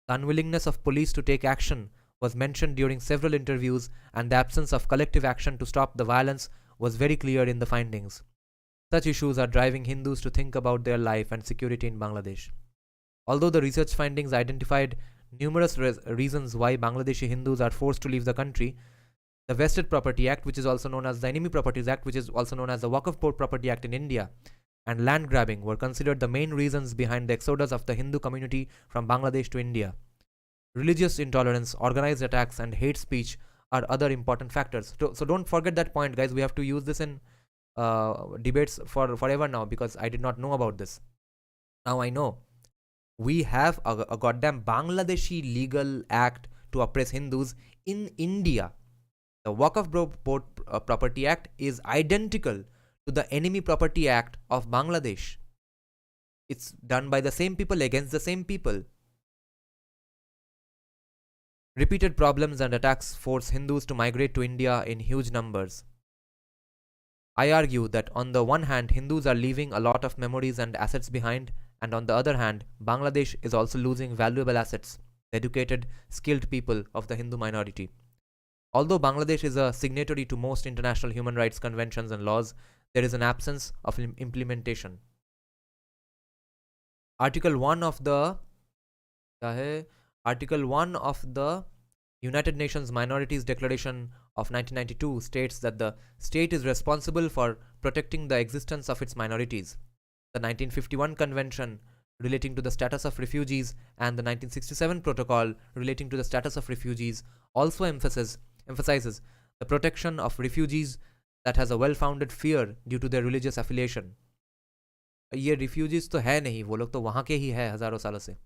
Speaker 1: The unwillingness of police to take action was mentioned during several interviews, and the absence of collective action to stop the violence was very clear in the findings. Such issues are driving Hindus to think about their life and security in Bangladesh. Although the research findings identified numerous reasons why Bangladeshi Hindus are forced to leave the country, the Vested Property Act, which is also known as the Enemy Properties Act, which is also known as the Waqf Board Property Act in India, and land grabbing were considered the main reasons behind the exodus of the Hindu community from Bangladesh to India. Religious intolerance, organized attacks, and hate speech are other important factors. So don't forget that point, guys. We have to use this in debates forever now, because I did not know about this. Now I know. We have a goddamn Bangladeshi legal act to oppress Hindus in India. The Waqf Board Property Act is identical to the Enemy Property Act of Bangladesh. It's done by the same people against the same people. Repeated problems and attacks force Hindus to migrate to India in huge numbers. I argue that on the one hand, Hindus are leaving a lot of memories and assets behind, and on the other hand, Bangladesh is also losing valuable assets, educated, skilled people of the Hindu minority. Although Bangladesh is a signatory to most international human rights conventions and laws, there is an absence of implementation. Article 1 of the Article 1 of the United Nations Minorities Declaration of 1992 states that the state is responsible for protecting the existence of its minorities. The 1951 Convention relating to the status of refugees and the 1967 Protocol relating to the status of refugees also emphasizes the protection of refugees that has a well-founded fear due to their religious affiliation. ये refugees तो है नहीं, वो लोग तो वहाँ के ही है हजारों सालों से.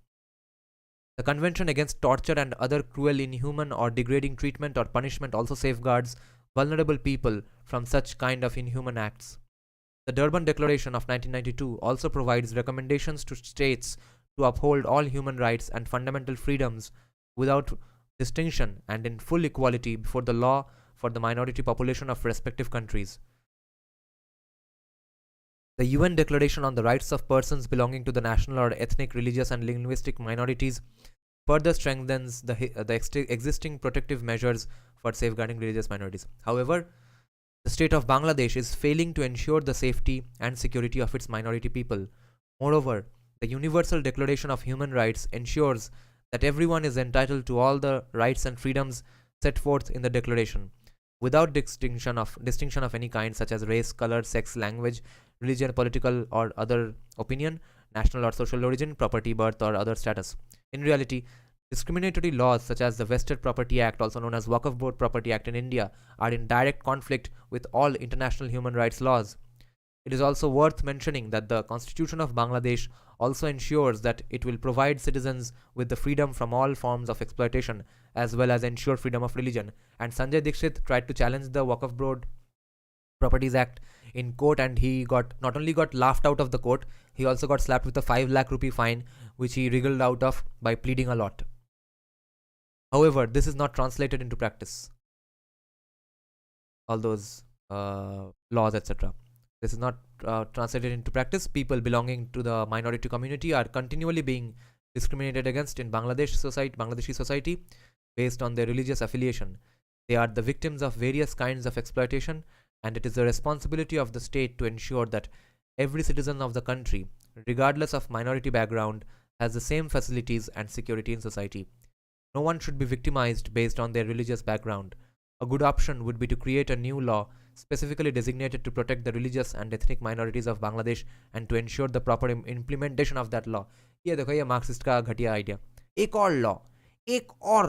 Speaker 1: The Convention Against Torture and Other Cruel, Inhuman or Degrading Treatment or Punishment also safeguards vulnerable people from such kind of inhuman acts. The Durban Declaration of 1992 also provides recommendations to states to uphold all human rights and fundamental freedoms without distinction and in full equality before the law for the minority population of respective countries. The UN Declaration on the Rights of Persons Belonging to the National or Ethnic, Religious and Linguistic Minorities further strengthens the existing protective measures for safeguarding religious minorities. However, the state of Bangladesh is failing to ensure the safety and security of its minority people. Moreover, the Universal Declaration of Human Rights ensures that everyone is entitled to all the rights and freedoms set forth in the declaration, without distinction of any kind, such as race, color, sex, language, religion, political or other opinion, national or social origin, property, birth or other status. In reality, discriminatory laws such as the Vested Property Act, also known as Waqf Board Property Act in India, are in direct conflict with all international human rights laws. It is also worth mentioning that the Constitution of Bangladesh also ensures that it will provide citizens with the freedom from all forms of exploitation as well as ensure freedom of religion. And Sanjay Dixit tried to challenge the Waqf Board Properties Act in court, and he not only got laughed out of the court, he also got slapped with a 5 lakh rupee fine, which he wriggled out of by pleading a lot. However, this is not translated into practice. All those laws, etc. This is not translated into practice. People belonging to the minority community are continually being discriminated against in Bangladeshi society based on their religious affiliation. They are the victims of various kinds of exploitation, and it is the responsibility of the state to ensure that every citizen of the country, regardless of minority background, has the same facilities and security in society. No one should be victimized based on their religious background. A good option would be to create a new law specifically designated to protect the religious and ethnic minorities of Bangladesh and to ensure the proper implementation of that law. ये देखो, ये Marxist का घटिया idea. एक और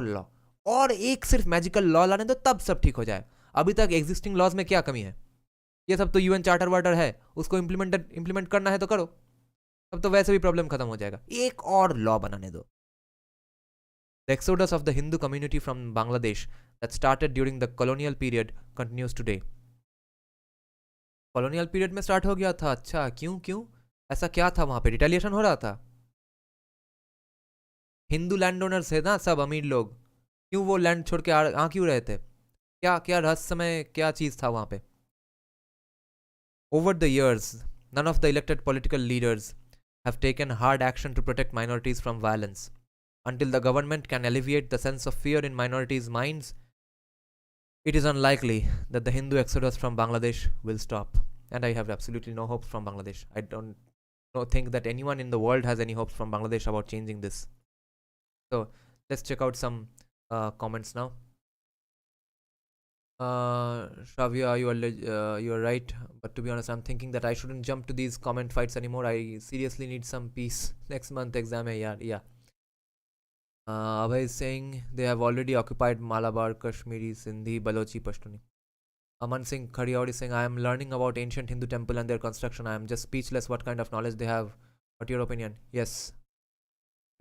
Speaker 1: law और एक सिर्फ मैजिकल लॉ लाने दो, तब सब ठीक हो जाए. अभी तक एग्जिस्टिंग लॉज में क्या कमी है? ये सब तो यूएन चार्टर वार्टर है, उसको इम्प्लीमेंट करना है तो करो, तब तो वैसे भी प्रॉब्लम खत्म हो जाएगा. एक और लॉ बनाने दो. The exodus of the Hindu community from Bangladesh that started during the colonial period continues today. Colonial period में स्टार्ट हो गया था? अच्छा, क्यों ऐसा क्या था वहां पे? रिटेलिएशन हो रहा था? हिंदू लैंड ओनर्स है ना सब अमीर लोग, क्यों वो लैंड छोड़ के क्यों रहे थे? क्या रहस्यमय क्या चीज था वहां पे? Over the years, none of the elected political leaders have taken hard action to protect minorities from violence. Until the government can alleviate the sense of fear in minorities' minds, it is unlikely that the Hindu exodus from Bangladesh will stop. And I have absolutely no hopes from Bangladesh. I don't think that anyone in the world has any hopes from Bangladesh about changing this. So let's check out some comments now. Shavya, you are right, but to be honest, I'm thinking that I shouldn't jump to these comment fights anymore. I seriously need some peace. Next month exam hai yaar. Yeah. Abhay is saying they have already occupied Malabar, Kashmiri, Sindhi, Balochi, Pashtuni. Aman Singh Khadiaur is saying I am learning about ancient Hindu temple and their construction. I am just speechless what kind of knowledge they have. What's your opinion? Yes.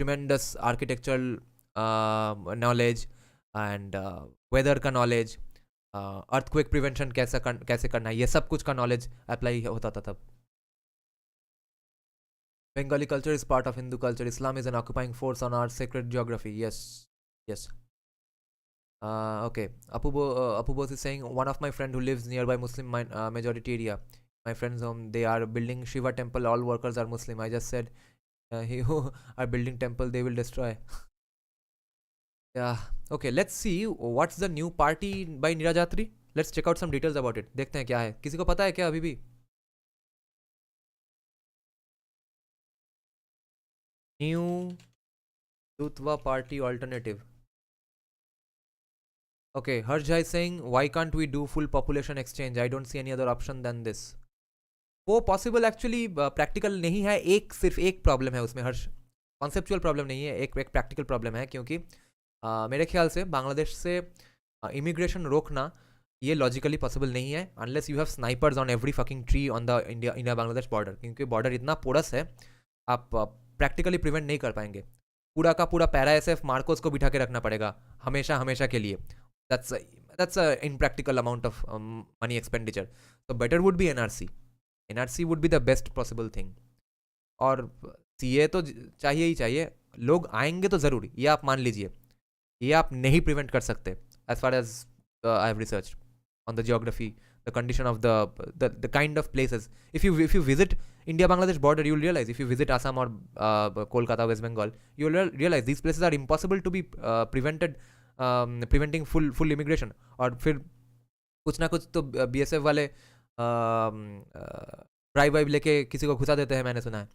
Speaker 1: Tremendous architectural knowledge and weather का knowledge, earthquake prevention कैसे करना है, ये सब कुछ का knowledge apply होता था तब. Bengali culture is part of Hindu culture. Islam is an occupying force on our sacred geography. Yes. Okay. Apu Bose is saying one of my friend who lives nearby Muslim majority area. My friend's home, they are building Shiva temple. All workers are Muslim. I just said, who are building temple, they will destroy. Yeah. Okay. Let's see what's the new party by Neera Jatri. Let's check out some details about it. देखते हैं क्या है. किसी को पता है क्या अभी भी? New Dutwa party alternative. Okay, Harjai is saying, why can't we do full population exchange? I don't see any other option than this. वो पॉसिबल एक्चुअली प्रैक्टिकल नहीं है. एक सिर्फ एक प्रॉब्लम है उसमें हर्ष. कॉन्सेप्चुअल प्रॉब्लम नहीं है, एक प्रैक्टिकल प्रॉब्लम है. क्योंकि मेरे ख्याल से बांग्लादेश से इमिग्रेशन रोकना ये लॉजिकली पॉसिबल नहीं है unless you have snipers on every fucking tree on the India Bangladesh border. क्योंकि बॉर्डर इतना पोरस है, आप प्रैक्टिकली प्रिवेंट नहीं कर पाएंगे. पूरा का पूरा पैरा एस एफ मार्कोस को बिठा के रखना पड़ेगा हमेशा हमेशा के लिए. that's a impractical amount of money expenditure. So better would be NRC would be the best possible thing. और सीए तो चाहिए ही चाहिए. लोग आएंगे तो ज़रूर, ये आप मान लीजिए. ये आप नहीं प्रिवेंट कर सकते as far as I have researched on the geography, the condition of the kind of places. If you visit India Bangladesh border, you will realize, if you visit Assam or Kolkata, West Bengal, you will realize these places are impossible to be preventing full immigration. और फिर कुछ ना कुछ तो BSF वाले drive वाइव लेके किसी को घुसा देते हैं, मैंने सुना है.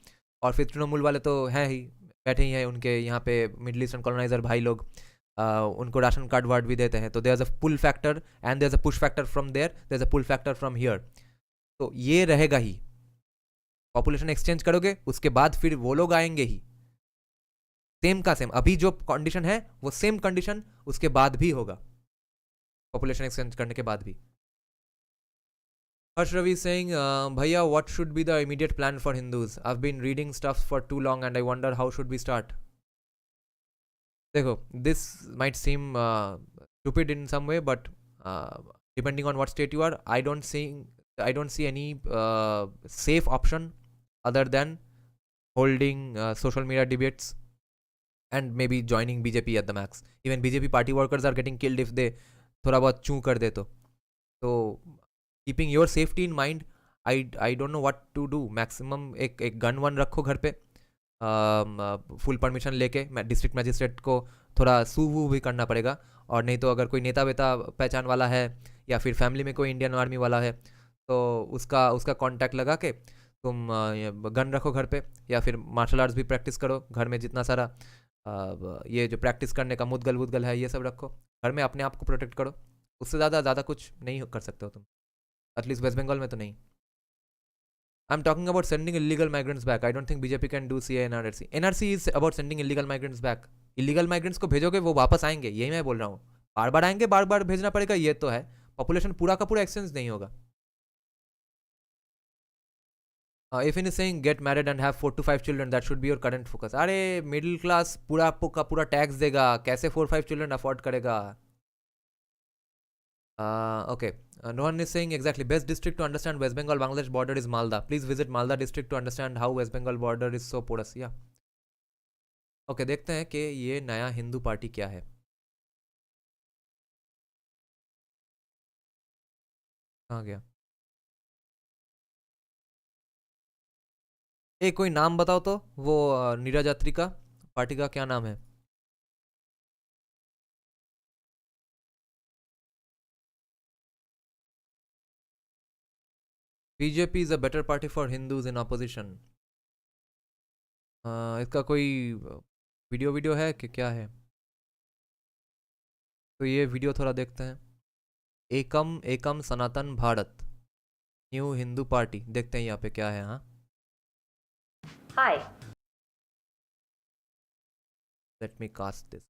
Speaker 1: और फिर तृणमूल वाले तो हैं ही, बैठे ही हैं उनके यहाँ पे मिडिल ईस्टर्न कॉलोनाइजर भाई लोग. उनको राशन कार्ड वार्ड भी देते हैं. तो there is a pull factor and there is a push factor from there is a pull factor from here. तो ये रहेगा ही. पॉपुलेशन एक्सचेंज करोगे उसके बाद फिर वो लोग आएंगे ही, सेम का सेम. अभी जो कंडीशन है वो सेम कंडीशन उसके बाद भी होगा, पॉपुलेशन एक्सचेंज करने के बाद भी. Harsh Ravi is saying, Bhaiya, what should be the immediate plan for Hindus? I've been reading stuff for too long and I wonder how should we start? देखो, this might seem stupid in some way, but depending on what state you are, I don't see any safe option other than holding social media debates and maybe joining BJP at the max. Even BJP party workers are getting killed if they थोड़ा बहुत चूं कर दे तो. So keeping your safety in mind, I don't know what to do. Maximum एक gun one रखो घर पे, full permission लेके. District magistrate को थोड़ा सू वू भी करना पड़ेगा. और नहीं तो अगर कोई नेता वेता पहचान वाला है या फिर फैमिली में कोई इंडियन आर्मी वाला है तो उसका कांटेक्ट लगा के तुम गन रखो घर पे. या फिर मार्शल आर्ट्स भी प्रैक्टिस करो घर में. जितना सारा ये जो प्रैक्टिस करने का मुदगल वुदगल है ये सब रखो घर में, अपने आप को प्रोटेक्ट करो. उससे ज़्यादा कुछ नहीं कर सकते हो तुम, एटलीस्ट वेस्ट बंगाल में तो नहीं. I'm talking about sending illegal migrants back. I don't think BJP can do CA and NRC. NRC is about sending illegal migrants back. Illegal migrants को भेजोगे वो वापस आएंगे, यही मैं बोल रहा हूँ. बार बार आएंगे, बार बार भेजना पड़ेगा, ये तो है. पॉपुलेशन पूरा का पूरा एक्सचेंज नहीं होगा. If is saying get married and have 4 to 5 children, that should be your current focus. अरे मिडिल क्लास पूरा का पूरा टैक्स देगा, कैसे 4-5 चिल्ड्रन अफोर्ड करेगा? Okay. Nohan is saying exactly best district to understand West Bengal Bangladesh border is Malda. Please visit Malda district to understand how West Bengal border is so porous. Yeah. Okay, देखते हैं कि ये नया Hindu party क्या है. कहाँ गया? कोई नाम बताओ तो, वो नीरज यात्री का पार्टी का क्या नाम है? BJP is a better party for Hindus in opposition. इसका कोई वीडियो है कि क्या है? तो ये वीडियो थोड़ा देखते हैं. Ekam Ekam Sanatan Bharat new Hindu party. देखते हैं यहाँ पे क्या है. हाँ,
Speaker 2: Hi.
Speaker 1: Let me cast this.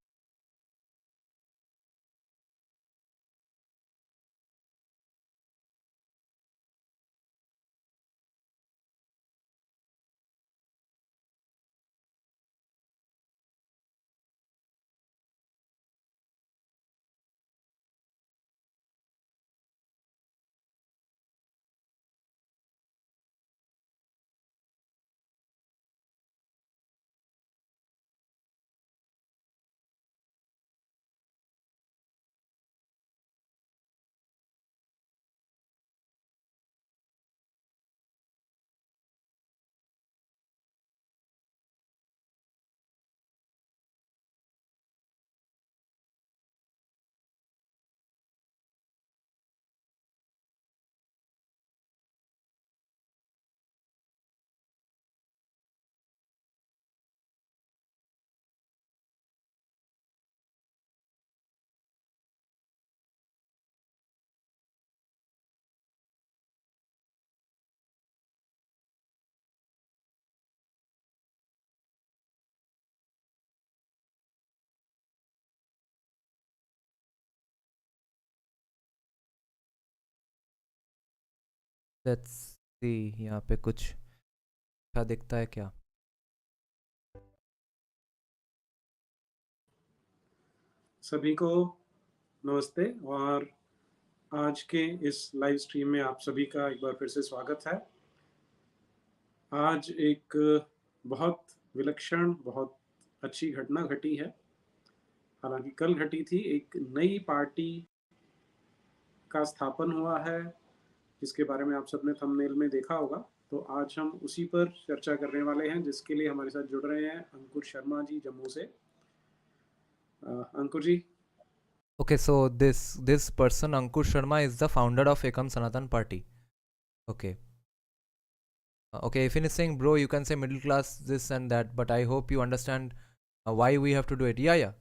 Speaker 1: Let's see यहाँ पे कुछ अच्छा दिखता है क्या?
Speaker 3: सभी को नमस्ते और आज के इस लाइव स्ट्रीम में आप सभी का एक बार फिर से स्वागत है। आज एक बहुत विलक्षण, बहुत अच्छी घटना घटी है। हालांकि कल घटी थी, एक नई पार्टी का स्थापन हुआ है जिसके बारे में आप सबने थंबनेल में देखा होगा। तो आज हम उसी पर चर्चा करने वाले हैं, जिसके लिए हमारे साथ जुड़ रहे हैं अंकुर शर्मा जी जम्मू से। अंकुर जी,
Speaker 1: Okay, so this person Ankur Sharma is the founder of Ekam Sanatan Party. Okay. Okay, if he's saying bro, you can say middle class this and that, but I hope you understand why we have to do it. Yeah, yeah.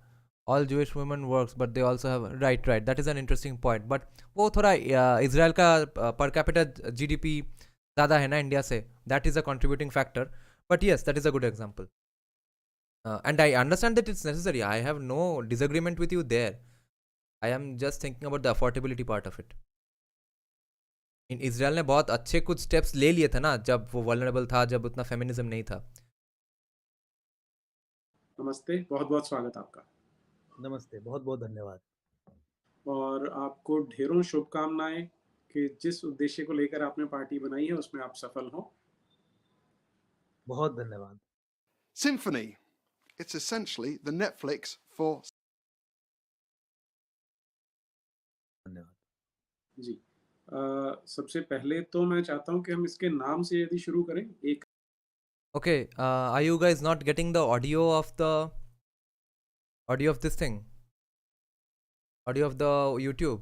Speaker 1: All Jewish women works, but they also have right, right. That is an interesting point. But वो थोड़ा Israel का per capita GDP ज़्यादा है ना India से. That is a contributing factor. But yes, that is a good example. And I understand that it's necessary. I have no disagreement with you there. I am just thinking about the affordability part of it. In Israel ने बहुत अच्छे कुछ steps ले लिए थे ना, जब वो वल्नरेबल था, जब उतना फेमिनिज्म नहीं था.
Speaker 3: नमस्ते, बहुत बहुत स्वागत आपका।
Speaker 4: नमस्ते, बहुत बहुत धन्यवाद।
Speaker 3: और आपको ढेरों शुभकामनाएं कि जिस उद्देश्य को लेकर आपने पार्टी बनाई है उसमें आप सफल हो।
Speaker 4: बहुत धन्यवाद।
Speaker 5: Symphony. It's essentially the Netflix for
Speaker 4: धन्यवाद
Speaker 3: जी। सबसे पहले तो मैं चाहता हूं कि हम इसके नाम से यदि शुरू करें। एक
Speaker 1: Okay, are you guys not getting the audio of this thing? Audio of the YouTube?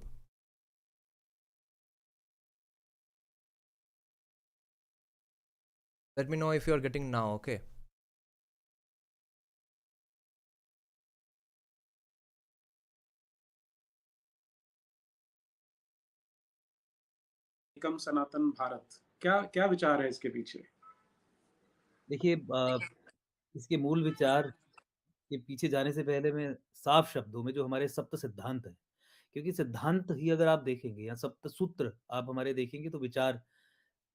Speaker 1: Let me know if you are getting now, okay?
Speaker 3: एकम सनातन भारत, क्या क्या विचार है इसके पीछे?
Speaker 4: देखिए, इसके मूल विचार के पीछे जाने से पहले मैं साफ शब्दों में जो हमारे सप्त सिद्धांत हैं, क्योंकि सिद्धांत ही अगर आप देखेंगे या सप्त सूत्र आप हमारे देखेंगे तो विचार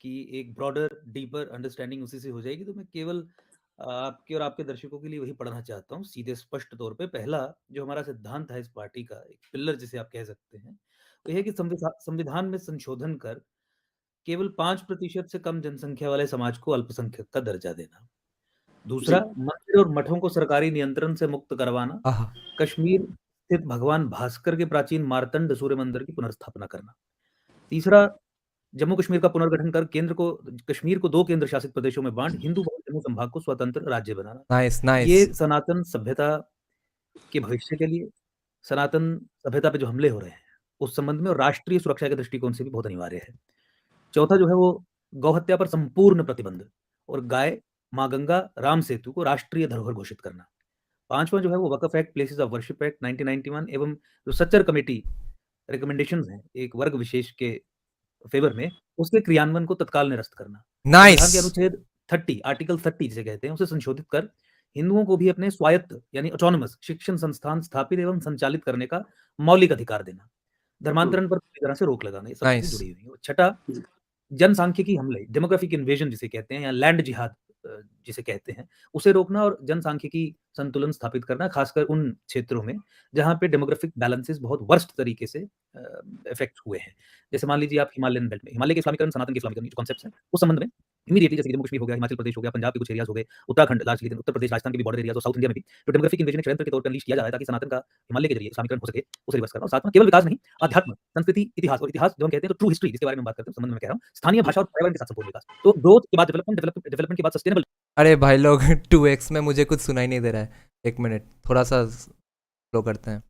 Speaker 4: की एक ब्रॉडर डीपर अंडरस्टैंडिंग उसी से हो जाएगी। तो मैं केवल आपके और आपके दर्शकों के लिए वही पढ़ना चाहता हूँ सीधे स्पष्ट तौर पे। पहला जो हमारा सिद्धांत है इस पार्टी का, एक पिलर जिसे आप कह सकते हैं, वो ये है कि संविधान में संशोधन कर केवल 5% से कम जनसंख्या वाले समाज को अल्पसंख्यक का दर्जा देना। दूसरा,
Speaker 3: जी,
Speaker 4: मंदिर और मठों को सरकारी नियंत्रण से मुक्त करवाना।
Speaker 1: आहा,
Speaker 4: कश्मीर स्थित भगवान भास्कर के प्राचीन मार्तंड सूर्य मंदिर की पुनर्स्थापना करना। तीसरा, जम्मू कश्मीर का पुनर्गठन कर कश्मीर को 2 केंद्र शासित प्रदेशों में बाँट हिंदू बहुल जम्मू संभाग को स्वतंत्र राज्य बनाना।
Speaker 1: nice,
Speaker 4: ये
Speaker 1: nice.
Speaker 4: सनातन सभ्यता के भविष्य के लिए, सनातन सभ्यता पे जो हमले हो रहे हैं, उस संबंध में और राष्ट्रीय सुरक्षा के दृष्टिकोण से भी बहुत अनिवार्य है। चौथा जो है वो गौहत्या पर संपूर्ण प्रतिबंध और गाय, माँ गंगा, राम सेतु को राष्ट्रीय धरोहर घोषित करना। पाँचवां जो है वो Waqf act, places of worship act 1991 एवं जो सच्चर कमेटी रिकमेंडेशंस हैं एक वर्ग विशेष के फेवर में, उसके क्रियान्वयन को तत्काल निरस्त करना। संविधान के
Speaker 1: Nice.
Speaker 4: अनुच्छेद 30 आर्टिकल 30 जिसे कहते हैं, उसे संशोधित कर हिंदुओं को भी अपने स्वायत्त यानी ऑटोनोमस शिक्षण संस्थान स्थापित एवं संचालित करने का मौलिक अधिकार देना। धर्मांतरण पर पूरी तरह से रोक लगाना। ये सब चीजें
Speaker 1: Nice.
Speaker 4: जुड़ी हुई हैं। छठा,
Speaker 3: जी,
Speaker 4: जनसांख्यिकी हमले, डेमोग्राफिक इन्वेजन जिसे कहते हैं या लैंड जिहाद जिसे कहते हैं, उसे रोकना और जनसांख्यिकी संतुलन स्थापित करना, खासकर उन क्षेत्रों में जहाँ पे डेमोग्राफिक बैलेंसेस बहुत वर्स्ट तरीके से इफेक्ट हुए हैं। जैसे मान लीजिए आप हिमालयन बेल्ट में, हिमालय के इस्लामीकरण, सनातन के इस्लामीकरण जो कॉन्सेप्ट्स हैं, उस संबंध में इमीडिएटली जैसे कि जम्मू कश्मीर हो गया, हिमाचल प्रदेश हो गया, पंजाब के कुछ एरियाज हो गए, उत्तराखंड लार्जली, उत्तर प्रदेश, राजस्थान के भी बॉर्डर एरियाज और साउथ इंडिया में भी जो डेमोग्राफिक इन्वेजन एक षड्यंत्र के तौर पर अनलीश किया जा रहा है ताकि सनातन का हिमालय के जरिए इस्लामीकरण हो सके, उसे रिवर्स करना। और साथ में केवल विकास नहीं, अध्यात्म, संस्कृति, इतिहास, और इतिहास जो हम कहते हैं तो ट्रू हिस्ट्री जिसके बारे में हम बात करते हैं, उस संबंध में कह रहा हूँ, स्थानीय भाषा और पर्यावरण के साथ संपूर्ण विकास। तो ग्रोथ के बाद डेवलपमेंट, डेवलपमेंट के बाद सस्टेनेबल
Speaker 1: अरे भाई लोग 2x में मुझे कुछ सुनाई नहीं दे रहा है. एक मिनट, थोड़ा सा स्लो करते हैं.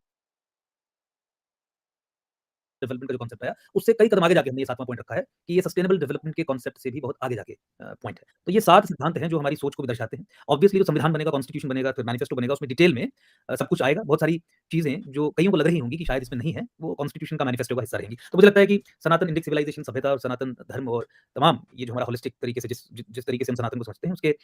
Speaker 4: डेवलपमेंट का जो कॉन्सेप्ट आया, उससे कई कदम आगे जाके हमने ये 7वां पॉइंट रखा है कि ये सस्टेनेबल डेवलपमेंट के कॉन्सेप्ट से भी बहुत आगे जाके पॉइंट है। तो ये 7 सिद्धांत हैं जो हमारी सोच को भी दर्शाते हैं। ऑब्वियसली जो संविधान बनेगा, कॉन्स्टिट्यूशन बनेगा, फिर मैनिफेस्टो बनेगा, उसमें डिटेल में सब कुछ आएगा। बहुत सारी चीज़ें जो कईयों को लग रही होंगी कि शायद इसमें नहीं है, वो कॉन्स्टिट्यूशन का मैनिफेस्टो का हिस्सा रहेंगी। तो मुझे लगता है कि सनातन इंडिक सिविलाइजेशन, सभ्यता और सनातन धर्म और तमाम ये जो हमारा होलिस्टिक तरीके से जिस तरीके से हम सनातन को समझते हैं, उसके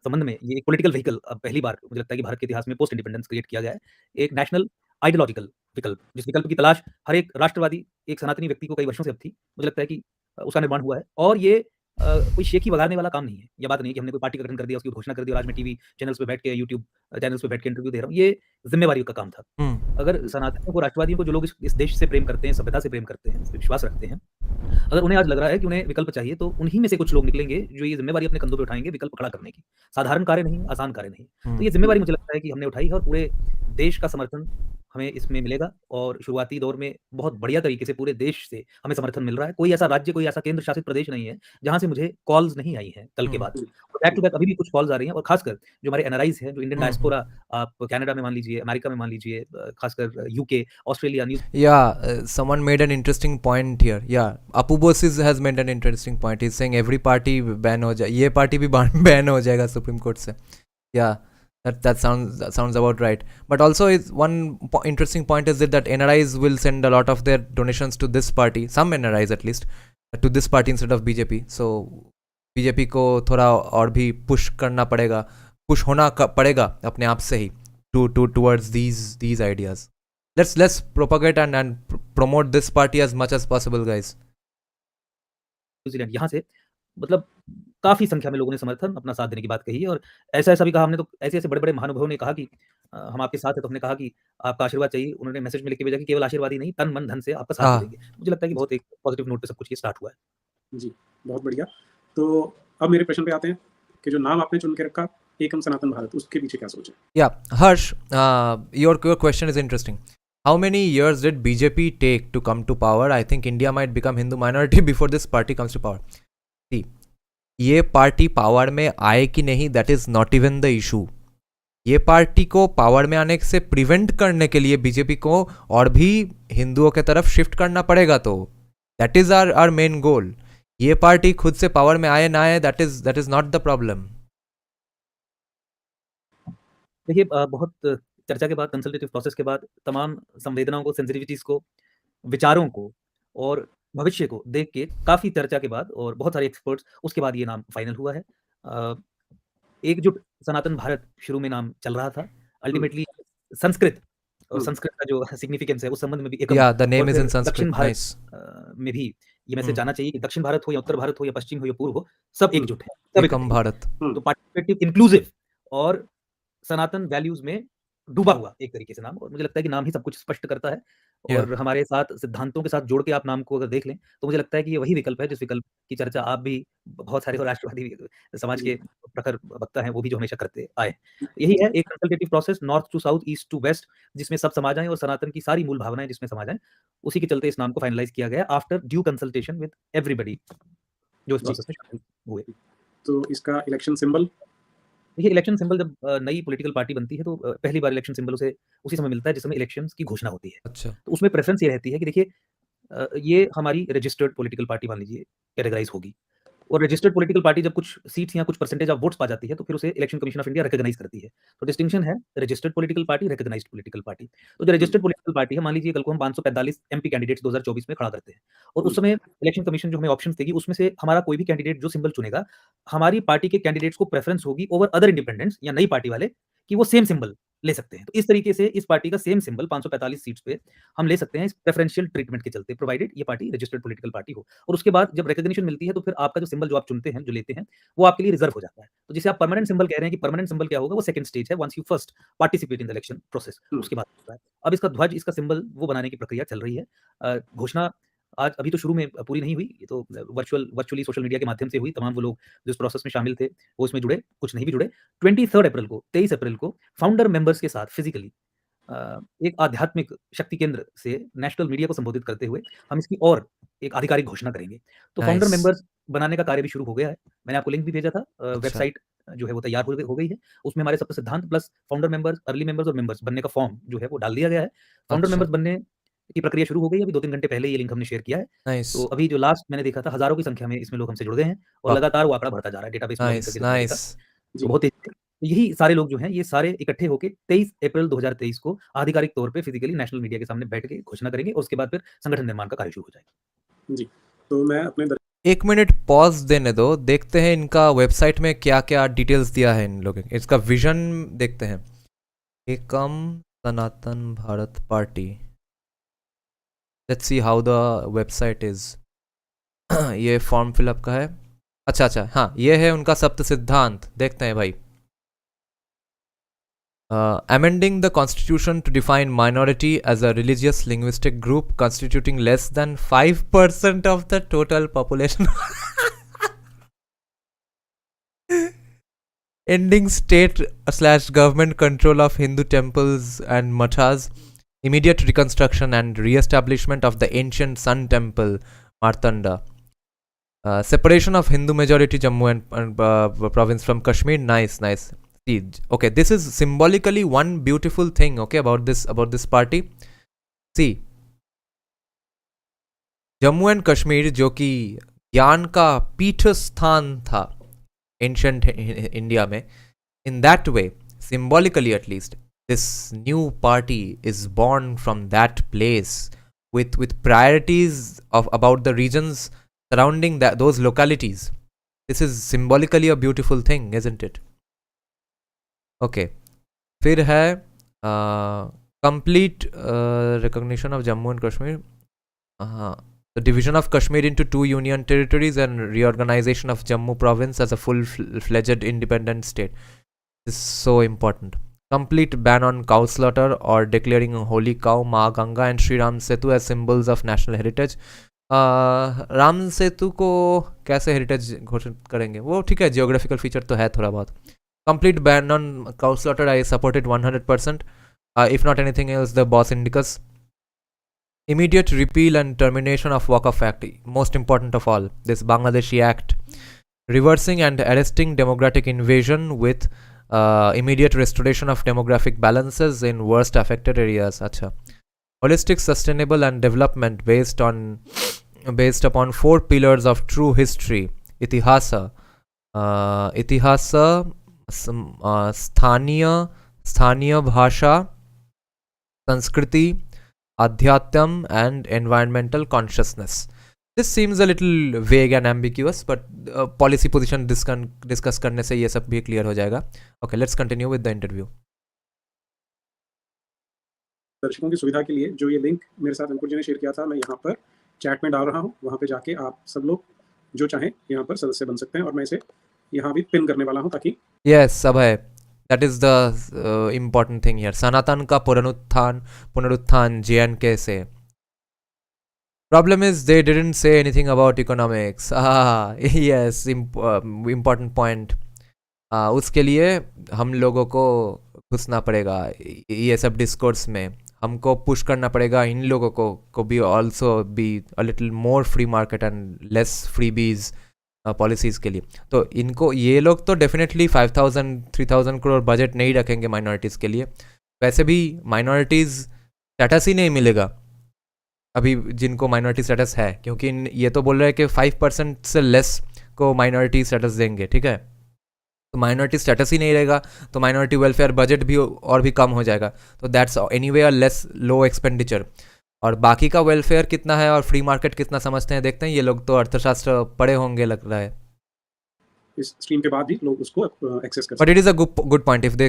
Speaker 4: संबंध में ये एक पॉलिटिकल व्हीकल अब पहली बार मुझे लगता है कि भारत के इतिहास में पोस्ट इंडिपेंडेंस क्रिएट किया गया है। एक नेशनल आइडियोलॉजिकल विकल्प, जिस विकल्प की तलाश हर एक राष्ट्रवादी, एक सनातनी व्यक्ति को कई वर्षों से अब थी। मुझे लगता है कि उसका निर्माण हुआ है। और ये कोई शेखी बगाड़ने वाला काम नहीं है। ये बात नहीं है कि हमने कोई पार्टी का गठन कर दिया, उसकी घोषणा कर दी और आज मैं टीवी चैनल्स पे बैठ के, यूट्यूब चैनल्स पे बैठ के इंटरव्यू दे रहा हूँ। ये ज़िम्मेवारी का काम था। अगर सनातनियों को, राष्ट्रवादियों को, जो लोग इस देश से प्रेम करते हैं, सभ्यता से प्रेम करते हैं, इस पे विश्वास रखते हैं, अगर उन्हें आज लग रहा है कि उन्हें विकल्प चाहिए, तो उन्हीं में से कुछ लोग निकलेंगे जो ये ज़िम्मेवारी अपने कंधों पे उठाएँगे विकल्प खड़ा करने की। साधारण कार्य नहीं, आसान कार्य नहीं। तो ये ज़िम्मेवारी मुझे लगता है कि हमने उठाई है और पूरे देश का समर्थन हमें इसमें मिलेगा और शुरुआती दौर में बहुत बढ़िया तरीके से पूरे देश से हमें समर्थन मिल रहा है। कोई ऐसा राज्य, कोई ऐसा केंद्र शासित प्रदेश नहीं है, जहाँ से मुझे कॉल्स नहीं आई हैं कल के बाद। और बैक टू बैक अभी भी कुछ कॉल्स आ रही हैं और ख़ासकर जो हमारे एनआरआईज़ हैं, जो इंडियन डायस्पोरा, आप कनाडा में मान लीजिए, अमेरिका में मान लीजिए, ख़ासकर UK, Australia, news
Speaker 1: Someone made an interesting point here. Yeah, Apu Bosis has made an interesting point. He's saying every party ban हो जाए, ये party भी ban हो जाएगा Supreme Court से. Yeah, that sounds about right. But also, is one interesting point is that NRIs will send a lot of their donations to this party, some NRIs at least, to this party instead of BJP. So BJP को थोड़ा और भी push करना पड़ेगा, push होना पड़ेगा अपने आप से ही towards these ideas. Let's propagate and promote this party as much as possible, guys.
Speaker 4: New Zealand, यहाँ से मतलब काफ़ी संख्या में लोगों ने समर्थन अपना साथ देने की बात कही है और ऐसा-ऐसा भी कहा हमने, तो ऐसे-ऐसे बड़े-बड़े महानुभावों ने कहा कि हम आपके साथ हैं, तो हमने कहा कि आपका आशीर्वाद चाहिए। उन्होंने मैसेज में लिख के भेजा कि केवल आशीर्वाद ही नहीं, तन, मन, धन से आपका साथ भी
Speaker 1: हाँ।
Speaker 4: देंगे। मुझे लगता है कि बहुत एक पॉजिटिव नोट पे सब कुछ ये स्टार्ट हुआ है।
Speaker 3: जी, बहुत बढ़िया। तो अब मेरे प्रश्न पे आते हैं कि जो नाम आपने चुन के रखा, एकम सनातन भारत, उसके पीछे क्या सोच है?
Speaker 1: Yeah, Harsh, your question is interesting. How many years did BJP take to come to power? I think India might become Hindu minority before this party comes to power. See, ये पार्टी पावर में आए कि नहीं, that is not even the issue. ये party को power में आने से प्रिवेंट करने के लिए बीजेपी को और भी हिंदुओं के तरफ शिफ्ट करना पड़ेगा, तो that is our main goal. ये पार्टी खुद से पावर में आए ना आए, that is not the problem.
Speaker 4: देखिए, बहुत चर्चा के बाद, कंसल्टेटिव प्रोसेस के बाद, तमाम संवेदनाओं को, सेंसिटिविटीज़ को, विचारों को और भविष्य को देख के काफ़ी चर्चा के बाद और बहुत सारे एक्सपर्ट्स, उसके बाद ये नाम फाइनल हुआ है। एकजुट सनातन भारत शुरू में नाम चल रहा था। अल्टीमेटली संस्कृत और संस्कृत का जो सिग्निफिकेंस है, उस संबंध में भी एकम,
Speaker 1: Yeah, the name
Speaker 4: और
Speaker 1: is
Speaker 4: फिर
Speaker 1: in Sanskrit.
Speaker 4: दक्षिण भारत
Speaker 1: Nice.
Speaker 4: में भी ये मैसेज जाना चाहिए कि दक्षिण भारत हो या उत्तर भारत हो या पश्चिम हो या पूर्व हो, सब एकजुट हैं, सब
Speaker 1: एकम
Speaker 4: इकट्ठे हैं।
Speaker 1: भारत.
Speaker 4: तो पार्टिसिपेटिव, इंक्लूसिव और सनातन वैल्यूज़ में डूबा हुआ एक तरीके से नाम, और मुझे लगता है कि नाम ही सब कुछ स्पष्ट करता है। और हमारे साथ सिद्धांतों के साथ जोड़ के आप नाम को अगर देख लें, तो मुझे लगता है कि ये वही विकल्प है जिस विकल्प की चर्चा आप भी, बहुत सारे राष्ट्रवादी समाज के प्रखर वक्ता हैं, वो भी जो हमेशा करते आए। यही है एक consultative process, north to south, east to west, जिसमें सब समा जाएँ और सनातन की सारी मूल भावनाएँ जिसमें समा जाएँ। उसी के चलते इस नाम को फाइनलाइज़ किया गया after due consultation with everybody जो इस प्रोसेस में शामिल हुए।
Speaker 3: तो इसका इलेक्शन सिंबल?
Speaker 4: देखिए, इलेक्शन सिंबल जब नई पॉलिटिकल पार्टी बनती है, तो पहली बार इलेक्शन सिंबल उसे उसी समय मिलता है जिस समय इलेक्शंस की घोषणा होती है।
Speaker 1: अच्छा.
Speaker 4: तो उसमें प्रेफ़रेंस ये रहती है कि देखिए, ये हमारी रजिस्टर्ड पॉलिटिकल पार्टी मान लीजिए कैटेगराइज़ होगी, और रजिस्टर्ड पॉलिटिकल पार्टी जब कुछ सीट्स या कुछ परसेंटेज ऑफ वोट्स पा जाती है, तो फिर उसे election commission of India recognise करती है। तो डिस्टिंक्शन है registered political party, recognised political party. तो जो रजिस्टर्ड पॉलिटिकल पार्टी है, मान लीजिए कल को हम 545 एमपी कैंडिडेट्स 2024 में खड़ा करते हैं, और उस समय इलेक्शन कमीशन जो हमें ऑप्शंस देगी, उसमें से हमारा कोई भी कैंडिडेट जो सिंबल चुनेगा, हमारी पार्टी के कैंडिडेट्स को प्रेफ़रेंस होगी ओवर अदर इंडिपेंडेंट्स या नई पार्टी वाले कि वो सेम सिंबल ले सकते हैं। तो इस तरीके से इस पार्टी का सेम सिंबल 545 सीट्स पे हम ले सकते हैं इस प्रेफरेंशियल ट्रीटमेंट के चलते, प्रोवाइडेड ये पार्टी रजिस्टर्ड पॉलिटिकल पार्टी हो। और उसके बाद जब रिकॉग्निशन मिलती है, तो फिर आपका जो सिंबल जो आप चुनते हैं, जो लेते हैं, वो आपके लिए रिजर्व हो जाता है। तो जिसे आप परमानेंट सिंबल कह रहे हैं कि परमानेंट सिंबल क्या होगा, वो सेकंड स्टेज है, once you first participate in the election process, उसके बाद होता है। अब इसका ध्वज, इसका सिंबल वो बनाने की प्रक्रिया चल रही है। घोषणा आज अभी तो शुरू में पूरी नहीं हुई, ये तो वर्चुअली सोशल मीडिया के माध्यम से हुई। तमाम वो लोग जो इस प्रोसेस में शामिल थे, वो इसमें जुड़े, कुछ नहीं भी जुड़े। 23 अप्रैल को, 23 अप्रैल को फाउंडर मेंबर्स के साथ फिजिकली एक आध्यात्मिक शक्ति केंद्र से नेशनल मीडिया को संबोधित करते हुए हम इसकी और एक आधिकारिक घोषणा करेंगे। तो फाउंडर
Speaker 1: Nice.
Speaker 4: मेंबर्स बनाने का कार्य भी शुरू हो गया है। मैंने आपको लिंक भी भेजा था, वेबसाइट जो है वो तैयार हो गई है। उसमें हमारे सब सिद्धांत plus founder members, early members और मेंबर्स बनने का फॉर्म जो है वो डाल दिया गया है। फाउंडर
Speaker 1: अच्छा.
Speaker 4: मेंबर्स बनने की प्रक्रिया शुरू हो गई है, अभी 2-3 घंटे पहले ये लिंक हमने शेयर किया है।
Speaker 1: Nice.
Speaker 4: तो अभी जो लास्ट मैंने देखा था, हज़ारों की संख्या में इसमें लोग हमसे जुड़ गए हैं और
Speaker 1: वाह.
Speaker 4: लगातार वो आंकड़ा बढ़ता जा रहा है, डेटाबेस में लॉगिन
Speaker 1: Nice.
Speaker 4: करके हमने देखा।
Speaker 1: Nice.
Speaker 4: तो बहुत तेज़ी से यही सारे लोग जो हैं, ये सारे इकट्ठे होके 23 अप्रैल 2023 को आधिकारिक तौर पे फिजिकली नेशनल मीडिया के सामने बैठ के घोषणा करेंगे, और उसके बाद फिर संगठन निर्माण का कार्य शुरू हो जाएगा।
Speaker 3: जी, तो मैं अपने
Speaker 1: एक मिनट पॉज देने दो, देखते हैं इनका वेबसाइट में क्या क्या डिटेल्स दिया है इन लोगों ने, इसका विजन देखते हैं। Ekam Sanatan Bharat Party, let's see how the website is. ये फॉर्म फिलअप का है। अच्छा, हाँ, ये है उनका सप्त सिद्धांत। देखते हैं भाई। Amending the constitution to define minority as a religious linguistic group constituting less than 5% of the total population. Ending state/government control of Hindu temples and mathas. Immediate reconstruction and re-establishment of the ancient Sun Temple, Martanda. Separation of Hindu majority Jammu and province from Kashmir. Nice. See, okay, this is symbolically one beautiful thing, okay, about this party. See, Jammu and Kashmir जो कि ज्ञान का पीठ स्थान था ancient India में, in that way, symbolically at least, this new party is born from that place with priorities of about the regions surrounding those localities. This is symbolically a beautiful thing, isn't it? Okay. फिर है complete recognition of Jammu and Kashmir. The division of Kashmir into 2 union territories and reorganization of Jammu province as a full-fledged independent state. This is so important. Complete ban on cow slaughter or declaring holy cow, Ma Ganga and Sri Ram Setu as symbols of national heritage. Ram Setu को कैसे heritage घोषित करेंगे? वो ठीक है, geographical feature तो है थोड़ा बहुत. Complete ban on cow slaughter, I supported 100%. If not anything else, the boss indicus. Immediate repeal and termination of Waqf Act. Most important of all, this Bangladeshi Act. Reversing and arresting democratic invasion with immediate restoration of demographic balances in worst affected areas. Acha. Holistic, sustainable and development based upon 4 pillars of true history. Itihasa. स्थानीय भाषा, संस्कृति, adhyatam and environmental consciousness. This seems a little vague and ambiguous, but policy position discuss करने से ये सब भी clear हो जाएगा. Okay, let's continue with the interview.
Speaker 3: दर्शकों की सुविधा के लिए जो ये लिंक मेरे साथ अंकुर जी ने शेयर किया था, मैं यहाँ पर चैट में डाल रहा हूँ. वहाँ पे जाके आप सब लोग जो चाहें यहाँ पर सदस्य बन सकते हैं, और मैं इसे यहाँ भी पिन करने वाला हूँ ताकि
Speaker 1: Yes, सब है. That is the important thing here. सनातन का पुनरुत्थान JNK से. Problem is they didn't say anything about economics. Yes, important point. उसके लिए हम लोगों को घुसना पड़ेगा ये सब डिस्कोर्स में. हमको पुश करना पड़ेगा इन लोगों को भी also be a little more free market and less freebies policies के लिए. तो इनको ये लोग तो डेफिनेटली 5,000-3,000 करोड़ बजट नहीं रखेंगे माइनॉरिटीज़ के लिए. वैसे भी माइनॉरिटीज़ स्टेटस ही नहीं मिलेगा अभी जिनको माइनॉरिटी स्टेटस है, क्योंकि ये तो बोल रहे हैं कि 5% से लेस को माइनॉरिटी स्टेटस देंगे. ठीक है, तो माइनॉरिटी स्टेटस ही नहीं रहेगा तो माइनॉरिटी वेलफेयर बजट भी और भी कम हो जाएगा. तो that's anyway a less low expenditure. और बाकी का वेलफेयर कितना है और फ्री मार्केट कितना समझते हैं, देखते हैं. ये लोग तो अर्थशास्त्र पढ़े होंगे लग रहा है.
Speaker 3: इस स्ट्रीम के बाद भी लोग उसको एक्सेस कर सकते हैं.
Speaker 1: But it is a good point. If they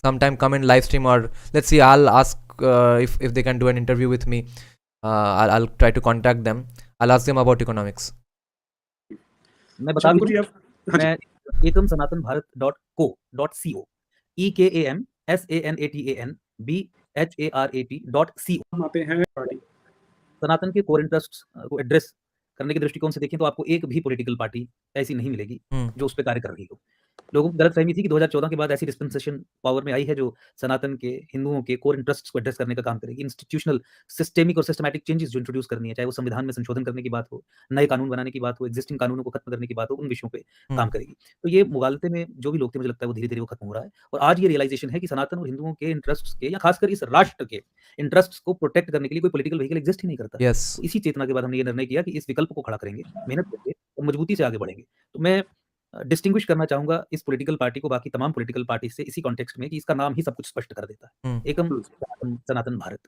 Speaker 1: sometime come in live stream, or let's see, I'll ask if they can do an interview with me. I'll try to contact them. I'll ask them about economics.
Speaker 4: मैं बता दूं, मैं एकम सनातन भारत.co EKAMSANATANBHARAT.co
Speaker 3: आते हैं party.
Speaker 4: सनातन के core interests को address करने के दृष्टिकोण से देखें तो आपको एक भी पॉलिटिकल पार्टी ऐसी नहीं मिलेगी जो उस पर कार्य कर रही हो. लोगों को गलतफहमी थी कि 2014 के बाद ऐसी डिस्पेंसेशन पावर में आई है जो सनातन के हिंदुओं के कोर इंटरेस्ट्स को एड्रेस करने का काम करेगी. इंस्टीट्यूशनल सिस्टेमिक और सिस्टमैटिक चेंजेस जो इंट्रोड्यूस करनी है, चाहे वो संविधान में संशोधन करने की बात हो, नए कानून बनाने की बात हो, एग्जिस्टिंग कानूनों को खत्म करने की बात हो, उन विषयों पे काम करेगी. तो ये मुगालते में जो भी लोग थे, मुझे लगता है वो धीरे-धीरे वो खत्म हो रहा है. और आज ये रियलाइजेशन है कि सनातन और हिंदुओं के इंटरेस्ट्स के या खासकर इस राष्ट्र के इंटरेस्ट्स को प्रोटेक्ट करने के लिए कोई पॉलिटिकल व्हीकल एग्जिस्ट ही नहीं करता.
Speaker 1: Yes.
Speaker 4: तो इसी चेतना के बाद हमने ये निर्णय किया कि इस विकल्प को खड़ा करेंगे, मेहनत करेंगे और मजबूती से आगे बढ़ेंगे. तो मैं डिस्टिंग्विश करना चाहूंगा इस पॉलिटिकल पार्टी को बाकी तमाम पॉलिटिकल पार्टी से इसी कॉन्टेक्स्ट में कि इसका नाम ही सब कुछ स्पष्ट कर देता है. एकम सनातन भारत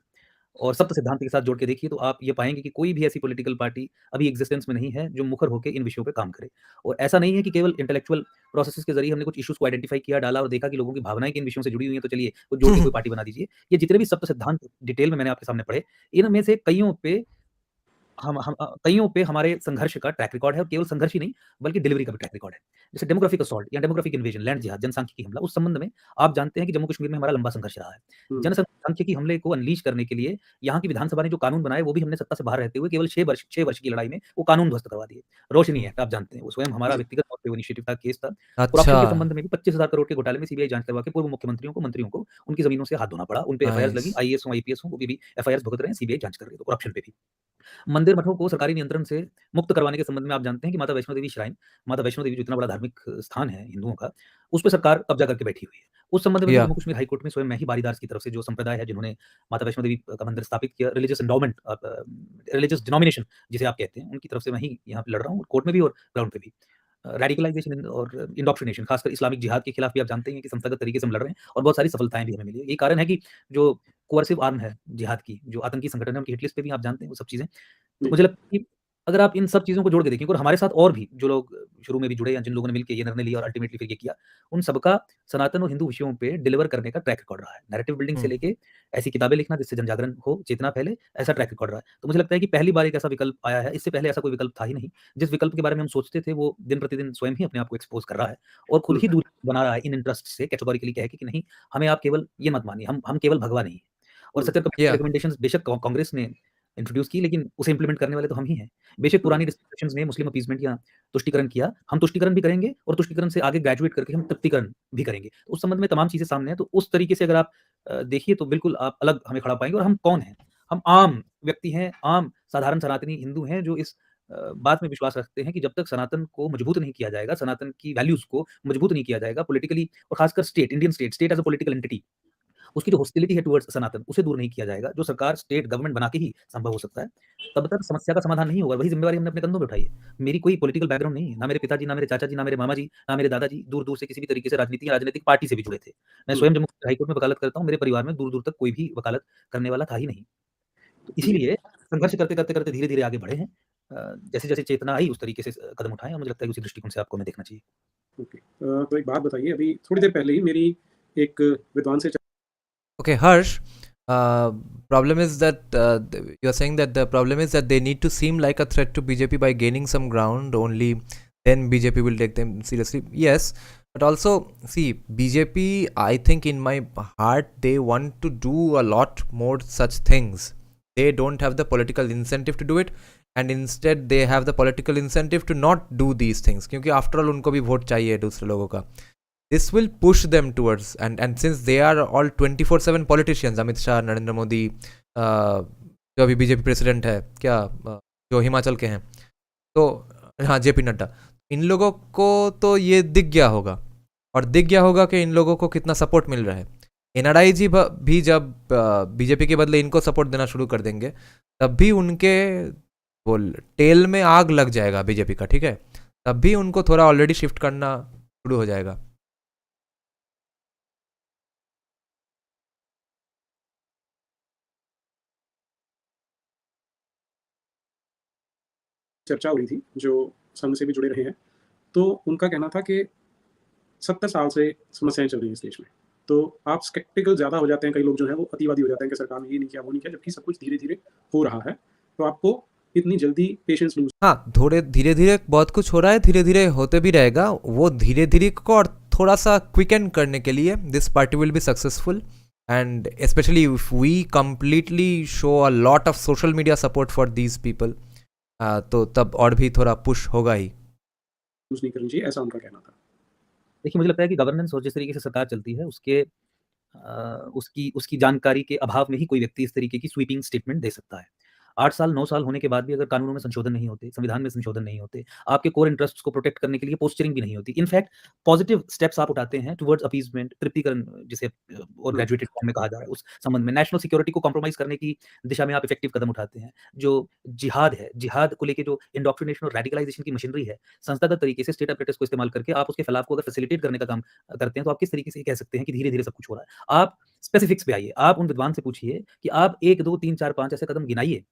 Speaker 4: और सप्त सिद्धांत के साथ जोड़ के देखिए तो आप ये पाएंगे कि कोई भी ऐसी पॉलिटिकल पार्टी अभी एग्जिस्टेंस में नहीं है जो मुखर होकर इन विषयों पे काम करे. और ऐसा नहीं है कि केवल इंटेलेक्चुअल प्रोसेसेस के जरिए हमने कुछ इश्यूज को आइडेंटिफाई किया, डाला और देखा कि लोगों की भावनाएं किन विषयों से जुड़ी हुई हैं, तो चलिए कुछ जोड़ के कोई पार्टी बना दीजिए. ये जितने भी सप्त सिद्धांत डिटेल में मैंने आपके सामने पढ़े, इनमें से कईयों पे कइयों पे हमारे संघर्ष का ट्रैक रिकॉर्ड है, और केवल संघर्ष ही नहीं बल्कि डिलीवरी का भी ट्रैक रिकॉर्ड है। जैसे डेमोग्राफिक असॉल्ट या डेमोग्राफिक इन्वेजन, लैंड जिहाद, जनसांख्यिकी हमला, उस संबंध में आप जानते हैं कि जम्मू कश्मीर में हमारा लंबा संघर्ष रहा है। जनसांख्यिकी हमले को अनलीश करने के लिए यहाँ की विधानसभा ने जो कानून बनाए, वो भी हमने सत्ता से बाहर रहते हुए केवल 6 वर्ष की लड़ाई में वो कानून ध्वस्त करवा दिए। रोशनी एक्ट आप जानते हैं, वो स्वयं हमारा व्यक्तिगत तौर पे वो इनिशिएटिव था, केस था।
Speaker 1: अच्छा।
Speaker 4: करप्शन के संबंध में भी 25,000 करोड़ के घोटाले में सीबीआई जांच करवा के पूर्व मुख्यमंत्रियों को, मंत्रियों को उनकी जमीनों से हाथ धोना पड़ा। उन पे एफआईआर लगी,
Speaker 1: नाइस।
Speaker 4: आईएएस हो, आईपीएस हो, वो भी एफआईआर भुगत रहे हैं, सीबीआई जांच कर रही है करप्शन पे भी। मंदिर मठों को सरकारी नियंत्रण से मुक्त करवाने के संबंध में आप जानते हैं कि माता वैष्णो देवी श्राइन, माता वैष्णो देवी जो इतना बड़ा धार्मिक स्थान है हिंदुओं का, उस पे सरकार कब्जा करके बैठी हुई है। उस संबंध में भी
Speaker 1: या
Speaker 4: जम्मू कश्मीर हाई कोर्ट में स्वयं मैं ही बारीदार की तरफ से, जो संप्रदाय है जिन्होंने माता वैष्णो देवी का मंदिर स्थापित किया, रिलीजियस एंडोमेंट, रिलीजियस डिनोमिनेशन जिसे आप कहते हैं, उनकी तरफ से मैं ही यहाँ पे लड़ रहा हूँ, कोर्ट में भी और ग्राउंड पे भी। रेडिकलाइजेशन और इंडोक्ट्रिनेशन, खासकर इस्लामिक जिहाद के खिलाफ भी आप जानते हैं कि संस्थागत तरीके से हम लड़ रहे हैं, और बहुत सारी सफलताएं भी हमें मिली है। यही कारण है कि जो कोअर्सिव आर्म है जिहाद की, जो आतंकी संगठन है, उनकी हिट लिस्ट पे भी आप जानते हैं वो सब चीजें। तो मुझे लगता है कि अगर आप इन सब चीज़ों को जोड़ के देखेंगे, और हमारे साथ और भी जो लोग शुरू में भी जुड़े या जिन लोगों ने मिलके ये निर्णय लिया और अल्टीमेटली फिर ये किया, उन सबका सनातन और हिंदू विषयों पे डिलीवर करने का ट्रैक रिकॉर्ड रहा है। नैरेटिव बिल्डिंग से लेके ऐसी किताबें लिखना जिससे जनजागरण हो, चेतना फैले, ऐसा ट्रैक रिकॉर्ड रहा है। तो मुझे लगता है कि पहली बार एक ऐसा विकल्प आया है, इससे पहले ऐसा कोई विकल्प था ही नहीं। जिस विकल्प के बारे में हम सोचते थे, वो दिन-प्रतिदिन स्वयं ही अपने आप को एक्सपोज़ कर रहा है और खुद ही दूरी बना रहा है इन इंटरेस्ट से, कैटेगोरिकली कह के कि नहीं, हमें आप केवल ये मत मानिए, हम केवल भगवा नहीं हैं। और सत्तर कमेटी की
Speaker 1: या
Speaker 4: रिकमेंडेशंस बेशक कांग्रेस ने इंट्रोड्यूस की, लेकिन उसे इंप्लीमेंट करने वाले तो हम ही हैं। बेशक पुरानी डिस्कशंस में मुस्लिम अपीसमेंट या तुष्टीकरण किया, हम तुष्टीकरण भी करेंगे और तुष्टीकरण से आगे ग्रेजुएट करके हम तृप्तिकरण भी करेंगे। तो उस संबंध में तमाम चीज़ें सामने हैं, तो उस तरीके से अगर आप देखिए तो बिल्कुल आप अलग हमें खड़ा पाएँगे। और हम कौन हैं? हम आम व्यक्ति हैं, आम साधारण सनातनी हिंदू हैं, जो इस बात में विश्वास रखते हैं कि जब तक सनातन को मजबूत नहीं किया जाएगा, सनातन की वैल्यूज़ को मजबूत नहीं किया जाएगा पॉलिटिकली, और खासकर Indian state as a political entity, उसकी जो हॉस्टिलिटी है टुवर्ड्स सनातन, उसे दूर नहीं किया जाएगा, जो सरकार, स्टेट, गवर्नमेंट बना के ही संभव हो सकता है, तब तक समस्या का समाधान नहीं होगा। वही ज़िम्मेवारी हमने अपने कंधों पे उठाई है। मेरी कोई पॉलिटिकल बैकग्राउंड नहीं है, ना मेरे पिताजी, ना मेरे चाचा जी, ना मेरे मामा जी, ना मेरे दादाजी दूर-दूर से किसी भी तरीके से राजनीति या राजनीतिक पार्टी से भी जुड़े थे। मैं स्वयं जम्मू कश्मीर हाई कोर्ट में वकालत करता हूँ, मेरे परिवार में दूर-दूर तक कोई भी वकालत करने वाला था ही नहीं। तो इसीलिए संघर्ष करते-करते धीरे-धीरे आगे बढ़े हैं। जैसे-जैसे चेतना आई उस तरीके से कदम उठाए, और मुझे लगता है कि उसी दृष्टिकोण से आपको हमें देखना चाहिए।
Speaker 3: ओके, तो एक बात बताइए, अभी थोड़ी देर पहले ही मेरी एक विद्वान से
Speaker 1: Okay, Harsh. Problem is that you're saying that the problem is that they need to seem like a threat to BJP by gaining some ground. Only then BJP will take them seriously. Yes, but also see BJP. I think in my heart they want to do a lot more such things. They don't have the political incentive to do it, and instead they have the political incentive to not do these things. क्योंकि after all उनको भी vote चाहिए दूसरे लोगों का. This will push them towards, and since they are all 24/7 politicians, Amit Shah, Narendra Modi, जो अभी BJP president है, क्या जो हिमाचल के हैं, तो हाँ जेपी नड्डा, इन लोगों को तो ये दिख गया होगा, और दिख गया होगा कि इन लोगों को कितना सपोर्ट मिल रहा है। एनआरआई जी भी जब बीजेपी के बदले इनको सपोर्ट देना शुरू कर देंगे, तब भी उनके वो टेल में आग लग जाएगा बीजेपी का, ठीक है, तब भी उनको थोड़ा ऑलरेडी शिफ्ट करना शुरू हो जाएगा।
Speaker 3: चर्चा हो रही थी, जो संघ से भी जुड़े रहे हैं, तो उनका कहना था कि 70 साल से समस्याएं चल रही हैं इस देश में, तो आप स्केप्टिकल ज़्यादा हो जाते हैं, कई लोग जो हैं वो अतिवादी हो जाते हैं कि सरकार ने ये नहीं किया, वो नहीं किया, जबकि सब कुछ धीरे-धीरे हो रहा है, तो आपको इतनी जल्दी पेशेंस लूज
Speaker 1: हाँ, थोड़े धीरे-धीरे बहुत कुछ हो रहा है, धीरे-धीरे होते भी रहेगा। वो धीरे-धीरे को और थोड़ा सा क्विकन करने के लिए this party will be successful, and specially if we completely show a lot of social media support for these people, तो तब और भी थोड़ा पुश होगा ही।
Speaker 3: नहीं करनी चाहिए, ऐसा उनका कहना था।
Speaker 4: देखिए, मुझे लगता है कि गवर्नेंस और जिस तरीके से सरकार चलती है, उसके उसकी जानकारी के अभाव में ही कोई व्यक्ति इस तरीके की स्वीपिंग स्टेटमेंट दे सकता है। 8 साल 9 साल होने के बाद भी अगर कानूनों में संशोधन नहीं होते, संविधान में संशोधन नहीं होते, आपके कोर इंटरेस्ट्स को प्रोटेक्ट करने के लिए पोस्चरिंग भी नहीं होती। इनफैक्ट पॉजिटिव स्टेप्स आप उठाते हैं टुवर्ड्स अपीसमेंट, तृप्तिकरण जिसे और ग्रेजुएटेड फॉर्म में कहा जा रहा है, उस संबंध में नेशनल सिक्योरिटी को कॉम्प्रोमाइज़ करने की दिशा में आप इफेक्टिव कदम उठाते हैं। जो जिहाद है, जिहाद को लेके जो इंडोक्ट्रिनेशन और रेडिकलाइजेशन की मशीनरी है, संस्थागत तरीके से स्टेट अपरेटस को इस्तेमाल करके आप उसके फैलाव को अगर फैसिलिटेट करने का काम करते हैं, तो आप किस तरीके से ये कह सकते हैं कि धीरे-धीरे सब कुछ हो रहा है। आप स्पेसिफिक्स पे आइए, आप उन विद्वान से पूछिए कि आप 1, 2, 3, 4, 5 ऐसे कदम गिनाइए,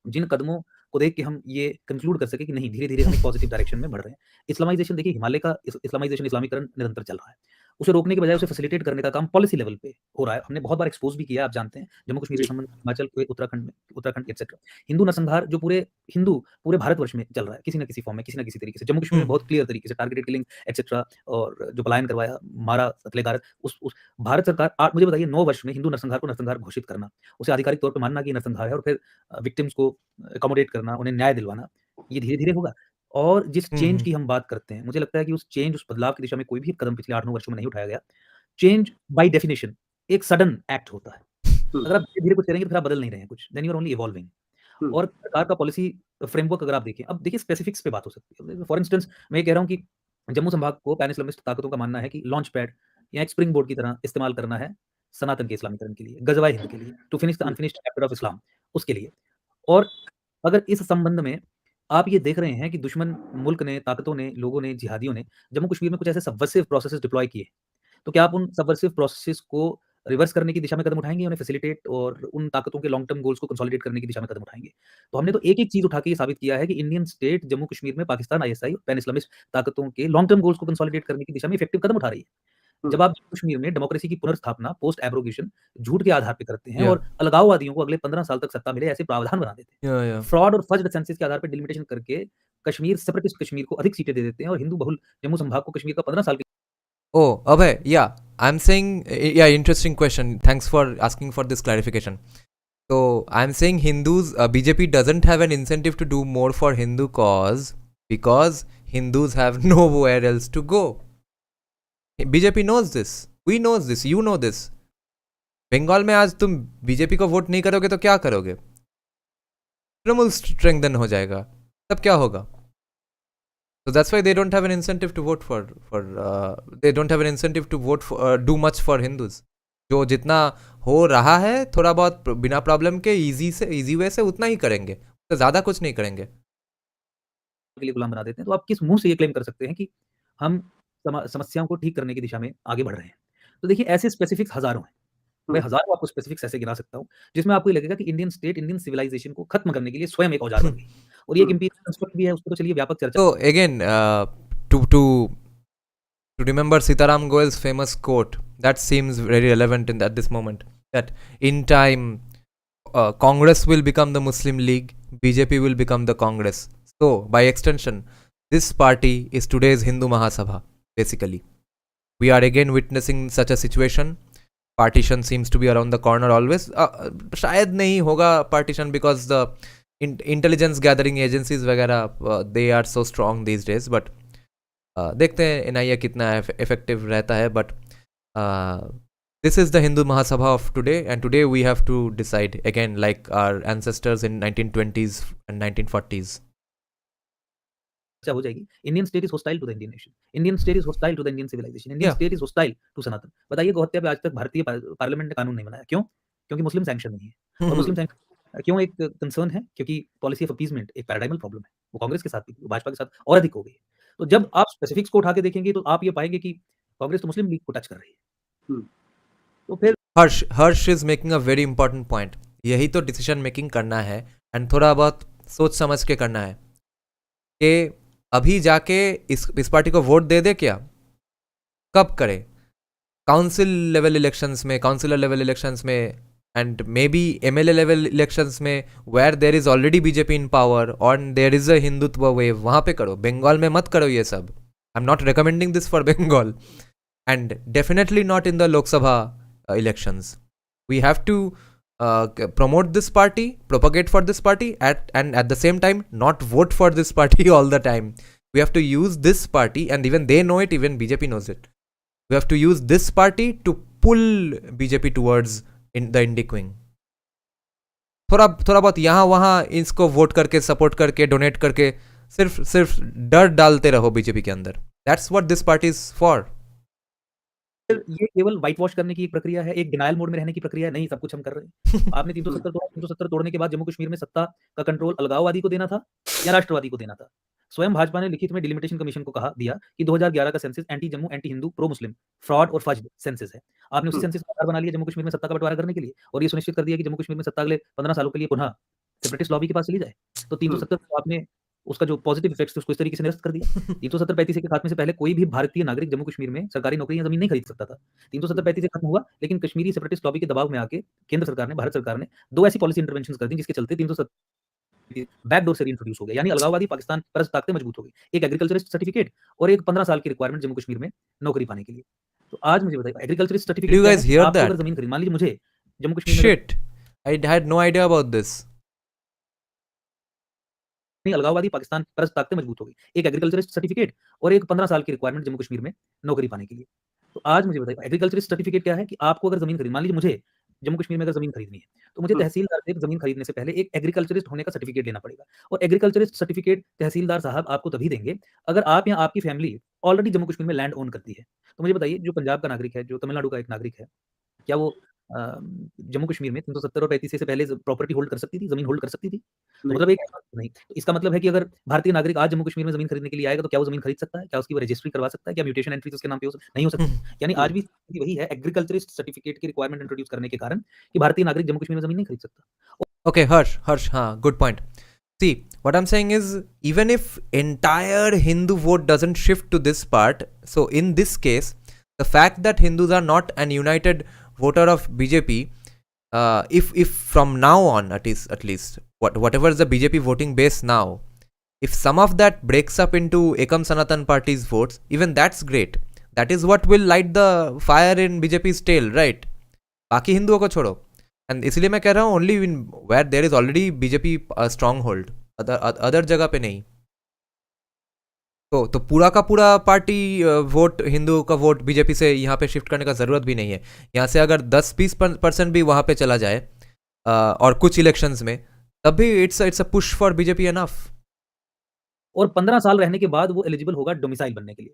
Speaker 4: जिन कदमों को देख के हम ये कंक्लूड कर सकें कि नहीं, धीरे-धीरे हम एक पॉजिटिव डायरेक्शन में बढ़ रहे हैं। इस्लामाइज़ेशन देखिए, हिमालय का इस्लामाइज़ेशन, इस्लामीकरण निरंतर चल रहा है। उसे रोकने के बजाय उसे फैसिलिटेट करने का काम पॉलिसी लेवल पे हो रहा है। हमने बहुत बार एक्सपोज़ भी किया, आप जानते हैं, जम्मू कश्मीर के
Speaker 3: जी।
Speaker 4: संबंध में हिमाचल के उत्तराखंड एटसेट्रा। हिंदू नरसंहार जो पूरे भारतवर्ष में चल रहा है, किसी न किसी फॉर्म में, किसी न किसी तरीके से। जम्मू कश्मीर में बहुत क्लियर तरीके से टारगेटेड किलिंग एटसेट्रा, और जो पलायन करवाया, मारा, कत्लेगार, उस भारत सरकार मुझे बताइए 9 वर्ष में हिंदू नरसंहार को नरसंहार घोषित करना, उसे आधिकारिक तौर पे मानना कि ये नरसंहार है, और फिर विक्टिम्स को अकोमोडेट करना, उन्हें न्याय दिलवाना, ये धीरे-धीरे होगा। और जिस चेंज की हम बात करते हैं, मुझे लगता है कि उस बदलाव की दिशा में कोई भी कदम पिछले 8-9 वर्षों में नहीं उठाया गया। चेंज बाय डेफिनिशन एक सडन एक्ट होता है।
Speaker 3: हुँ,
Speaker 4: अगर आप धीरे-धीरे कुछ करेंगे तो फिर आप बदल नहीं रहे हैं कुछ, then you are only evolving.
Speaker 3: हुँ,
Speaker 4: और सरकार का पॉलिसी फ्रेमवर्क अगर आप देखें, अब देखिए स्पेसिफिक्स पे बात हो सकती है। फॉर इंस्टेंस मैं ये कह रहा हूँ कि जम्मू संभाग को पैन इस्लामिस्ट ताकतों का मानना है कि लॉन्च पैड या एक स्प्रिंग बोर्ड की तरह इस्तेमाल करना है सनातन के इस्लामीकरण के लिए, गज़वाए हिंद के लिए, to finish the
Speaker 3: um,
Speaker 4: unfinished chapter of Islam, उसके लिए। और अगर इस संबंध में आप ये देख रहे हैं कि दुश्मन मुल्क ने, ताकतों ने, लोगों ने, जिहादियों ने जम्मू कश्मीर में कुछ ऐसे सबवर्सिव प्रोसेसेस डिप्लॉय किए, तो क्या आप उन सबवर्सिव प्रोसेसेस को रिवर्स करने की दिशा में कदम उठाएँगे, उन्हें फैसिलिटेट और उन ताकतों के लॉन्ग टर्म गोल्स को कंसोलिडेट करने की दिशा में कदम उठाएँगे? तो हमने तो एक-एक चीज़ उठा के ये साबित किया है कि इंडियन स्टेट जम्मू कश्मीर में पाकिस्तान आईएसआई, पैन इस्लामिस्ट ताकतों के लॉन्ग टर्म गोल्स को कंसोलिडेट करने की दिशा में इफेक्टिव कदम उठा रही है।
Speaker 3: हुँ,
Speaker 4: जब आप जम्मू कश्मीर में डेमोक्रेसी की पुनर्स्थापना पोस्ट एब्रोगेशन झूठ के आधार पे करते हैं
Speaker 1: या
Speaker 4: और अलगाववादियों को अगले 15 साल तक सत्ता मिले ऐसे प्रावधान बना देते हैं।
Speaker 1: या
Speaker 4: फ्रॉड और फज्ड सेंसेस के आधार पे डिलिमिटेशन करके कश्मीर सेपरेटिस्ट कश्मीर को अधिक सीटें दे देते हैं और हिंदू बहुल जम्मू संभाग को कश्मीर का 15 साल के
Speaker 1: Oh, Abhay, yeah, I'm saying, yeah, interesting question. Thanks for asking for this clarification. So, I'm saying BJP doesn't have an incentive to do more for Hindu cause because Hindus have nowhere else to go. BJP knows this. We knows this. You know this. Bengal में आज तुम BJP को vote नहीं करोगे तो क्या करोगे? Trinamool strengthen हो जाएगा. तब क्या होगा? So that's why they don't have an incentive to vote they don't have an incentive to vote for do much for Hindus. जो जितना हो रहा है थोड़ा बहुत बिना प्रॉब्लम के इजी वे से उतना ही करेंगे, तो ज़्यादा कुछ नहीं करेंगे.
Speaker 4: लिए गुलाम बना देते हैं। तो आप किस मुँह से ये क्लेम कर सकते हैं कि हम समस्याओं को ठीक करने की दिशा में आगे बढ़ रहे हैं? तो देखिए ऐसे स्पेसिफिक्स हज़ारों हैं। मैं
Speaker 3: हुँ,
Speaker 4: हज़ारों आपको स्पेसिफिक्स ऐसे गिना सकता हूँ, जिसमें आपको ये लगेगा कि इंडियन स्टेट, इंडियन सिविलाइज़ेशन को खत्म करने के लिए स्वयं एक औजार बन गई। और ये एक
Speaker 3: हुँ,
Speaker 4: एम्पिरिकल कंस्ट्रक्ट भी है, उसपे तो चलिए व्यापक चर्चा।
Speaker 1: So again, to remember Sitaram Goel's famous quote, that seems very relevant at this moment. That in time, Congress will become the Muslim League, BJP will become the Congress. So by extension, this party is today's Hindu Mahasabha. Basically, we are again witnessing such a situation. Partition seems to be around the corner always. शायद नहीं होगा partition because the intelligence gathering agencies वगैरह they are so strong these days. But देखते हैं NIA कितना effective रहता है. But this is the Hindu Mahasabha of today, and today we have to decide again, like our ancestors in 1920s and 1940s.
Speaker 4: हो जाएगी। Indian state is hostile to the Indian nation. Indian state is hostile to the Indian civilisation. Indian
Speaker 1: Yeah.
Speaker 4: State is hostile to Sanatan. बताइए गौहत्या पे आज तक भारतीय parliament ने कानून नहीं बनाया। क्यों? क्योंकि मुस्लिम सैंक्शन नहीं है। और मुस्लिम सैंक्शन क्यों एक कंसर्न है? क्योंकि पॉलिसी ऑफ अपीसमेंट एक पैराडाइमल प्रॉब्लम है। वो कांग्रेस के साथ भी थी, भाजपा के साथ और अधिक हो गई है। तो जब आप स्पेसिफिक्स को उठा के देखेंगे तो आप ये पाएँगे कि कांग्रेस तो मुस्लिम लीग को टच कर रही है।
Speaker 3: हुँ,
Speaker 4: तो फिर
Speaker 1: Harsh is making a very important point. यही तो डिसीजन मेकिंग करना है, एंड थोड़ा बहुत सोच समझ के करना है कि अभी जाके इस पार्टी को वोट दे क्या? कब करे? काउंसिल लेवल इलेक्शंस में, काउंसिलर लेवल इलेक्शंस में, and may be MLA level elections में, where there is already BJP in power और there is a Hindutva wave, वहाँ पे करो. बंगाल में मत करो ये सब. I am not recommending this for Bengal, and definitely not in the Lok Sabha elections. We have to promote this party, propagate for this party, and at the same time not vote for this party all the time. We have to use this party, and even they know it, even BJP knows it. We have to use this party to pull BJP towards the Indic wing. थोड़ा बहुत यहाँ वहाँ इसको vote करके, support करके, donate करके सिर्फ डर डालते रहो बीजेपी के अंदर. That's what this party is for.
Speaker 4: ये केवल व्हाइट वॉश करने की एक प्रक्रिया है, एक डिनायल मोड में रहने की प्रक्रिया है। नहीं, सब कुछ हम कर रहे हैं। आपने 370 तोड़ा, 370 तोड़ने के बाद जम्मू कश्मीर में सत्ता का कंट्रोल अलगाववादी को देना था या राष्ट्रवादी को देना था? स्वयं भाजपा ने लिखित में डिलिमिटेशन कमीशन को दिया कि 2011 का census anti Jammu, anti Hindu, pro Muslim, fraud और फज्ड सेंसस है। आपने उसी
Speaker 3: हुँ,
Speaker 4: सेंसस का आधार बना लिया जम्मू कश्मीर में सत्ता का बंटवारा करने के लिए और ये सुनिश्चित कर दिया कि जम्मू कश्मीर में सत्ता अगले 15 सालों के लिए पुनः सेपरेटिस्ट लॉबी के पास चली जाए। तो
Speaker 3: हुँ,
Speaker 4: 370 को आपने उसका जो पॉजिटिव इफेक्ट्स थे उसको इस तरीके से निरस्त कर दिया। 370-35 के खात्मे से पहले कोई भी भारतीय नागरिक जम्मू कश्मीर में सरकारी नौकरी या ज़मीन नहीं खरीद सकता था। 370-35 खत्म हुआ, लेकिन कश्मीरी सेपरेटिस्ट लॉबी के दबाव में आके केंद्र सरकार ने, भारत सरकार ने 2 ऐसी पॉलिसी इंटरवेंशंस कर दी जिसके चलते 370 बैकडोर से रीइंट्रोड्यूस हो गया, यानी अलगाववादी पाकिस्तान परस्त ताकतें मजबूत हो गई। एक एग्रीकल्चरिस्ट सर्टिफिकेट और एक 15 साल की रिक्वायरमेंट जम्मू कश्मीर में नौकरी पाने के लिए। तो आज मुझे बताइए एग्रीकल्चरिस्ट
Speaker 1: Did
Speaker 4: सर्टिफिकेट
Speaker 1: you
Speaker 4: क्या है
Speaker 1: guys
Speaker 4: कि
Speaker 1: hear
Speaker 4: आपको अगर
Speaker 1: that?
Speaker 4: ज़मीन खरीद, मान लीजिए मुझे जम्मू कश्मीर में
Speaker 1: Shit. I had no idea about this.
Speaker 4: अलगाववादी पाकिस्तान परस्त ताकतें मजबूत हो गई। एक एग्रीकल्चरिस्ट सर्टिफिकेट और एक 15 साल की रिक्वायरमेंट जम्मू कश्मीर में नौकरी पाने के लिए। तो आज मुझे बताइए एग्रीकल्चरिस्ट सर्टिफिकेट क्या है कि आपको अगर ज़मीन खरीद, मान लीजिए मुझे जम्मू कश्मीर में अगर ज़मीन खरीदनी है, तो मुझे तहसीलदार से ज़मीन खरीदने से पहले एक एग्रीकल्चरिस्ट होने का सर्टिफिकेट लेना पड़ेगा। और एग्रीकल्चरिस्ट सर्टिफिकेट तहसीलदार साहब आपको तभी देंगे अगर आप या आपकी फैमिली ऑलरेडी जम्मू कश्मीर में लैंड ओन करती है। तो मुझे बताइए जो पंजाब का नागरिक है, जो तमिलनाडु का एक नागरिक है, क्या वो जम्मू कश्मीर में 370 और 35 से पहले प्रॉपर्टी होल्ड कर सकती थी, ज़मीन होल्ड कर सकती थी? तो मतलब एक नहीं, तो इसका मतलब है कि अगर भारतीय नागरिक आज जम्मू कश्मीर में ज़मीन खरीदने के लिए आएगा तो क्या वो ज़मीन खरीद सकता है? क्या उसकी वो रजिस्ट्री करवा सकता है? क्या म्यूटेशन एंट्रीज़ उसके नाम पे नहीं हो सकती? यानी आज भी स्थिति वही है, एग्रीकल्चरिस्ट सर्टिफिकेट की रिक्वायरमेंट इंट्रोड्यूस करने के कारण कि भारतीय नागरिक जम्मू कश्मीर में ज़मीन नहीं खरीद सकता।
Speaker 1: Okay, Harsh, good point. See, what I'm saying is, even if entire Hindu vote doesn't shift to this part, so in this case, the fact that Hindus are not an united voter of BJP, if from now on, at least, whatever is the BJP voting base now, if some of that breaks up into Ekam Sanatan party's votes, even that's great. That is what will light the fire in BJP's tail, right? बाकी हिंदुओं को छोड़ो, and इसलिए मैं कह रहा हूँ only in where there is already BJP stronghold, other जगह पे नहीं। तो पूरा का पूरा पार्टी वोट, हिंदुओं का वोट बीजेपी से यहाँ पे शिफ्ट करने का ज़रूरत भी नहीं है। यहाँ से अगर 10-20% भी वहाँ पे चला जाए और कुछ इलेक्शंस में, तब भी it's a push for BJP enough.
Speaker 4: और 15 साल रहने के बाद वो एलिजिबल होगा डोमिसाइल बनने के लिए।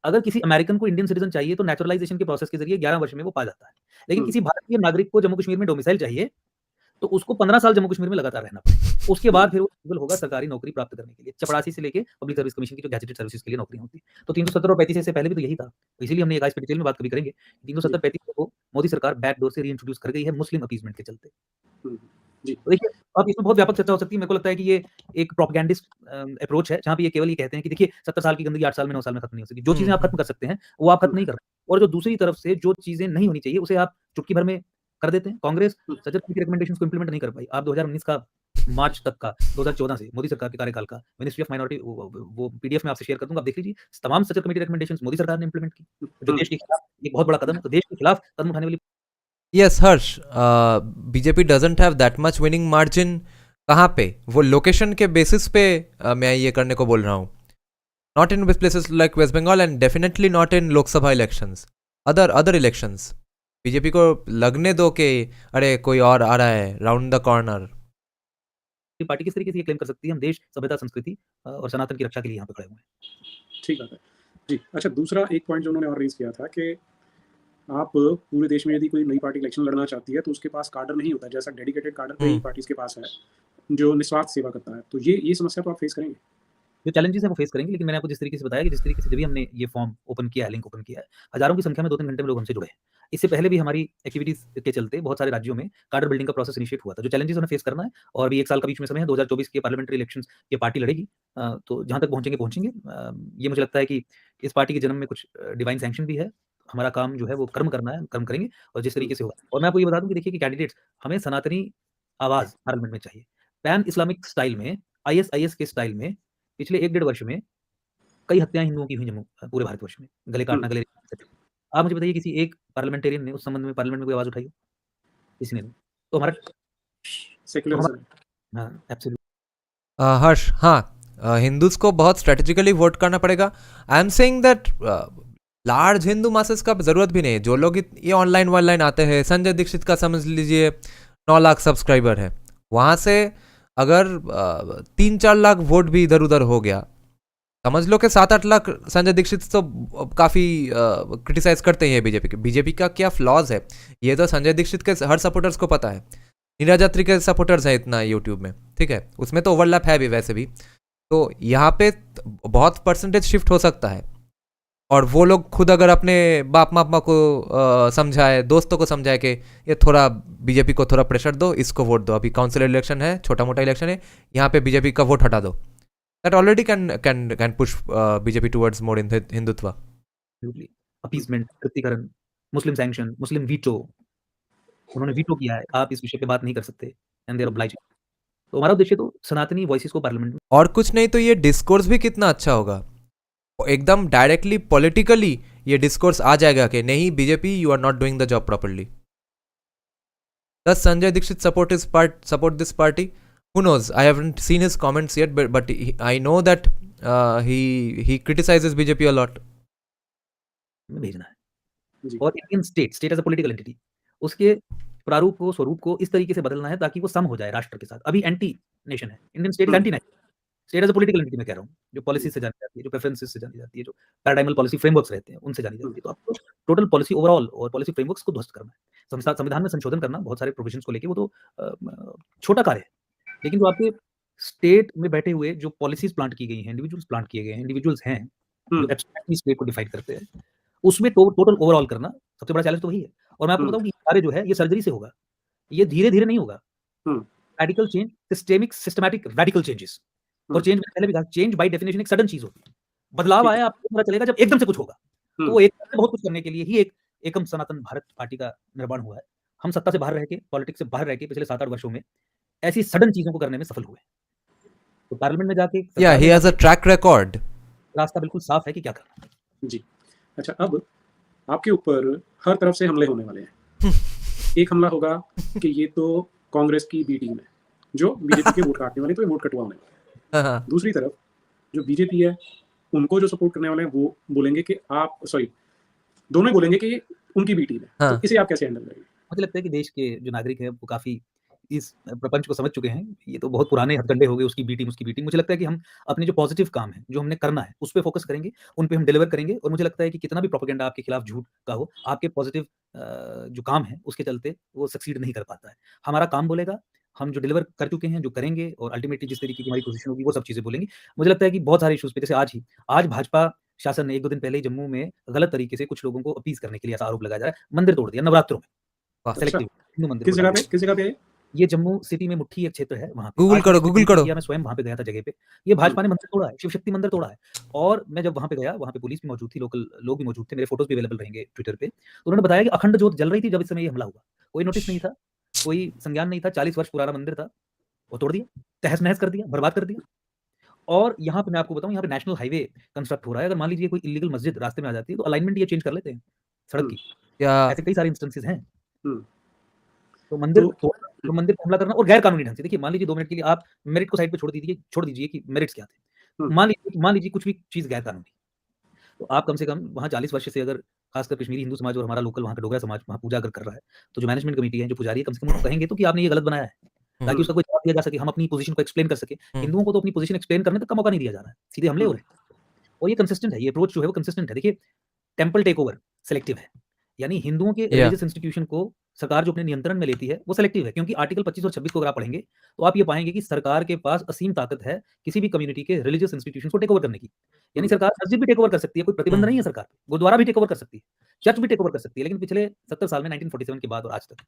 Speaker 4: अगर किसी अमेरिकन को इंडियन सिटीजन चाहिए तो नेचुरलाइजेशन के प्रोसेस के जरिए 11 वर्ष में वो पा जाता है। लेकिन किसी भारतीय नागरिक को जम्मू कश्मीर में डोमिसाइल चाहिए तो उसको 15 साल जम्मू कश्मीर में लगातार रहना पड़ेगा। उसके बाद फिर वो एलिजिबल होगा सरकारी नौकरी प्राप्त करने के लिए। चपरासी से लेके पब्लिक सर्विस कमीशन की जो गैजेटेड सर्विसेज के लिए नौकरी होती है। तो 370 और 35 से पहले भी तो यही था। तो इसीलिए हमने एक आज डिटेल में बात कभी करेंगे। 370-35 को मोदी सरकार बैकडोर से रीइंट्रोड्यूस कर गई है मुस्लिम अपीसमेंट के चलते। जी, तो देखिए अब इसमें बहुत व्यापक चर्चा हो सकती है। मेरे को लगता है कि ये एक प्रोपेगेंडिस्ट अप्रोच है, जहाँ पे ये केवल ये कहते हैं कि देखिए 70 साल की गंदगी 8 साल में 9 साल में खत्म नहीं हो सकती। जो चीज़ें आप खत्म कर सकते हैं, वो आप खत्म नहीं कर रहे। और जो दूसरी तरफ से जो चीज़ें नहीं होनी चाहिए, उसे आप चुटकी भर में कर देते हैं। कांग्रेस सजग की रिकमेंडेशंस को इंप्लीमेंट नहीं कर पाई। आप 2019 का मार्च तक का 2014 से मोदी सरकार के कार्यकाल का मिनिस्ट्री ऑफ माइनॉरिटी वो पीडीएफ में आपसे शेयर कर दूँगा, आप देख लीजिए। तमाम सजग कमेटी रिकमेंडेशंस मोदी सरकार ने इंप्लीमेंट की। जो देश के खिलाफ एक बहुत बड़ा कदम है, तो देश के खिलाफ कदम उठाने वाली
Speaker 1: yes Harsh, BJP doesn't have that much winning margin. कहाँ पे? वो लोकेशन के बेसिस पे मैं ये करने को बोल रहा हूँ। Not in places like West Bengal and definitely not in Lok Sabha elections, other elections. BJP को लगने दो कि अरे कोई और आ रहा है राउंड द कॉर्नर।
Speaker 4: पार्टी किस तरीके से ये क्लेम कर सकती है हम देश, सभ्यता, संस्कृति और सनातन की रक्षा के लिए यहाँ पे खड़े हुए हैं।
Speaker 3: ठीक बात है जी। अच्छा, दूसरा एक पॉइंट जो उन्होंने और रेज किया था कि आप पूरे देश में यदि कोई नई पार्टी इलेक्शन लड़ना चाहती है तो उसके पास कार्डर नहीं होता, जैसा डेडिकेटेड कार्डर कई पार्टीज के पास है जो निस्वार्थ सेवा करता है। तो ये समस्या तो आप फेस करेंगे।
Speaker 4: जो चैलेंजेस हैं वो फेस करेंगे, लेकिन मैंने आपको जिस तरीके से बताया कि जिस तरीके से जब भी हमने ये फॉर्म ओपन किया है, लिंक ओपन किया है, हज़ारों की संख्या में 2-3 घंटे में लोग हमसे जुड़े हैं। इससे पहले भी हमारी एक्टिविटीज़ के चलते बहुत सारे राज्यों में कार्डर बिल्डिंग का प्रोसेस इनिशिएट हुआ था। जो चैलेंजेस उन्हें फेस करना है और अभी 1 साल का बीच में समय है, 2024 के पार्लियामेंट्री इलेक्शंस ये पार्टी लड़ेगी। तो जहाँ तक पहुँचेंगे। ये मुझे लगता है कि इस पार्टी के जन्म में कुछ डिवाइन सैंक्शन भी है। हमारा काम जो है वो कर्म करना है, कर्म करेंगे और जिस तरीके से होगा। और मैं आपको ये बता दूँ कि देखिए कि कैंडिडेट्स हमें सनातनी आवाज़ पार्लियामेंट में चाहिए। पैन इस्लामिक स्टाइल में, आईएस के स्टाइल में पिछले 1 डेढ़ वर्ष में कई हत्याएँ हिंदुओं की हुई पूरे भारतवर्ष में। गले काटना, गले आप मुझे बताइए किसी एक पार्लियामेंटेरियन ने उस संबंध में पार्लियामेंट में कोई आवाज़ उठाई हो? किसी ने नहीं। तो हमारा
Speaker 3: सेक्युलरिज्म।
Speaker 4: हाँ, एब्सोल्यूट।
Speaker 1: हर्ष, हाँ, हिंदूज को बहुत स्ट्रेटेजिकली वोट करना पड़ेगा। I am saying that large Hindu masses का जरूरत भी नहीं है। जो लोग ये ऑनलाइन आते हैं, संजय दीक्षित का समझ लीजिए 9 लाख सब्सक्राइबर है, वहाँ से अगर 3-4 लाख वोट भी इधर उधर हो गया, समझ लो कि 7-8 लाख संजय दीक्षित तो काफ़ी क्रिटिसाइज करते हैं बीजेपी का क्या फ्लॉज है, ये तो संजय दीक्षित के हर सपोर्टर्स को पता है। नीरज यात्री के सपोर्टर्स हैं इतना यूट्यूब में, ठीक है, उसमें तो ओवरलैप है भी वैसे भी। तो यहाँ पे बहुत परसेंटेज शिफ्ट हो सकता है। और वो लोग खुद अगर अपने बाप मापा को समझाए, दोस्तों को समझाए कि ये थोड़ा बीजेपी को थोड़ा प्रेशर दो, इसको वोट दो, अभी काउंसिल इलेक्शन है, छोटा मोटा इलेक्शन है, यहाँ पे बीजेपी का वोट हटा दो, that already can push BJP towards more in Hindutva.
Speaker 4: Absolutely. Appeasement, तृप्तिकरण, मुस्लिम सैंक्शन, मुस्लिम वीटो, उन्होंने वीटो किया है, आप इस विषय पे बात नहीं कर सकते, एंड दे आर ऑब्लाइजिंग। तो हमारा उद्देश्य तो सनातनी वॉइसेस को पार्लियामेंट में,
Speaker 1: और कुछ नहीं तो ये डिस्कोर्स भी कितना अच्छा होगा, एकदम डायरेक्टली पॉलिटिकली ये डिस्कोर्स आ जाएगा कि नहीं BJP you are not doing the job properly. Does Sanjay Dixit support this party? Who knows? I haven't seen his comments yet, but I know that he criticizes BJP a lot.
Speaker 4: में भेजना है।
Speaker 3: जी.
Speaker 4: और Indian state as a political entity, उसके प्रारूप को, स्वरूप को इस तरीके से बदलना है ताकि वो सम हो जाए राष्ट्र के साथ। अभी एंटी नेशन है, Indian state is anti nation. State as a political entity मैं कह रहा हूँ, जो पॉलिसी से जानी जाती है, जो प्रेफरेंसेस से जानी जाती है, जो पैराडाइमल पॉलिसी फ्रेमवर्क्स रहते हैं उनसे जानी जाती है। तो आपको टोटल पॉलिसी ओवरऑल और पॉलिसी फ्रेमवर्क्स को ध्वस्त करना है। संविधान में संशोधन करना बहुत सारे प्रोविजंस को लेके, वो तो छोटा कार्य है, लेकिन जो आपके स्टेट में बैठे हुए जो पॉलिसीज प्लांट की गई हैं, इंडिविजुअल्स प्लांट किए गए हैं, इंडिविजुअल्स हैं जो एब्स्ट्रैक्टली स्टेट को डिफाइन करते हैं, उसमें टोटल ओवरऑल करना सबसे बड़ा चैलेंज तो वही है। और मैं आपको बताऊं कि कार्य जो है ये सर्जरी से होगा, ये धीरे धीरे नहीं होगा। Radical change, systematic radical changes. और चेंज मैंने पहले भी कहा, चेंज बाय डेफिनेशन एक सडन चीज होती है। बदलाव आया आपको पता चलेगा जब एकदम से कुछ होगा। तो वो एकदम से बहुत कुछ करने के लिए ही एक एकम सनातन भारत पार्टी का निर्माण हुआ है। हम सत्ता से बाहर रह के, पॉलिटिक्स से बाहर रह के पिछले 7-8 वर्षों में ऐसी सडन चीजों को करने में सफल हुए। तो पार्लियामेंट में जाके
Speaker 1: Yeah, he has a track record.
Speaker 4: रास्ता बिल्कुल साफ है कि क्या करना है।
Speaker 3: जी. अच्छा, अब आपके ऊपर हर तरफ से हमले होने वाले हैं. एक हमला होगा कि ये तो कांग्रेस की बी टीम है जो बीजेपी के वोट काटने वाले, तो ये वोट कटवाने वाले. दूसरी तरफ जो बीजेपी है उनको जो सपोर्ट करने वाले हैं वो बोलेंगे कि आप दोनों ही बोलेंगे कि उनकी बी टीम है. तो इसे आप कैसे हैंडल करेंगे?
Speaker 4: मुझे लगता है कि देश के जो नागरिक हैं वो काफ़ी इस प्रपंच को समझ चुके हैं। ये तो बहुत पुराने हथकंडे हो गए, उसकी बी टीम, उसकी बी टीम। मुझे लगता है कि हम अपने जो पॉजिटिव काम है, जो हमने करना है, उस पे फोकस करेंगे, उन पे हम डिलीवर करेंगे। और मुझे लगता है कि कितना भी प्रोपेगेंडा आपके खिलाफ झूठ का हो, आपके पॉजिटिव जो काम है उसके चलते वो सक्सीड नहीं कर पाता है। हमारा काम बोलेगा, हम जो डिलीवर कर चुके हैं, जो करेंगे, और अल्टीमेटली जिस तरीके की हमारी पोजीशन होगी वो सब चीज़ें बोलेंगी। मुझे लगता है कि बहुत सारे इश्यूज़ पे, जैसे आज भाजपा शासन ने 1-2 दिन पहले ही जम्मू में गलत तरीके से कुछ लोगों को अपीज़ करने के लिए ऐसा आरोप लगाया जा रहा है, मंदिर तोड़ दिया नवरात्रों में।
Speaker 1: वाह.
Speaker 4: सेलेक्टिव हिंदू मंदिर
Speaker 3: किस
Speaker 4: को
Speaker 3: जगह
Speaker 4: टारगेट।
Speaker 3: पे, किस जगह पे है?
Speaker 4: ये जम्मू सिटी में मुट्ठी एक क्षेत्र है, वहाँ पे।
Speaker 1: Google
Speaker 4: आज
Speaker 1: करो,
Speaker 4: मैंने
Speaker 1: Google
Speaker 4: ट्वीट
Speaker 1: करो.
Speaker 4: किया, मैं स्वयं वहाँ पे गया था जगह पे। ये भाजपा ने मंदिर तोड़ा है, शिव शक्ति मंदिर तोड़ा है। और मैं जब वहाँ पे गया, वहाँ पे पुलिस भी मौजूद थी, लोकल लोग भी मौजूद थे, मेरे फोटोज़ भी अवेलेबल रहेंगे ट्विटर पे। तो उन्होंने बताया कि अखंड ज्योत जल रही थी जब इस समय ये हमला हुआ। कोई नोटिस नहीं था, कोई संज्ञान नहीं था, 40 वर्ष पुराना मंदिर था, वो तोड़ दिया, तहस-नहस कर दिया, बर्बाद कर दिया। और यहाँ पे मैं आपको बताऊँ, यहाँ पे नेशनल हाईवे कंस्ट्रक्ट हो रहा है। अगर मान लीजिए कोई इल्लीगल मस्जिद रास्ते में आ जाती है, तो अलाइनमेंट ये चेंज कर लेते हैं सड़क की।
Speaker 1: Yeah.
Speaker 4: ऐसे कई सारे इंस्टेंसेस हैं।
Speaker 3: हम्म.
Speaker 4: तो मंदिर तो मंदिर पे हमला करना और गैर कानूनी ढंग से। देखिए, मान लीजिए 2 मिनट के लिए आप मेरिट को साइड पे छोड़ दीजिए कि मेरिट्स क्या थे। मान लीजिए कुछ भी चीज़ गैर कानूनी, तो आप कम से कम वहाँ 40 वर्ष से, अगर खासकर कश्मीरी हिंदू समाज और हमारा लोकल वहाँ का डोगरा समाज वहाँ पूजा अगर कर रहा है, तो जो मैनेजमेंट कमेटी है, जो पुजारी है, कम से कम उनको कहेंगे तो कि आपने ये गलत बनाया है, ताकि उसका कोई जवाब दिया जा सके, हम अपनी पोज़ीशन को एक्सप्लेन कर सकें। हिंदुओं को तो अपनी पोज़ीशन एक्सप्लेन करने तक का मौका नहीं दिया जा रहा है, सीधे हमले हो रहे हैं। और ये कंसिस्टेंट है, ये अप्रोच जो है वो कंसिस्टेंट है। देखिए, टेम्पल टेकओवर सेलेक्टिव है, यानी हिंदुओं के रिलीजियस इंस्टीट्यूशन को सरकार जो अपने नियंत्रण में लेती है वो सेलेक्टिव है। क्योंकि आर्टिकल 25 और 26 को अगर आप पढ़ेंगे, तो आप ये पाएंगे कि सरकार के पास असीम ताकत है किसी भी कम्युनिटी के रिलीजियस इंस्टीट्यूशन को टेक ओवर करने की। यानी सरकार मस्जिद भी टेक ओवर कर सकती है, कोई प्रतिबंध नहीं है सरकार पे। गुरुद्वारा भी टेक ओवर कर सकती है, चर्च भी टेक ओवर कर सकती है। लेकिन पिछले 70 साल में 1947 के बाद और आज तक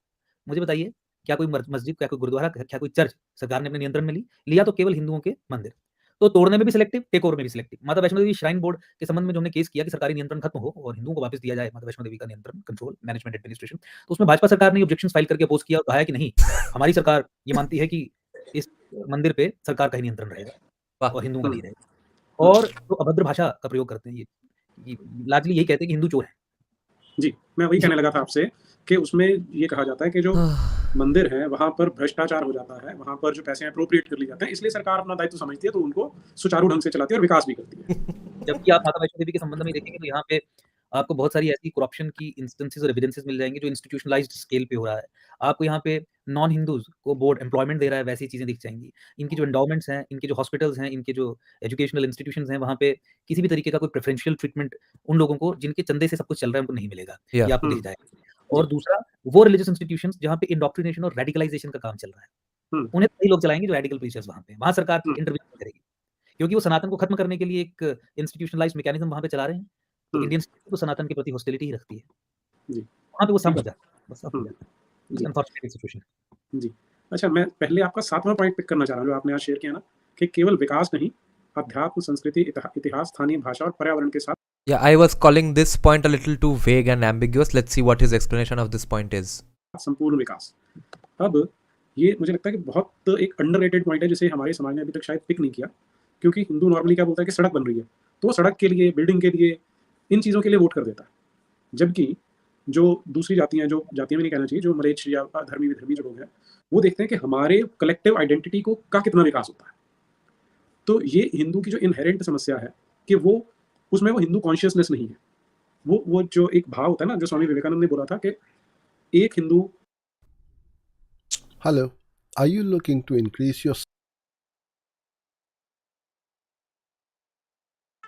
Speaker 4: मुझे बताइए, क्या कोई मस्जिद, क्या कोई गुरुद्वारा, क्या कोई चर्च सरकार ने अपने नियंत्रण में ली? लिया तो केवल हिंदुओं के मंदिर। तो तोड़ने में भी सिलेक्टिव, टेक ओवर में भी सिलेक्टिव। माता वैष्णो देवी श्राइन बोर्ड के संबंध में जो हमने केस किया कि सरकारी नियंत्रण खत्म हो और हिंदुओं को वापस दिया जाए माता वैष्णो देवी का नियंत्रण, कंट्रोल, मैनेजमेंट, एडमिनिस्ट्रेशन, तो उसमें भाजपा सरकार ने ऑब्जेक्शंस फाइल करके अपोज किया और कहा है कि नहीं, हमारी सरकार ये मानती है कि इस मंदिर पे सरकार का ही नियंत्रण रहेगा और हिंदुओं का नहीं रहेगा। और तो अभद्र भाषा का प्रयोग करते हैं, ये लार्जली यही कहते हैं कि हिंदू चोर है।
Speaker 3: जी, मैं वही कहने लगा था आपसे कि उसमें ये कहा जाता है कि जो मंदिर है वहाँ पर भ्रष्टाचार हो जाता है, वहाँ पर जो पैसे अप्रोप्रिएट कर लिए जाते हैं, इसलिए सरकार अपना दायित्व समझती है तो उनको सुचारू ढंग से चलाती है और विकास भी करती है।
Speaker 4: जबकि आप माता वैष्णो देवी के संबंध में देखेंगे तो यहाँ पे आपको बहुत सारी ऐसी करप्शन की इंस्टेंसेस और एविडेंसेस मिल जाएंगे जो इंस्टीट्यूशनलाइज्ड स्केल पे हो रहा है। आपको यहाँ पे नॉन हिंदूज को बोर्ड एम्प्लॉयमेंट दे रहा है, वैसी चीजें दिख जाएंगी। इनकी जो एंडोमेंट्स हैं, इनके जो हॉस्पिटल्स हैं, इनके जो एजुकेशनल इंस्टीट्यूशंस हैं, वहाँ पे किसी भी तरीके का कोई प्रेफरेंशियल ट्रीटमेंट उन लोगों को जिनके चंदे से सब कुछ चल रहा है उनको नहीं मिलेगा। ये आपको दिख जाएगा। और दूसरा, वो रिलीजियस इंस्टीट्यूशंस जहाँ पे इंडोक्ट्रिनेशन और रेडिकलाइजेशन का काम चल रहा है, उन्हें वही लोग चलाएंगे जो रेडिकल प्रीचर्स वहाँ सरकार इंटरव्यू करेगी, क्योंकि वो सनातन को खत्म करने के लिए एक इंस्टीट्यूशनलाइज्ड मैकेनिज्म वहाँ पे चला रहे हैं। तो इंडियन स्टेट तो सनातन के प्रति हॉस्टिलिटी ही रखती है। वहाँ पे वो सम हो जाता है, बस हो जाता है। Unfortunate situation.
Speaker 3: जी, अच्छा, मैं पहले आपका 7वां पॉइंट पिक करना चाह रहा हूँ जो आपने आज शेयर किया ना, कि केवल विकास नहीं, अध्यात्म, संस्कृति, इतिहास, स्थानीय भाषा और पर्यावरण के साथ
Speaker 1: Yeah, I was calling this point a little too vague and ambiguous. Let's see what his explanation of this point is.
Speaker 3: संपूर्ण विकास। अब ये मुझे लगता है कि बहुत एक अंडररेटेड पॉइंट है जिसे हमारे समाज ने अभी तक शायद पिक नहीं किया, क्योंकि हिंदू नॉर्मली क्या बोलता है कि सड़क बन रही है तो सड़क के लिए, बिल्डिंग के लिए, इन चीज़ों के लिए वोट कर देता है। जबकि जो दूसरी जातियां, जो जातियां भी नहीं कहना चाहिए, जो मलेच्छ या धर्मी विधर्मी जो लोग हैं, वो देखते हैं कि हमारे कलेक्टिव आइडेंटिटी को का कितना विकास होता है। तो ये हिंदू की जो इनहेरेंट समस्या है कि वो उसमें वो हिंदू कॉन्शियसनेस नहीं है। वो जो एक भाव होता है ना, जो स्वामी विवेकानंद ने बोला था कि एक Hindu.
Speaker 5: Hello, are you looking to increase your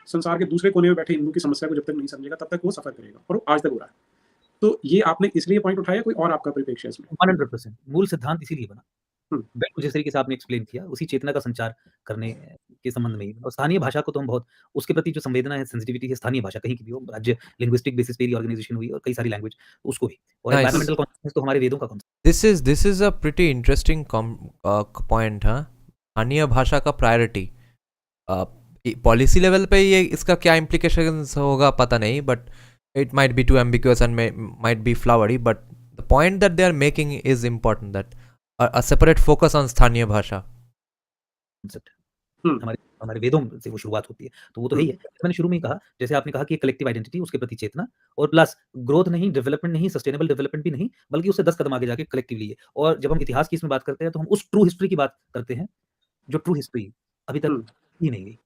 Speaker 3: संसार के दूसरे कोने में बैठे हिंदू की समस्या को जब तक नहीं समझेगा तब तक वो सफर करेगा, और वो आज तक हो रहा है। तो ये आपने इसलिए पॉइंट उठाया, कोई और आपका परिप्रेक्ष्य है इसमें?
Speaker 4: 100% मूल सिद्धांत इसीलिए बना।
Speaker 3: हम्म,
Speaker 4: बिल्कुल जिस तरीके से आपने एक्सप्लेन किया, उसी चेतना का संचार करने के संबंध में ही। और स्थानीय भाषा को तो हम बहुत, उसके प्रति जो संवेदना है, सेंसिटिविटी है, स्थानीय भाषा कहीं की भी हो, राज्य लिंग्विस्टिक बेसिस पे रीऑर्गेनाइजेशन हुई और कई सारी लैंग्वेज, उसको भी। और
Speaker 1: Nice.
Speaker 4: एनवायरमेंटल कॉन्शियसनेस तो हमारे वेदों का concept.
Speaker 1: This is a pretty interesting point, हाँ. स्थानीय भाषा का प्रायोरिटी पॉलिसी लेवल पे ये इसका क्या implications होगा पता नहीं, but it might be too ambiguous and might be flowery, but the point that they are making is important, that a separate focus on स्थानीय भाषा.
Speaker 4: कॉन्सेप्ट
Speaker 3: हम्म,
Speaker 4: हमारे हमारे वेदों से वो शुरुआत होती है, तो वो तो है ही है। मैंने शुरू में ही कहा, जैसे आपने कहा कि कलेक्टिव आइडेंटिटी, उसके प्रति चेतना, और प्लस ग्रोथ नहीं, डेवलपमेंट नहीं, सस्टेनेबल डेवलपमेंट भी नहीं, बल्कि उससे 10 कदम आगे जाके कलेक्टिवली है। और जब हम इतिहास की इसमें बात करते हैं, तो हम उस ट्रू हिस्ट्री की बात करते हैं, जो ट्रू हिस्ट्री अभी तक
Speaker 3: हम्म।
Speaker 4: ही नहीं गई।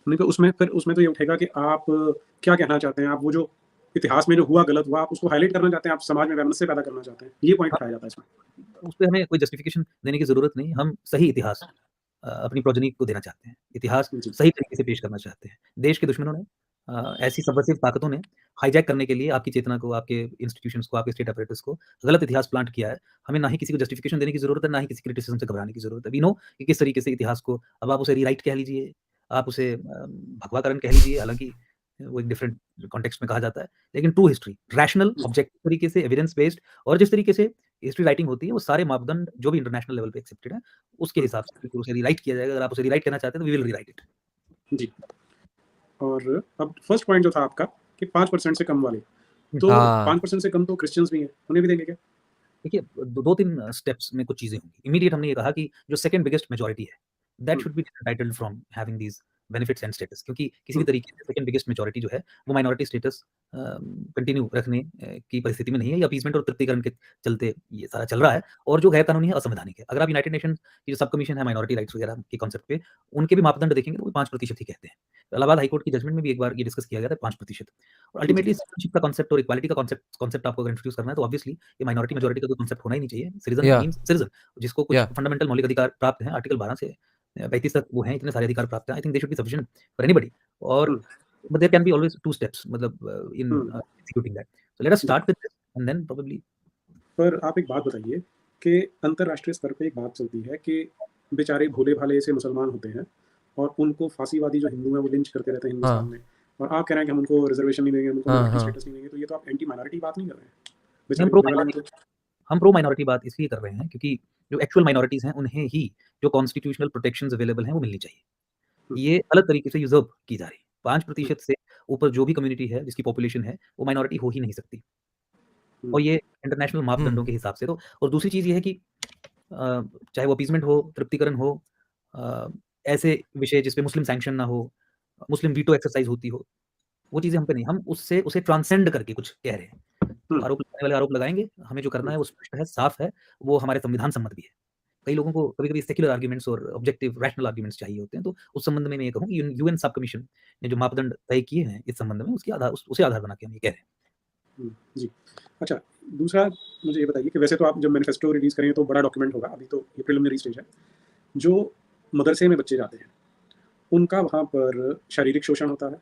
Speaker 3: नहीं तो उसमें तो ये उठेगा कि आप क्या कहना चाहते हैं, आप वो जो इतिहास में जो हुआ गलत हुआ, आप उसको हाईलाइट करना चाहते हैं, आप समाज में वैमनस्य पैदा करना चाहते हैं, ये पॉइंट उठाया जाता है इसमें।
Speaker 4: उस पे हमें कोई जस्टिफिकेशन देने की ज़रूरत नहीं। हम सही इतिहास अपनी प्रोजनी को देना चाहते हैं। इतिहास
Speaker 3: जी।
Speaker 4: सही तरीके से पेश करना चाहते हैं। देश के दुश्मनों ने, ऐसी सबवर्सिव ताकतों ने हाईजैक करने के लिए आपकी चेतना को, आपके इंस्टीट्यूशंस को, आपके स्टेट अपैरेटस को गलत इतिहास प्लांट किया है। हमें ना ही किसी को जस्टिफिकेशन देने की ज़रूरत है, ना ही किसी क्रिटिसिज्म से घबराने की ज़रूरत है। वी नो कि किस तरीके से इतिहास को, अब आप उसे रीराइट कह लीजिए, आप उसे भगवाकरण कह लीजिए, हालाँकि वो एक डिफरेंट कॉन्टेक्स्ट में कहा जाता है। लेकिन ट्रू हिस्ट्री, रैशनल, ऑब्जेक्टिव तरीके से, एविडेंस बेस्ड, और जिस तरीके से हिस्ट्री राइटिंग होती है, वो सारे मापदंड जो भी इंटरनेशनल लेवल पे एक्सेप्टेड है, उसके हिसाब से फिर उसे रीराइट किया जाएगा। अगर आप उसे रीराइट करना चाहते हैं, तो वी विल रीराइट इट।
Speaker 3: जी। और अब फर्स्ट पॉइंट जो था आपका कि 5% से कम वाले, तो
Speaker 1: हाँ.
Speaker 3: 5% से कम तो क्रिश्चियंस भी हैं, उन्हें भी देंगे क्या?
Speaker 4: देखिए, 2-3 स्टेप्स में कुछ चीज़ें होंगी। इमीडिएट हमने ये कहा कि जो सेकंड बिगेस्ट मेजॉरिटी है, that should be entitled from having these benefits and status, क्योंकि किसी भी तरीके से सेकंड बिगेस्ट मेजॉरिटी जो है, वो माइनॉरिटी स्टेटस कंटिन्यू रखने की परिस्थिति में नहीं है। ये अपीसमेंट और तृप्तिकरण के चलते ये सारा चल रहा है, और जो गैर कानूनी है, असंवैधानिक है। अगर आप यूनाइटेड नेशंस की जो सब कमीशन है माइनॉरिटी राइट्स वगैरह के कॉन्सेप्ट पे, उनके भी मापदंड देखेंगे, तो वो 5% ही कहते हैं। इलाहाबाद हाई कोर्ट की जजमेंट में भी एक बार ये डिस्कस किया गया था, 5%। और अल्टीमेटली सिटीजनशिप का कॉन्सेप्ट और इक्वालिटी का कॉन्सेप्ट आपको अगर इंट्रोड्यूस करना है, तो ऑब्वियसली ये माइनॉरिटी मेजॉरिटी का कोई कॉन्सेप्ट होना ही नहीं चाहिए। Citizen
Speaker 1: Yeah.
Speaker 4: मीन्स सिटीजन, जिसको कुछ
Speaker 1: Yeah.
Speaker 4: फंडामेंटल मौलिक अधिकार प्राप्त हैं, आर्टिकल 12 से 35 तक वो हैं, इतने सारे अधिकार प्राप्त हैं। I think they should be sufficient for anybody. और but there can be always 2 steps, मतलब in executing that. So let us start with this and then probably.
Speaker 3: पर आप एक बात बताइए कि अंतर्राष्ट्रीय स्तर पे एक बात चलती है कि बेचारे भोले भाले से मुसलमान होते हैं और उनको फांसीवादी जो हिंदू हैं वो लिंच करते रहते हैं हिंदुस्तान
Speaker 1: हाँ.
Speaker 3: में, और आप कह रहे हैं कि हम उनको रिजर्वेशन नहीं देंगे, हम उनको
Speaker 1: हाँ,
Speaker 3: माइनॉरिटी
Speaker 1: हाँ.
Speaker 3: स्टेटस नहीं देंगे, तो ये तो आप एंटी माइनॉरिटी बात नहीं कर रहे हैं।
Speaker 4: हम
Speaker 3: बेचारे
Speaker 4: प्रो
Speaker 3: भोले वाले
Speaker 4: माइनॉरिटी
Speaker 3: मतलब
Speaker 4: हम प्रो माइनॉरिटी बात इसलिए कर रहे हैं, क्योंकि जो एक्चुअल माइनॉरिटीज़ हैं, उन्हें ही जो कॉन्स्टिट्यूशनल प्रोटेक्शंस अवेलेबल हैं, वो मिलनी चाहिए। ये अलग तरीके से यूज़र्व की जा रही है। 5% से ऊपर जो भी कम्युनिटी है, जिसकी पॉपुलेशन है, वो माइनॉरिटी हो ही नहीं सकती। और ये इंटरनेशनल मापदंडों के हिसाब से। तो और दूसरी चीज़ ये है कि चाहे वो अपीसमेंट हो, तृप्तिकरण हो, अ, ऐसे विषय जिस पे मुस्लिम सैंक्शन ना हो, मुस्लिम वीटो एक्सरसाइज़ होती हो, वो चीज़ें हम पे नहीं। हम उसे ट्रांसेंड करके कुछ कह रहे हैं। तो आरोप लगाने वाले आरोप लगाएँगे, हमें जो करना है वो स्पष्ट है, साफ है, वो हमारे संविधान सम्मत भी है। कई लोगों को कभी-कभी सेक्युलर आर्ग्यूमेंट्स और ऑब्जेक्टिव रैशनल आर्ग्यूमेंट्स चाहिए होते हैं, तो उस संबंध में मैं ये कहूँ कि यूएन सब कमीशन ने जो मापदंड तय किए हैं इस संबंध में, उसे आधार बना के हम ये कह रहे हैं।
Speaker 3: जी। अच्छा, दूसरा मुझे ये बताइए कि वैसे तो आप जब मैनिफेस्टो रिलीज़ करेंगे तो बड़ा डॉक्यूमेंट होगा, अभी तो ये प्रिलिमिनरी स्टेज है। जो मदरसे में बच्चे जाते हैं, उनका वहाँ पर शारीरिक शोषण होता है,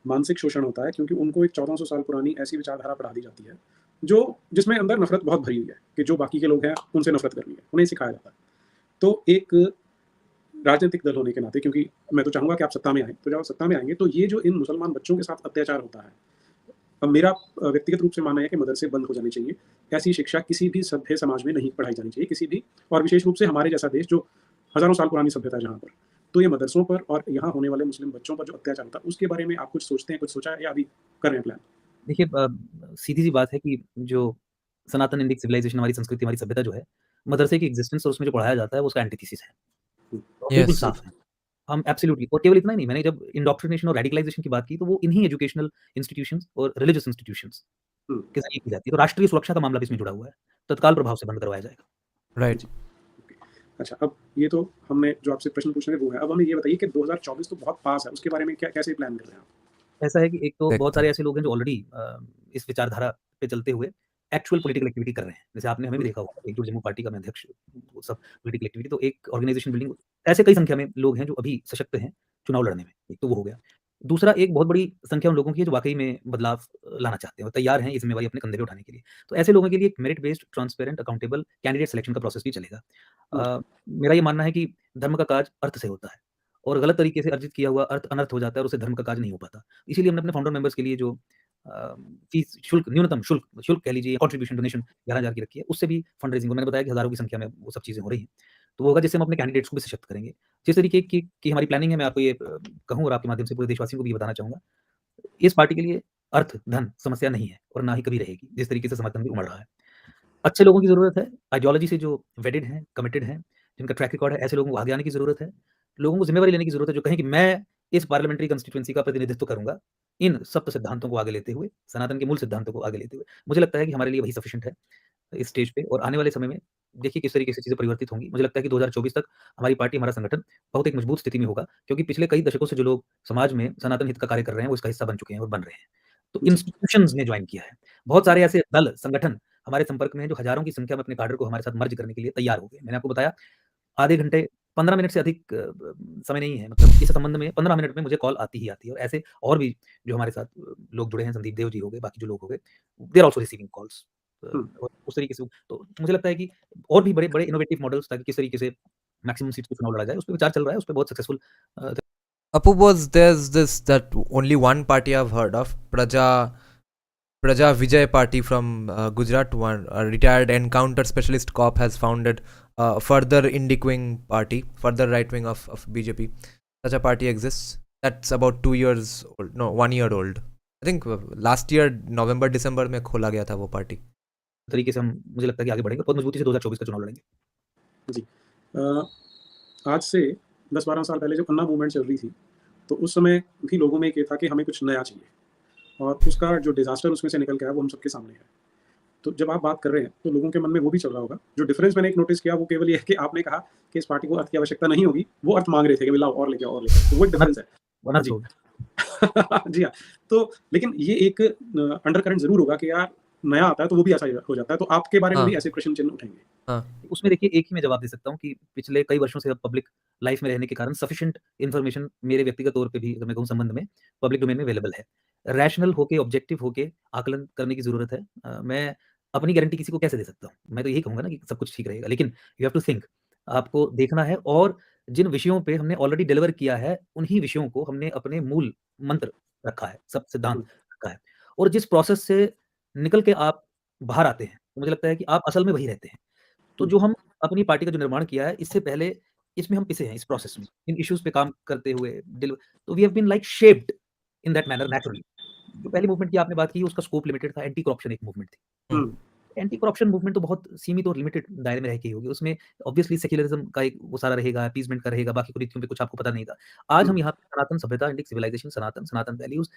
Speaker 3: मानसिक शोषण होता है, क्योंकि उनको एक 1400 साल पुरानी ऐसी विचारधारा पढ़ा दी जाती है, जिसमें अंदर नफ़रत बहुत भरी हुई है कि जो बाकी के लोग हैं, उनसे नफ़रत करनी है, उन्हें सिखाया जाता है। तो एक राजनीतिक दल होने के नाते, क्योंकि मैं तो चाहूँगा कि आप सत्ता में आएँ, तो जब आप सत्ता में आएँगे, तो ये जो इन मुसलमान बच्चों के साथ अत्याचार होता है, अब मेरा व्यक्तिगत रूप से मानना है कि मदरसे बंद हो जाने चाहिए। ऐसी शिक्षा किसी भी सभ्य समाज में नहीं पढ़ाई जानी चाहिए, किसी भी, और विशेष रूप से हमारे जैसा देश जो हज़ारों साल पुरानी सभ्यता है जहाँ पर। तो ये मदरसों पर और यहाँ होने वाले मुस्लिम बच्चों पर जो अत्याचार होता है उसके बारे में आप कुछ सोचते हैं, कुछ सोचा है या अभी कर रहे हैं प्लान?
Speaker 4: देखिए सीधी सी बात है कि जो सनातन इंडिक सिविलाइजेशन, हमारी संस्कृति, हमारी सभ्यता जो है, मदरसे की एग्जिस्टेंस और उसमें जो पढ़ाया जाता है वो उसका एंटीथेसिस है। तो बिल्कुल
Speaker 1: Yes.
Speaker 4: साफ है। हम एब्सोल्युटली, और केवल इतना ही नहीं, मैंने जब इंडोक्ट्रिनेशन और रेडिकलाइजेशन की बात की तो वो इन्हीं एजुकेशनल इंस्टीट्यूशंस और रिलिजियस इंस्टीट्यूशंस
Speaker 3: हुँ,
Speaker 4: के ज़रिए की जाती है। तो राष्ट्रीय सुरक्षा का मामला भी इसमें जुड़ा हुआ है। तत्काल प्रभाव से बंद करवाया जाएगा।
Speaker 1: Right.
Speaker 3: जी, ओके। अच्छा, अब ये तो हमने जो आपसे प्रश्न पूछने थे वो है। अब हमें ये बताइए कि 2024 तो बहुत पास है, उसके बारे में कैसे प्लान कर रहे हैं आप?
Speaker 4: ऐसा है कि एक तो बहुत
Speaker 1: Correct.
Speaker 4: सारे ऐसे लोग हैं जो ऑलरेडी इस विचारधारा पे चलते हुए एक्चुअल पॉलिटिकल एक्टिविटी कर रहे हैं। जैसे आपने हमें भी
Speaker 3: हुँ,
Speaker 4: देखा होगा, एकजुट जम्मू पार्टी का मैं अध्यक्ष, वो सब पॉलिटिकल एक्टिविटी, तो एक ऑर्गेनाइजेशन बिल्डिंग, ऐसे कई संख्या में लोग हैं जो अभी सशक्त हैं चुनाव लड़ने में। एक तो वो हो गया। दूसरा, एक बहुत बड़ी संख्या उन लोगों की है जो वाक़ई में बदलाव लाना चाहते हैं और तैयार हैं ये ज़िम्मेवारी अपने कंधे पे उठाने के लिए। तो ऐसे लोगों के लिए एक merit based, transparent, accountable candidate selection का प्रोसेस भी चलेगा।
Speaker 3: हुँ,
Speaker 4: मेरा ये मानना है कि धर्म का काज अर्थ से होता है और गलत तरीके से अर्जित किया हुआ अर्थ अनर्थ हो जाता है और उससे धर्म का काज नहीं हो पाता। इसीलिए हमने अपने फाउंडर मेंबर्स के लिए जो फीस शुल्क, न्यूनतम शुल्क शुल्क कह लीजिए, कंट्रीब्यूशन डोनेशन 11,000 की रखी है, उससे भी फंड रेजिंग, मैंने बताया कि हज़ारों की संख्या में वो सब चीज़ें हो रही हैं। तो वो होगा जिससे हम अपने कैंडिडेट्स को भी सशक्त करेंगे। जिस तरीके की हमारी प्लानिंग है, मैं आपको ये कहूँ और आपके माध्यम से पूरे देशवासियों को भी ये बताना चाहूँगा, इस पार्टी के लिए अर्थ, धन समस्या नहीं है और ना ही कभी रहेगी, जिस तरीके से समर्थन भी उमड़ रहा है। अच्छे लोगों की ज़रूरत है, आइडियोलॉजी से जो वेडेड हैं, कमिटेड हैं, जिनका ट्रैक रिकॉर्ड है, ऐसे लोगों को आगे आने की ज़रूरत है। लोगों को ज़िम्मेवारी लेने की ज़रूरत है, जो कहें कि मैं इस पार्लियामेंट्री कंस्टिट्यूएंसी का प्रतिनिधित्व करूँगा, इन सप्त सिद्धांतों को आगे लेते हुए, सनातन के मूल सिद्धांतों को आगे लेते हुए। मुझे लगता है कि हमारे लिए वही सफिशिएंट है इस स्टेज पे, और आने वाले समय में देखिए किस तरीके से चीज़ें परिवर्तित होंगी। मुझे लगता है कि 2024 तक हमारी पार्टी, हमारा संगठन बहुत एक मजबूत स्थिति में होगा, क्योंकि पिछले कई दशकों से जो लोग समाज में सनातन हित का कार्य कर रहे हैं, वो इसका हिस्सा बन चुके हैं और बन रहे हैं। तो
Speaker 3: जी,
Speaker 4: इंस्टीट्यूशंस ने जॉइन किया है। बहुत सारे ऐसे दल, संगठन हमारे संपर्क में हैं, जो हज़ारों की संख्या में अपने काडर को हमारे साथ मर्ज करने के लिए तैयार हो गए। मैंने आपको बताया, आधे घंटे, 15 मिनट से अधिक समय नहीं है, मतलब इस संबंध में 15 मिनट में मुझे कॉल आती ही आती है, और ऐसे और भी जो हमारे साथ लोग जुड़े हैं, संदीप देव जी हो गए, बाकी जो लोग हो गए, they are also receiving calls.
Speaker 3: हुँ।
Speaker 4: और उस तरीके से तो मुझे लगता है कि और भी बड़े-बड़े इनोवेटिव मॉडल्स, ताकि किस तरीके से मैक्सिमम सीट्स पे चुनाव लड़ा जाए, उस पे विचार चल रहा है, उस पे बहुत successful
Speaker 1: Apu, was there's this that only one party I've heard of, Praja Vijay Party from Gujarat, one a retired encounter specialist cop has founded a further Indic wing party, further right wing of BJP. Such a party exists. That's about 2 years old, no, 1 year old. I think last year November December में खोला गया था वो party.
Speaker 4: तरीके से हम, मुझे लगता है कि आगे बढ़ेंगे, बहुत मजबूती से 2024 का चुनाव लड़ेंगे।
Speaker 3: जी। आज से 10-12 साल पहले जब अन्ना मूवमेंट चल रही थी, तो उस समय भी लोगों में ये था कि हमें कुछ नया चाहिए और उसका जो डिज़ास्टर उसमें से निकल के आया वो हम सबके सामने है। तो जब आप बात कर रहे हैं, तो लोगों के मन में वो भी चल रहा होगा। जो डिफ़रेंस मैंने एक नोटिस किया वो केवल ये है कि आपने कहा कि इस पार्टी को अर्थ की आवश्यकता नहीं होगी, वो अर्थ माँग रहे थे कि लाओ और लेके आओ और लेके आओ। तो वो एक डिफ़रेंस है।
Speaker 4: अनर्थ
Speaker 3: जी।
Speaker 4: होगा।
Speaker 3: जी हाँ, तो लेकिन ये एक अंडरकरेंट ज़रूर होगा कि यार नया आता है तो वो भी ऐसा ही हो जाता है। तो आपके बारे में भी
Speaker 1: हाँ.
Speaker 3: ऐसे प्रश्न चिन्ह उठेंगे?
Speaker 1: हाँ.
Speaker 4: उसमें देखिए एक ही मैं जवाब दे सकता हूँ कि पिछले कई वर्षों से अब पब्लिक लाइफ में रहने के कारण सफिशिएंट इन्फॉर्मेशन मेरे व्यक्तिगत तौर पे भी, अगर मैं कहूँ संबंध में, पब्लिक डोमेन में अवेलेबल है। रैशनल होके, ऑब्जेक्टिव होके आकलन करने की ज़रूरत है। मैं अपनी गारंटी किसी को कैसे दे सकता हूँ? मैं तो यही कहूँगा ना कि सब कुछ ठीक रहेगा, लेकिन यू हैव टू थिंक, आपको देखना है, और जिन विषयों पे हमने ऑलरेडी डिलीवर किया है, उन्हीं विषयों को हमने अपने मूल मंत्र रखा है, सब सिद्धांत
Speaker 3: हुँ,
Speaker 4: रखा है। और जिस प्रोसेस से निकल के आप बाहर आते हैं, तो मुझे लगता है कि आप असल में वही रहते हैं। तो
Speaker 3: हुँ,
Speaker 4: जो हम अपनी पार्टी का जो निर्माण किया है, इससे पहले इसमें हम पिसे हैं, इस प्रोसेस में, इन इश्यूज़ पे काम करते हुए तो we have been like shaped in that manner naturally. जो पहली मूवमेंट की आपने बात की, उसका स्कोप लिमिटेड था, एंटी करप्शन एक मूवमेंट थी।
Speaker 3: हुँ,
Speaker 1: हम्म.
Speaker 4: एंटी करप्शन मूवमेंट तो बहुत सीमित और लिमिटेड दायरे में रह के ही होगी। उसमें ऑब्वियसली सेक्युलरिज़्म का एक वो सारा रहेगा, अपीसमेंट का रहेगा, बाकी कुरीतियों पे कुछ आपको पता नहीं था। आज
Speaker 3: हुँ,
Speaker 4: हम यहाँ पे सनातन सभ्यता, इंडिक सिविलाइजेशन, सनातन वैल्यूज़,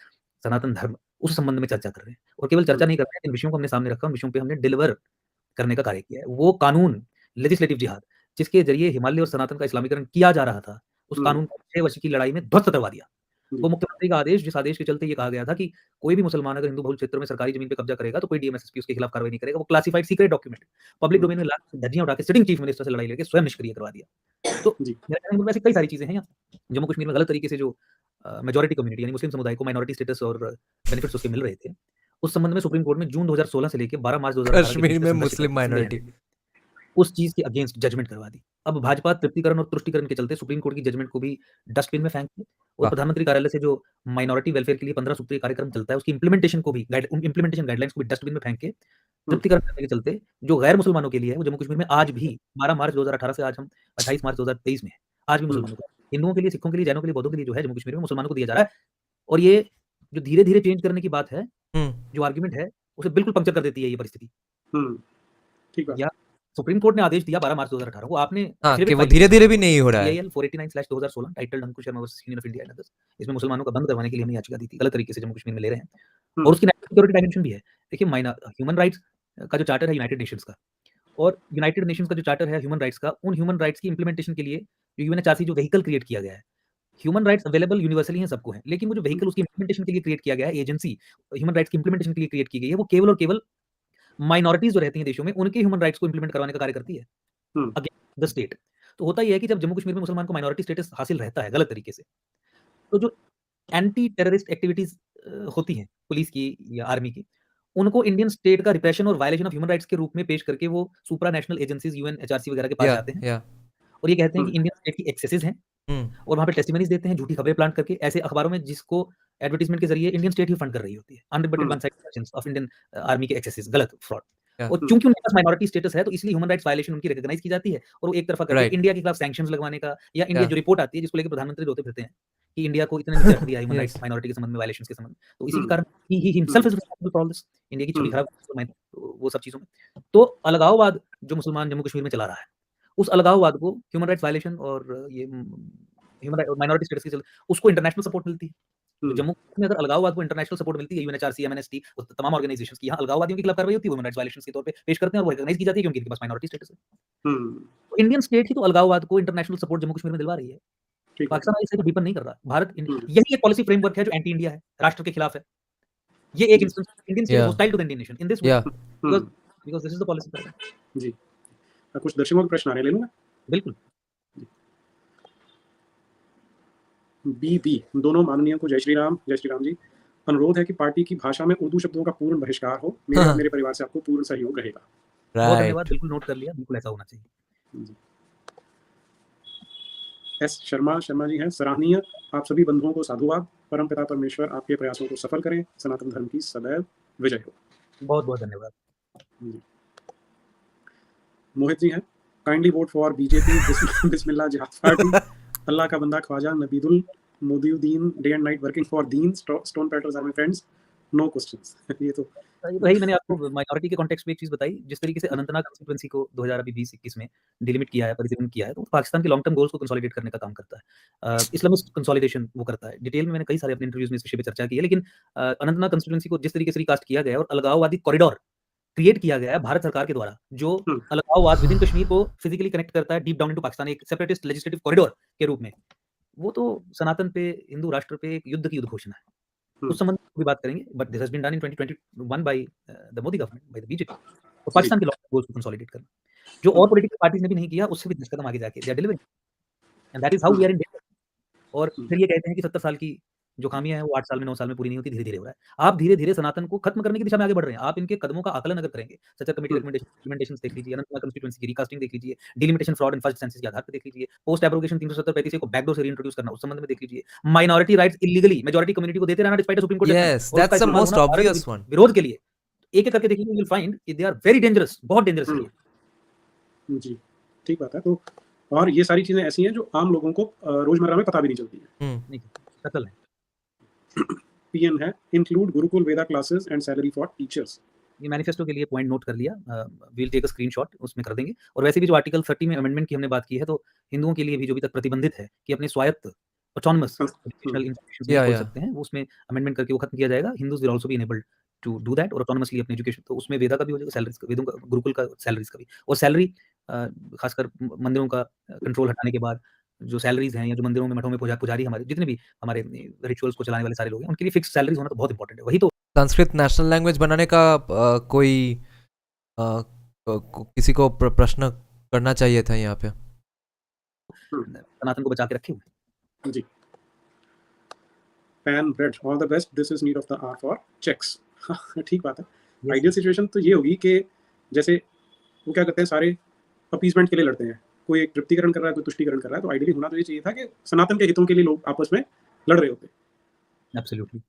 Speaker 4: सनातन धर्म, उस संबंध में चर्चा कर रहे हैं, और केवल
Speaker 3: हुँ,
Speaker 4: चर्चा नहीं कर रहे हैं, इन विषयों को हमने सामने रखा, उन विषयों पे हमने डिलीवर करने का कार्य किया है। वो कानून, लेजिस्लेटिव जिहाद, जिसके ज़रिए हिमालय और सनातन का इस्लामीकरण किया जा रहा था, उस
Speaker 3: हुँ,
Speaker 4: कानून को 6 वर्ष की लड़ाई में ध्वस्त करवा दिया।
Speaker 3: जी,
Speaker 4: वो मुख्यमंत्री का आदेश, जिस आदेश के चलते ये कहा गया था कि कोई भी मुसलमान अगर हिंदू बहुल क्षेत्रों में सरकारी ज़मीन पे कब्जा करेगा, तो कोई डीएमएसएसपी उसके खिलाफ कार्रवाई नहीं करेगा। वो क्लासिफाइड सीक्रेट डॉक्यूमेंट, पब्लिक
Speaker 3: हुँ,
Speaker 4: डोमेन में लाके धज्जियाँ उठा के सिटिंग चीफ मिनिस्टर से लड़ाई लड़के स्वयं निष्क्रिय करवा दिया। तो
Speaker 3: जी,
Speaker 4: मेरा कहने का मतलब ऐसी कई सारी चीज़ें हैं यहाँ। जम्मू कश्मीर में गलत तरीके से जो मेजॉरिटी कम्युनिटी यानी मुस्लिम समुदाय को माइनॉरिटी स्टेटस और बेनिफिट्स उसके मिल रहे थे, उस संबंध में सुप्रीम कोर्ट में जून 2016 से लेके 12 मार्च 2018 के बीच
Speaker 1: कश्मीर
Speaker 4: में
Speaker 1: में
Speaker 4: संघर्ष
Speaker 1: मुस्लिम
Speaker 4: चला,
Speaker 1: माइनॉरिटी.
Speaker 4: उस चीज़ के अगेंस्ट जजमेंट करवा दी। अब भाजपा तृप्तिकरण और तुष्टिकरण के चलते सुप्रीम कोर्ट की जजमेंट को भी डस्टबिन में फेंक दी, और
Speaker 1: वाह.
Speaker 4: प्रधानमंत्री कार्यालय से जो माइनॉरिटी वेलफेयर के लिए 15 सूत्रीय कार्यक्रम चलता है, उसकी इम्प्लीमेंटेशन को भी उन इम्प्लीमेंटेशन गाइडलाइंस को भी डस्टबिन में फेंक के
Speaker 3: हुँ,
Speaker 4: तृप्तिकरण करने के चलते जो गैर मुसलमानों के लिए है, वो जम्मू कश्मीर में आज भी 12 मार्च 2018 से आज हम 28 मार्च 2023 में हैं, आज भी
Speaker 3: हुँ,
Speaker 4: मुसलमानों को हिंदुओं के लिए, सिखों के लिए, जैनों के लिए, बौद्धों के लिए जो है जम्मू कश्मीर में मुसलमानों को दिया जा रहा है। और ये जो धीरे-धीरे चेंज करने की बात है, जो आर्गुमेंट है, उसे बिल्कुल पंक्चर कर देती है ये परिस्थिति।
Speaker 3: ठीक बात।
Speaker 4: या सुप्रीम कोर्ट ने आदेश दिया 12 मार्च 2018 को, आपने
Speaker 1: हाँ,
Speaker 4: एफिडेविट
Speaker 1: कि वो
Speaker 4: फाइल किया
Speaker 1: धीरे-धीरे भी नहीं हो रहा है।
Speaker 4: EIL 489/2016 titled Ankush Sharma versus union of India and others. इसमें मुसलमानों का बंद करवाने के लिए हमने याचिका दी थी, गलत तरीके से जम्मू कश्मीर में ले रहे हैं। और उसकी नेशनल सिक्योरिटी डायमेंशन भी है। देखिए ह्यूमन राइट्स का जो चार्टर है यूनाइटेड नेशंस का, और यूनाइटेड नेशंस का जो चार्टर है ह्यूमन राइट्स का, उन ह्यूमन राइट्स की इंप्लीमेंटेशन के लिए जो यूएनएचआरसी जो व्हीकल क्रिएट किया गया है, ह्यूमन राइट्स अवेलेबल यूनिवर्सली हैं, सबको हैं, लेकिन वो जो व्हीकल उसकी इंप्लीमेंटेशन के लिए क्रिएट किया गया है, एजेंसी ह्यूमन राइट्स की इंप्लीमेंटेशन के लिए क्रिएट की गई है, वो केवल और केवल माइनॉरिटीज जो रहती हैं देशों में, उनके ह्यूमन राइट्स को इंप्लीमेंट करवाने का कार्य करती है अगेंस्ट द स्टेट। तो होता ये है कि जब जम्मू कश्मीर में मुसलमान को माइनॉरिटी स्टेटस हासिल रहता है गलत तरीके से, तो जो एंटी टेररिस्ट एक्टिविटीज होती हैं पुलिस की या आर्मी की, उनको इंडियन स्टेट का रिप्रेशन और वायलेशन ऑफ ह्यूमन राइट्स के रूप में पेश करके वो सुप्रा नेशनल एजेंसीज यूएनएचआरसी वगैरह के पास जाते हैं
Speaker 1: या
Speaker 4: और ये कहते हैं कि इंडियन स्टेट की एक्सेसेस हैं और वहाँ पे टेस्टिमनीज देते हैं, झूठी खबरें प्लांट करके ऐसे अखबारों में जिसको एडवर्टाइजमेंट के जरिए इंडियन स्टेट ही फंड कर रही होती है। Unreported one side actions of Indian army के एक्सेसेस, गलत फ्रॉड। और चूंकि उनके पास माइनॉरिटी स्टेटस है तो इसलिए ह्यूमन राइट्स वायलेशन उनकी रिकॉग्नाइज की जाती है और वो एक तरफा करके इंडिया के खिलाफ सैंक्शंस लगवाने का, या इंडिया जो रिपोर्ट आती है जिसको लेकर प्रधानमंत्री रोते फिरते हैं कि इंडिया को इतने नीचे रख दिया ह्यूमन राइट्स माइनॉरिटी के संबंध में, वायलेशंस के संबंध में, तो इसी के कारण he himself is responsible for all this, India की छवि खराब वो सब चीजों में। तो अलगाववाद जो मुसलमान जम्मू कश्मीर में चला रहा है, उस अलगाववाद को ह्यूमन राइट्स वायलेशन और ये ह्यूमन राइट और माइनॉरिटी स्टेटस के चलते उसको इंटरनेशनल सपोर्ट मिलती है। तो जम्मू में अगर अलगाववाद को इंटरनेशनल सपोर्ट मिलती है, यूएनएचआरसी, एमएनएसटी, तमाम ऑर्गेनाइजेशंस की, यहाँ अलगाववादियों के खिलाफ कार्रवाई होती है, ह्यूमन राइट्स वायलेशंस के तौर पे पेश करते हैं और वो रिकॉग्नाइज की जाती है क्योंकि इनके पास माइनॉरिटी स्टेटस है। तो इंडियन स्टेट ही तो अलगाववाद को इंटरनेशनल सपोर्ट जम्मू कश्मीर में दिलवा रही है। पाकिस्तान इसे डीपन नहीं कर रहा। भारत यही एक पॉलिसी फ्रेमवर्क है जो एंटी इंडिया है, राष्ट्र के खिलाफ है। ये एक instance Indian state hostile to the Indian nation in this way, because this is the policy pattern.
Speaker 3: जी, कुछ दर्शकों के प्रश्न आ रहे हैं, ले लूं मैं?
Speaker 4: बिल्कुल।
Speaker 3: बी दोनों माननीयों को जय श्री राम जी। अनुरोध है कि पार्टी की भाषा में उर्दू शब्दों का पूर्ण बहिष्कार हो। मेरे परिवार से आपको पूर्ण सहयोग रहेगा।
Speaker 4: बहुत धन्यवाद, बिल्कुल नोट कर लिया, बिल्कुल ऐसा होना चाहिए।
Speaker 3: एस शर्मा जी हैं, सराहनीय। आप सभी बंधुओं को साधुवाद। परम पिता परमेश्वर आपके प्रयासों को सफल करें। सनातन धर्म की सदैव विजय हो।
Speaker 4: बहुत बहुत धन्यवाद।
Speaker 3: मोहित जी हैं, काइंडली वोट फॉर बीजेपी बिस्मिल्लाह जिहाद पार्टी। अल्लाह का बंदा Khwaja Nabidul Modiyuddin, day and night working for दीन, stone pelters are my friends, no questions. ये तो
Speaker 4: वही मैंने आपको माइनॉरिटी के कॉन्टेक्स्ट में एक चीज बताई, जिस तरीके से अनंतनाग कंस्टिट्यूएंसी को 2020-21 में डिलिमिट किया है, परिसीमन किया है, तो पाकिस्तान के लॉन्ग टर्म गोल्स को कंसोलिडेट करने का काम करता है। इस्लामिस्ट कंसोलिडेशन वो करता है। डिटेल में मैंने कई सारे अपने इंटरव्यूज में इस विषय पे चर्चा की है, लेकिन अनंतनाग कंस्टिट्यूएंसी को जिस तरीके से रिकास्ट किया गया है और अलगाववादी कॉरिडोर क्रिएट किया गया है भारत सरकार के द्वारा, जो अलगाववाद विद इन कश्मीर को फिजिकली कनेक्ट करता है डीप डाउन इनटू पाकिस्तान, एक सेपरेटिस्ट लेजिस्लेटिव कॉरिडोर के रूप में, वो तो सनातन पे, हिंदू राष्ट्र पे एक युद्ध की उद्घोषणा है। उस संबंध में भी बात करेंगे, but this has been done in 2021 by the Modi government, by the BJP. तो पाकिस्तान के लॉन्ग गोल्स को कंसोलिडेट करना, जो और पॉलिटिकल पार्टीज ने भी नहीं किया, उससे भी 10 कदम आगे जाके they are delivering, and that is how we are in danger. और फिर ये कहते हैं कि 70 साल की जो खामियां हैं वो 8 साल में 9 साल में पूरी नहीं होती, धीरे-धीरे हो रहा है। आप धीरे-धीरे सनातन को खत्म करने की दिशा में आगे बढ़ रहे हैं। आप इनके कदमों का आकलन अगर करेंगे, सचर कमेटी रिकमेंडेशंस देख लीजिए, अनंतनाग कंस्टिट्यूएंसी की रिकास्टिंग देख लीजिए, delimitation fraud and first census के आधार पर देख लीजिए, पोस्ट एब्रोगेशन 370-35 को बैकडोर से रीइंट्रोड्यूस करना, उस संबंध में देख लीजिए, minority rights illegally majority community को देते रहना despite supreme court judgement,
Speaker 1: Yes, that's the most obvious one.
Speaker 4: विरोध के लिए एक-एक करके देखिए, यू विल फाइंड कि दे आर वेरी डेंजरस, बहुत डेंजरस है।
Speaker 3: जी, ठीक बात है। तो और ये सारी चीजें ऐसी हैं जो आम लोगों को रोजमर्रा में पता भी नहीं चलती है।
Speaker 4: नहीं, कत्ल है।
Speaker 3: पीएन है, include gurukul Veda classes and salary for teachers.
Speaker 4: ये मैनिफेस्टो के लिए पॉइंट नोट कर लिया, we will take a screenshot, उसमें कर देंगे। और वैसे भी जो आर्टिकल 30 में अमेंडमेंट की हमने बात की है, तो हिंदुओं के लिए भी जो अभी तक प्रतिबंधित है कि अपने स्वायत्त ऑटोनमस एजुकेशनल इंस्टीट्यूशंस में खोल सकते हैं, वो उसमें अमेंडमेंट करके वो खत्म किया जाएगा। Hindus will also be enabled to do that और ऑटोनमसली अपनी एजुकेशन, तो उसमें वेदा का भी हो जाएगा, सैलरीज का, वेदों का, गुरुकुल का सैलरीज का भी। और सैलरी खासकर मंदिरों का कंट्रोल हटाने के बाद जो सैलरीज हैं, या जो मंदिरों में, मठों में पुजारी हमारे जितने भी हमारे रिचुअल्स को चलाने वाले सारे लोग हैं, उनके लिए फिक्स सैलरीज होना तो बहुत इंपॉर्टेंट है। वही तो
Speaker 1: संस्कृत नेशनल लैंग्वेज बनाने का कोई किसी को प्रश्न करना चाहिए था यहाँ पे।
Speaker 4: सनातन को बचा के रखे हुए।
Speaker 3: जी। पैन ब्रेड, all the best, this is need of the are for checks. ठीक बात है। आइडियल सिचुएशन तो ये होगी कि जैसे वो क्या करते हैं, सारे अपीसमेंट के लिए लड़ते हैं, कोई एक तृप्तिकरण कर रहा है, कोई तुष्टिकरण कर रहा है, तो आइडियली होना तो ये चाहिए था कि सनातन के हितों के लिए लोग आपस में लड़ रहे होते।
Speaker 4: एब्सोल्युटली।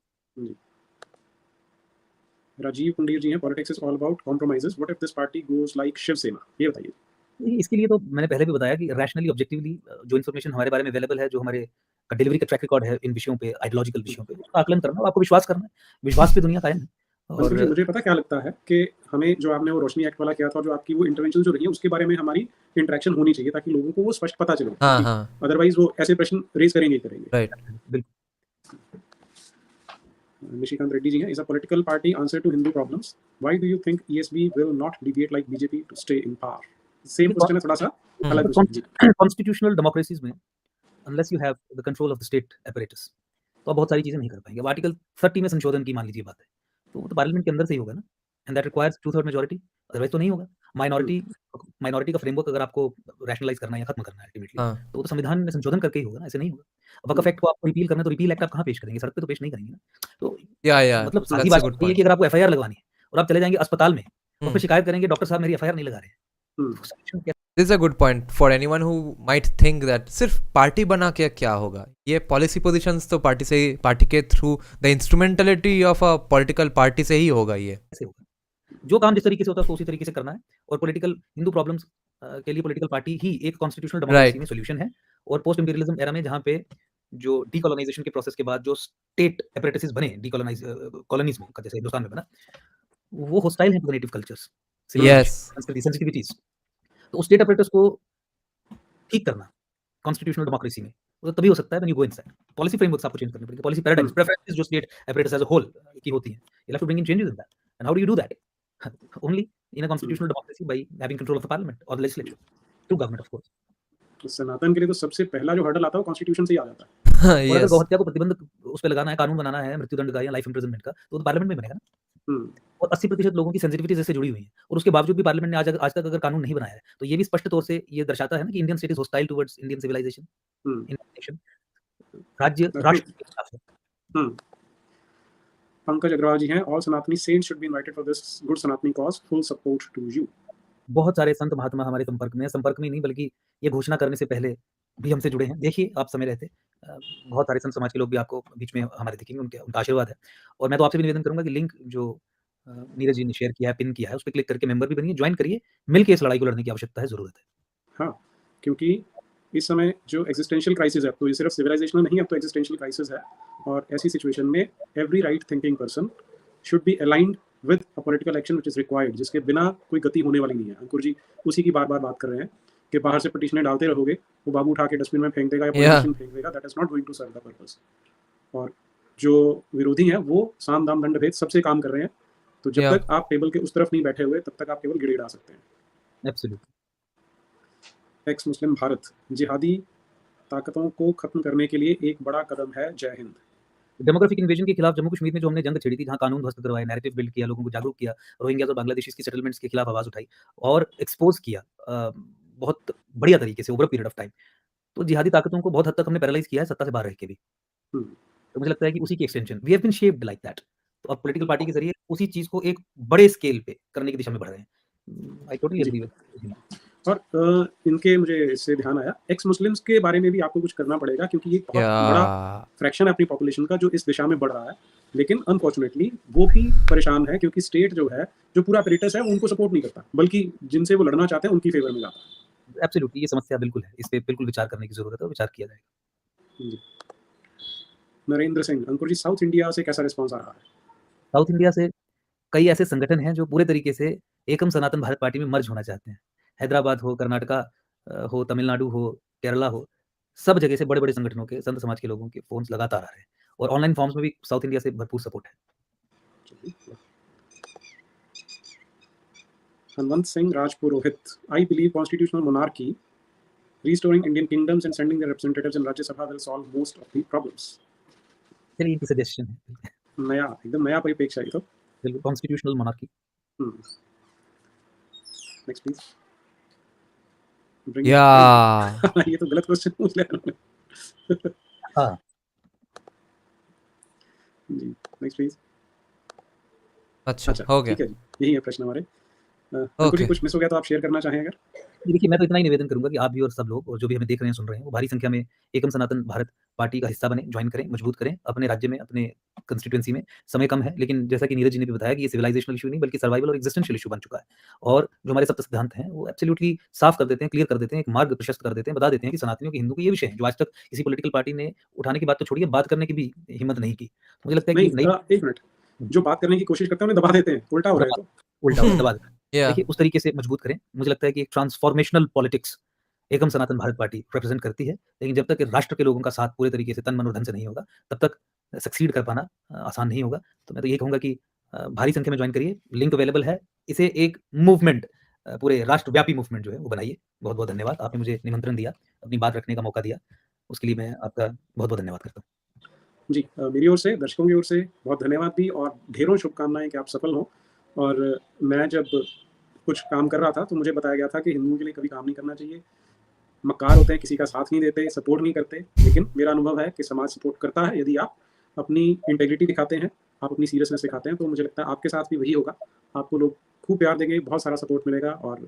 Speaker 3: राजीव कुंडीर जी हैं, politics is all about compromises, what if this party goes like Shiv Sena, ये बताइए।
Speaker 4: इसके लिए तो मैंने पहले भी बताया कि रैशनली ऑब्जेक्टिवली जो इन्फॉर्मेशन हमारे बारे में अवेलेबल है, जो हमारे डिलीवरी का ट्रैक रिकॉर्ड है इन विषयों पे, आइडियोलॉजिकल विषयों पे, उसका आकलन करना, आपको विश्वास करना है। विश्वास पे दुनिया कायम है।
Speaker 3: अंकुर जी,
Speaker 4: और
Speaker 3: मुझे पता क्या लगता है कि हमें जो आपने वो रोशनी एक्ट वाला किया था, जो आपकी वो इंटरवेंशन जो रही है, उसके बारे में हमारी इंटरेक्शन होनी चाहिए ताकि लोगों को वो स्पष्ट पता चले।
Speaker 1: हाँ हाँ
Speaker 3: अदरवाइज वो ऐसे प्रश्न रेज करेंगे ही करेंगे।
Speaker 1: राइट
Speaker 4: बिल्कुल
Speaker 3: निशिकांत रेड्डी जी हैं, is a political party answer to Hindu problems? Why do you think ESB will not deviate like BJP to stay in power? Same question है, थोड़ा सा अलग क्वेश्चन जी।
Speaker 4: कॉन्स्टिट्यूशनल डेमोक्रेसीज में unless you have the control of the state apparatus, तो आप बहुत सारी चीजें नहीं कर पाएंगे। अब आर्टिकल 30 में संशोधन की मान लीजिए बात है, तो वो तो पार्लियामेंट के अंदर से ही होगा ना, and that requires 2/3 majority, otherwise तो नहीं होगा। माइनॉरिटी का फ्रेमवर्क अगर आपको रैशनलाइज करना है या खत्म करना है अल्टीमेटली,
Speaker 1: हाँ
Speaker 4: तो वो तो संविधान में संशोधन करके ही होगा ना, ऐसे नहीं होगा। वक्फ एक्ट को आपको रिपील करना है, तो रिपील एक्ट आप कहाँ पेश करेंगे? सड़क पे तो पेश नहीं करेंगे ना। तो
Speaker 1: या
Speaker 4: मतलब सीधी
Speaker 1: दैट्स अ
Speaker 4: बात
Speaker 1: गुड
Speaker 4: ये है
Speaker 1: पॉइंट।
Speaker 4: कि अगर आपको एफआईआर लगवानी है और आप चले जाएंगे अस्पताल में, और फिर शिकायत करेंगे डॉक्टर साहब मेरी एफआईआर नहीं लगा रहे हैं, तो सॉल्यूशन क्या?
Speaker 1: This is a good point for anyone who might think that सिर्फ पार्टी बना के क्या होगा। ये पॉलिसी पोजीशंस तो पार्टी के through the instrumentality of a political party से ही होगा ये।
Speaker 4: कैसे होगा? जो काम जिस तरीके से होता है उसको उसी तरीके से करना है, और पॉलिटिकल हिंदू प्रॉब्लम्स के लिए पॉलिटिकल पार्टी ही एक कॉन्स्टिट्यूशनल डेमोक्रेसी में सॉल्यूशन है। और पोस्ट इंपीरियलिज्म एरा में जहाँ पे जो डीकोलोनाइजेशन के प्रोसेस के बाद जो स्टेट एपरेटिसेस बने कॉलोनीज में, जैसे हिंदुस्तान में बना, वो होस्टाइल है to the native cultures,
Speaker 1: yes
Speaker 4: civilization, sensitivities. तो स्टेट एपरेटस को ठीक करना कॉन्स्टिट्यूशनल डेमोक्रेसी में तो तभी हो सकता है when you go inside. Policy frameworks आपको चेंज करने पड़ेंगे, पॉलिसी पैराडाइम्स, प्रेफरेंसेस जो state apparatus as a whole की होती हैं, you have to bring in changes in that. And how do you do that? Only in a constitutional democracy by having control of the parliament और the legislature through government of course.
Speaker 3: तो सनातन के लिए तो सबसे पहला जो hurdle आता है वो कॉन्स्टिट्यूशन से ही आ जाता है।
Speaker 4: और अगर
Speaker 1: यस
Speaker 4: गौ हत्या को प्रतिबंध उस पे लगाना है, कानून बनाना है मृत्युदंड का या लाइफ इंप्रिजनमेंट का, तो पार्लियामेंट में बनेगा ना। और 80% लोगों की सेंसिटिविटीज इससे जुड़ी हुई है, और उसके बावजूद भी पार्लियामेंट ने आज तक अगर कानून नहीं बनाया है, तो ये भी स्पष्ट तौर से ये दर्शाता है ना कि Indian state is hostile towards Indian civilisation, Indian nation, राज्य राष्ट्र के खिलाफ है।
Speaker 3: पंकज अग्रवाल जी हैं, all Sanatani saints should be invited for this good Sanatani cause, full support to you.
Speaker 4: बहुत सारे संत महात्मा हमारे संपर्क में नहीं, बल्कि ये घोषणा करने से पहले भी हमसे जुड़े हैं। देखिए आप समय रहते बहुत सारे संत समाज के लोग भी आपको बीच में हमारे दिखेंगे, उनका आशीर्वाद है। और मैं तो आपसे भी निवेदन करूंगा कि लिंक जो नीरज जी ने शेयर किया है, पिन किया है, उस पर क्लिक करके मेंबर भी बनिए, ज्वाइन करिए, मिलकर इस लड़ाई को लड़ने की आवश्यकता है, जरूरत है।
Speaker 3: हाँ, क्योंकि इस समय जो एग्जिस्टेंशियल क्राइसिस है, तो ये सिर्फ सिविलाइजेशनल नहीं, अब तो एग्जिस्टेंशियल क्राइसिस है। और ऐसी सिचुएशन में every right thinking person should be aligned with a political action which is required, जिसके बिना कोई गति होने वाली नहीं है। अंकुर जी उसी की बार बार बात कर रहे हैं कि बाहर से पटिशनें डालते रहोगे, वो बाबू उठा के डस्टबिन में फेंक देगा या पॉलिटिशियन फेंक देगा, that is not going to serve the purpose. और जो विरोधी हैं वो साम दाम दंड भेद सबसे काम कर रहे हैं, तो जब तक आप टेबल के उस तरफ नहीं बैठे हुए तब तक आप केवल गिड़गिड़ा सकते हैं।
Speaker 4: एब्सोल्युटली।
Speaker 3: एक्स मुस्लिम भारत, जिहादी ताकतों को खत्म करने के लिए एक बड़ा कदम है, जय हिंद।
Speaker 4: डेमोग्राफिक इन्वेजन के खिलाफ जम्मू कश्मीर में जो हमने जंग छेड़ी थी, जहाँ कानून ध्वस्त करवाए, नैरेटिव बिल्ड किया, लोगों को जागरूक किया, रोहिंग्यास और बांग्लादेशीज की सेटलमेंट्स के खिलाफ आवाज उठाई और एक्सपोज किया बहुत बढ़िया तरीके से ओवर पीरियड ऑफ टाइम, तो जिहादी ताकतों को बहुत हद तक हमने पैरालाइज किया है सत्ता से बाहर रह के भी। तो मुझे लगता है कि उसी की extension, we have been shaped like that. तो अब पॉलिटिकल पार्टी के जरिए उसी चीज को एक बड़े स्केल पे करने की दिशा में बढ़ रहे हैं। I totally agree with.
Speaker 3: और इनके मुझे इससे ध्यान आया, एक्स मुस्लिम्स के बारे में भी आपको कुछ करना पड़ेगा, क्योंकि ये बहुत बड़ा फ्रैक्शन है अपनी पॉपुलेशन का जो इस दिशा में बढ़ रहा है। लेकिन अनफॉर्चुनेटली वो भी परेशान है, क्योंकि स्टेट जो है, जो पूरा अपरेटस है, वो उनको सपोर्ट नहीं करता, बल्कि जिनसे वो लड़ना चाहते हैं उनकी फेवर में जाता है।
Speaker 4: एब्सोल्युटली, ये समस्या बिल्कुल है, इस पे बिल्कुल विचार करने की जरूरत है और विचार किया जाएगा।
Speaker 3: नरेंद्र सिंह, अंकुर जी साउथ इंडिया से कैसा रिस्पॉन्स आ रहा है?
Speaker 4: साउथ इंडिया से कई ऐसे संगठन हैं जो पूरे तरीके से एकम सनातन भारत पार्टी में मर्ज होना चाहते हैं। हैदराबाद हो, कर्नाटका हो, तमिलनाडु हो, केरला हो, सब जगह से बड़े-बड़े संगठनों के, संत समाज के लोगों के फ़ोन्स लगातार आ रहे हैं और ऑनलाइन फॉर्म्स में भी साउथ इंडिया से भरपूर सपोर्ट है।
Speaker 3: Hanwant Singh Rajpurohit, I believe constitutional monarchy, restoring Indian kingdoms and sending their representatives in Rajya Sabha will solve most of the problems.
Speaker 4: चलिए इनकी सजेशन है।
Speaker 3: नया, एकदम नया परिप्रेक्ष्य है ये तो।
Speaker 4: बिल्कुल, कॉन्स्टिट्यूशनल मोनार्की।
Speaker 3: Next please.
Speaker 1: या
Speaker 3: ये तो गलत क्वेश्चन पूछ लिया उन्होंने।
Speaker 4: हाँ
Speaker 3: जी, नेक्स्ट प्लीज।
Speaker 1: अच्छा हो गया,
Speaker 3: ठीक है जी, यही है प्रश्न हमारे। अंकुर जी कुछ मिस हो गया तो आप शेयर करना चाहें अगर?
Speaker 4: देखिए, मैं तो इतना ही निवेदन करूंगा कि आप भी और सब लोग और जो भी हमें देख रहे हैं, सुन रहे हैं, वो भारी संख्या में एकम सनातन भारत पार्टी का हिस्सा बने, ज्वाइन करें, मजबूत करें अपने राज्य में, अपने कंस्टिट्यूएंसी में। समय कम है, लेकिन जैसा कि नीरज जी ने भी बताया कि ये सिविलाइजेशनल इशू नहीं बल्कि सर्वाइवल और एग्जिस्टेंशियल इशू बन चुका है। और जो हमारे सप्त सिद्धांत हैं वो एब्सोल्युटली साफ कर देते हैं, क्लियर कर देते हैं, एक मार्ग प्रशस्त कर देते हैं, बता देते हैं कि सनातनियों के, हिंदू के ये विषय हैं जो आज तक किसी पॉलिटिकल पार्टी ने उठाने की बात तो छोड़िए, बात करने की भी हिम्मत नहीं की। मुझे लगता है कि
Speaker 3: नहीं, एक मिनट, जो बात करने की कोशिश करते हैं उन्हें दबा देते हैं, उल्टा हो रहा है तो।
Speaker 4: उल्टा हो दबा देते हैं।
Speaker 1: Yeah.
Speaker 4: देखिए उस तरीके से मजबूत करें। मुझे लगता है कि एक ट्रांसफॉर्मेशनल पॉलिटिक्स एकम सनातन भारत पार्टी रिप्रेजेंट करती है, लेकिन जब तक कि राष्ट्र के लोगों का साथ पूरे तरीके से तन मन और धन से नहीं होगा, तब तक सक्सीड कर पाना आसान नहीं होगा। तो मैं तो ये कहूँगा कि भारी संख्या में ज्वाइन करिए, लिंक अवेलेबल है, इसे एक मूवमेंट, पूरे राष्ट्रव्यापी मूवमेंट जो है वो बनाइए। बहुत-बहुत धन्यवाद, आपने मुझे निमंत्रण दिया, अपनी बात रखने का मौका दिया, उसके लिए मैं आपका बहुत-बहुत धन्यवाद करता हूँ।
Speaker 3: जी, मेरी ओर से, दर्शकों की ओर से बहुत धन्यवाद भी और ढेरों शुभकामनाएँ कि आप सफल हों। और मैं जब कुछ काम कर रहा था तो मुझे बताया गया था कि हिंदुओं के लिए कभी काम नहीं करना चाहिए, मक्कार होते हैं, किसी का साथ नहीं देते, सपोर्ट नहीं करते। लेकिन मेरा अनुभव है कि समाज सपोर्ट करता है यदि आप अपनी इंटेग्रिटी दिखाते हैं, आप अपनी सीरियसनेस दिखाते हैं। तो मुझे लगता है आपके साथ भी वही होगा, आपको लोग खूब प्यार देंगे, बहुत सारा सपोर्ट मिलेगा। और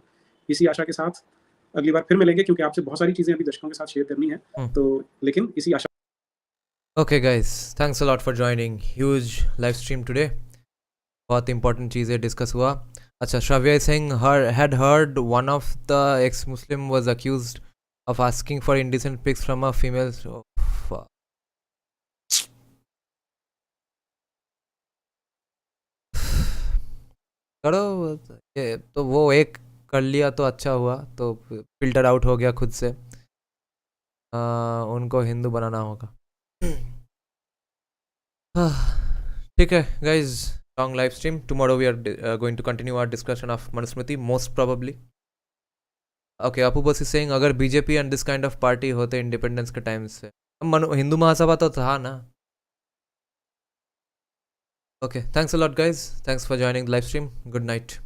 Speaker 3: इसी आशा के साथ अगली बार फिर मिलेंगे, क्योंकि आपसे बहुत सारी चीज़ें अभी दर्शकों के साथ शेयर करनी है। तो लेकिन इसी आशा।
Speaker 1: Okay guys, thanks a lot for joining. Huge live stream today. बहुत important चीज़ें डिस्कस हुआ. अच्छा, Shravya is saying had heard one of the ex-Muslim was accused of asking for indecent pics from a female. Oh, fuck. करो ये तो, वो एक कर लिया तो अच्छा हुआ, तो फिल्टर आउट हो गया खुद से. उनको हिंदू बनाना होगा. ठीक है guys, long live stream. Tomorrow we are going to continue our discussion of Manusmriti, most probably. Okay, Apu Bus is saying अगर BJP and this kind of party होते इंडिपेंडेंस के टाइम से, हिंदू महासभा तो था ना. Okay, thanks a lot guys, thanks for joining the live stream. Good night.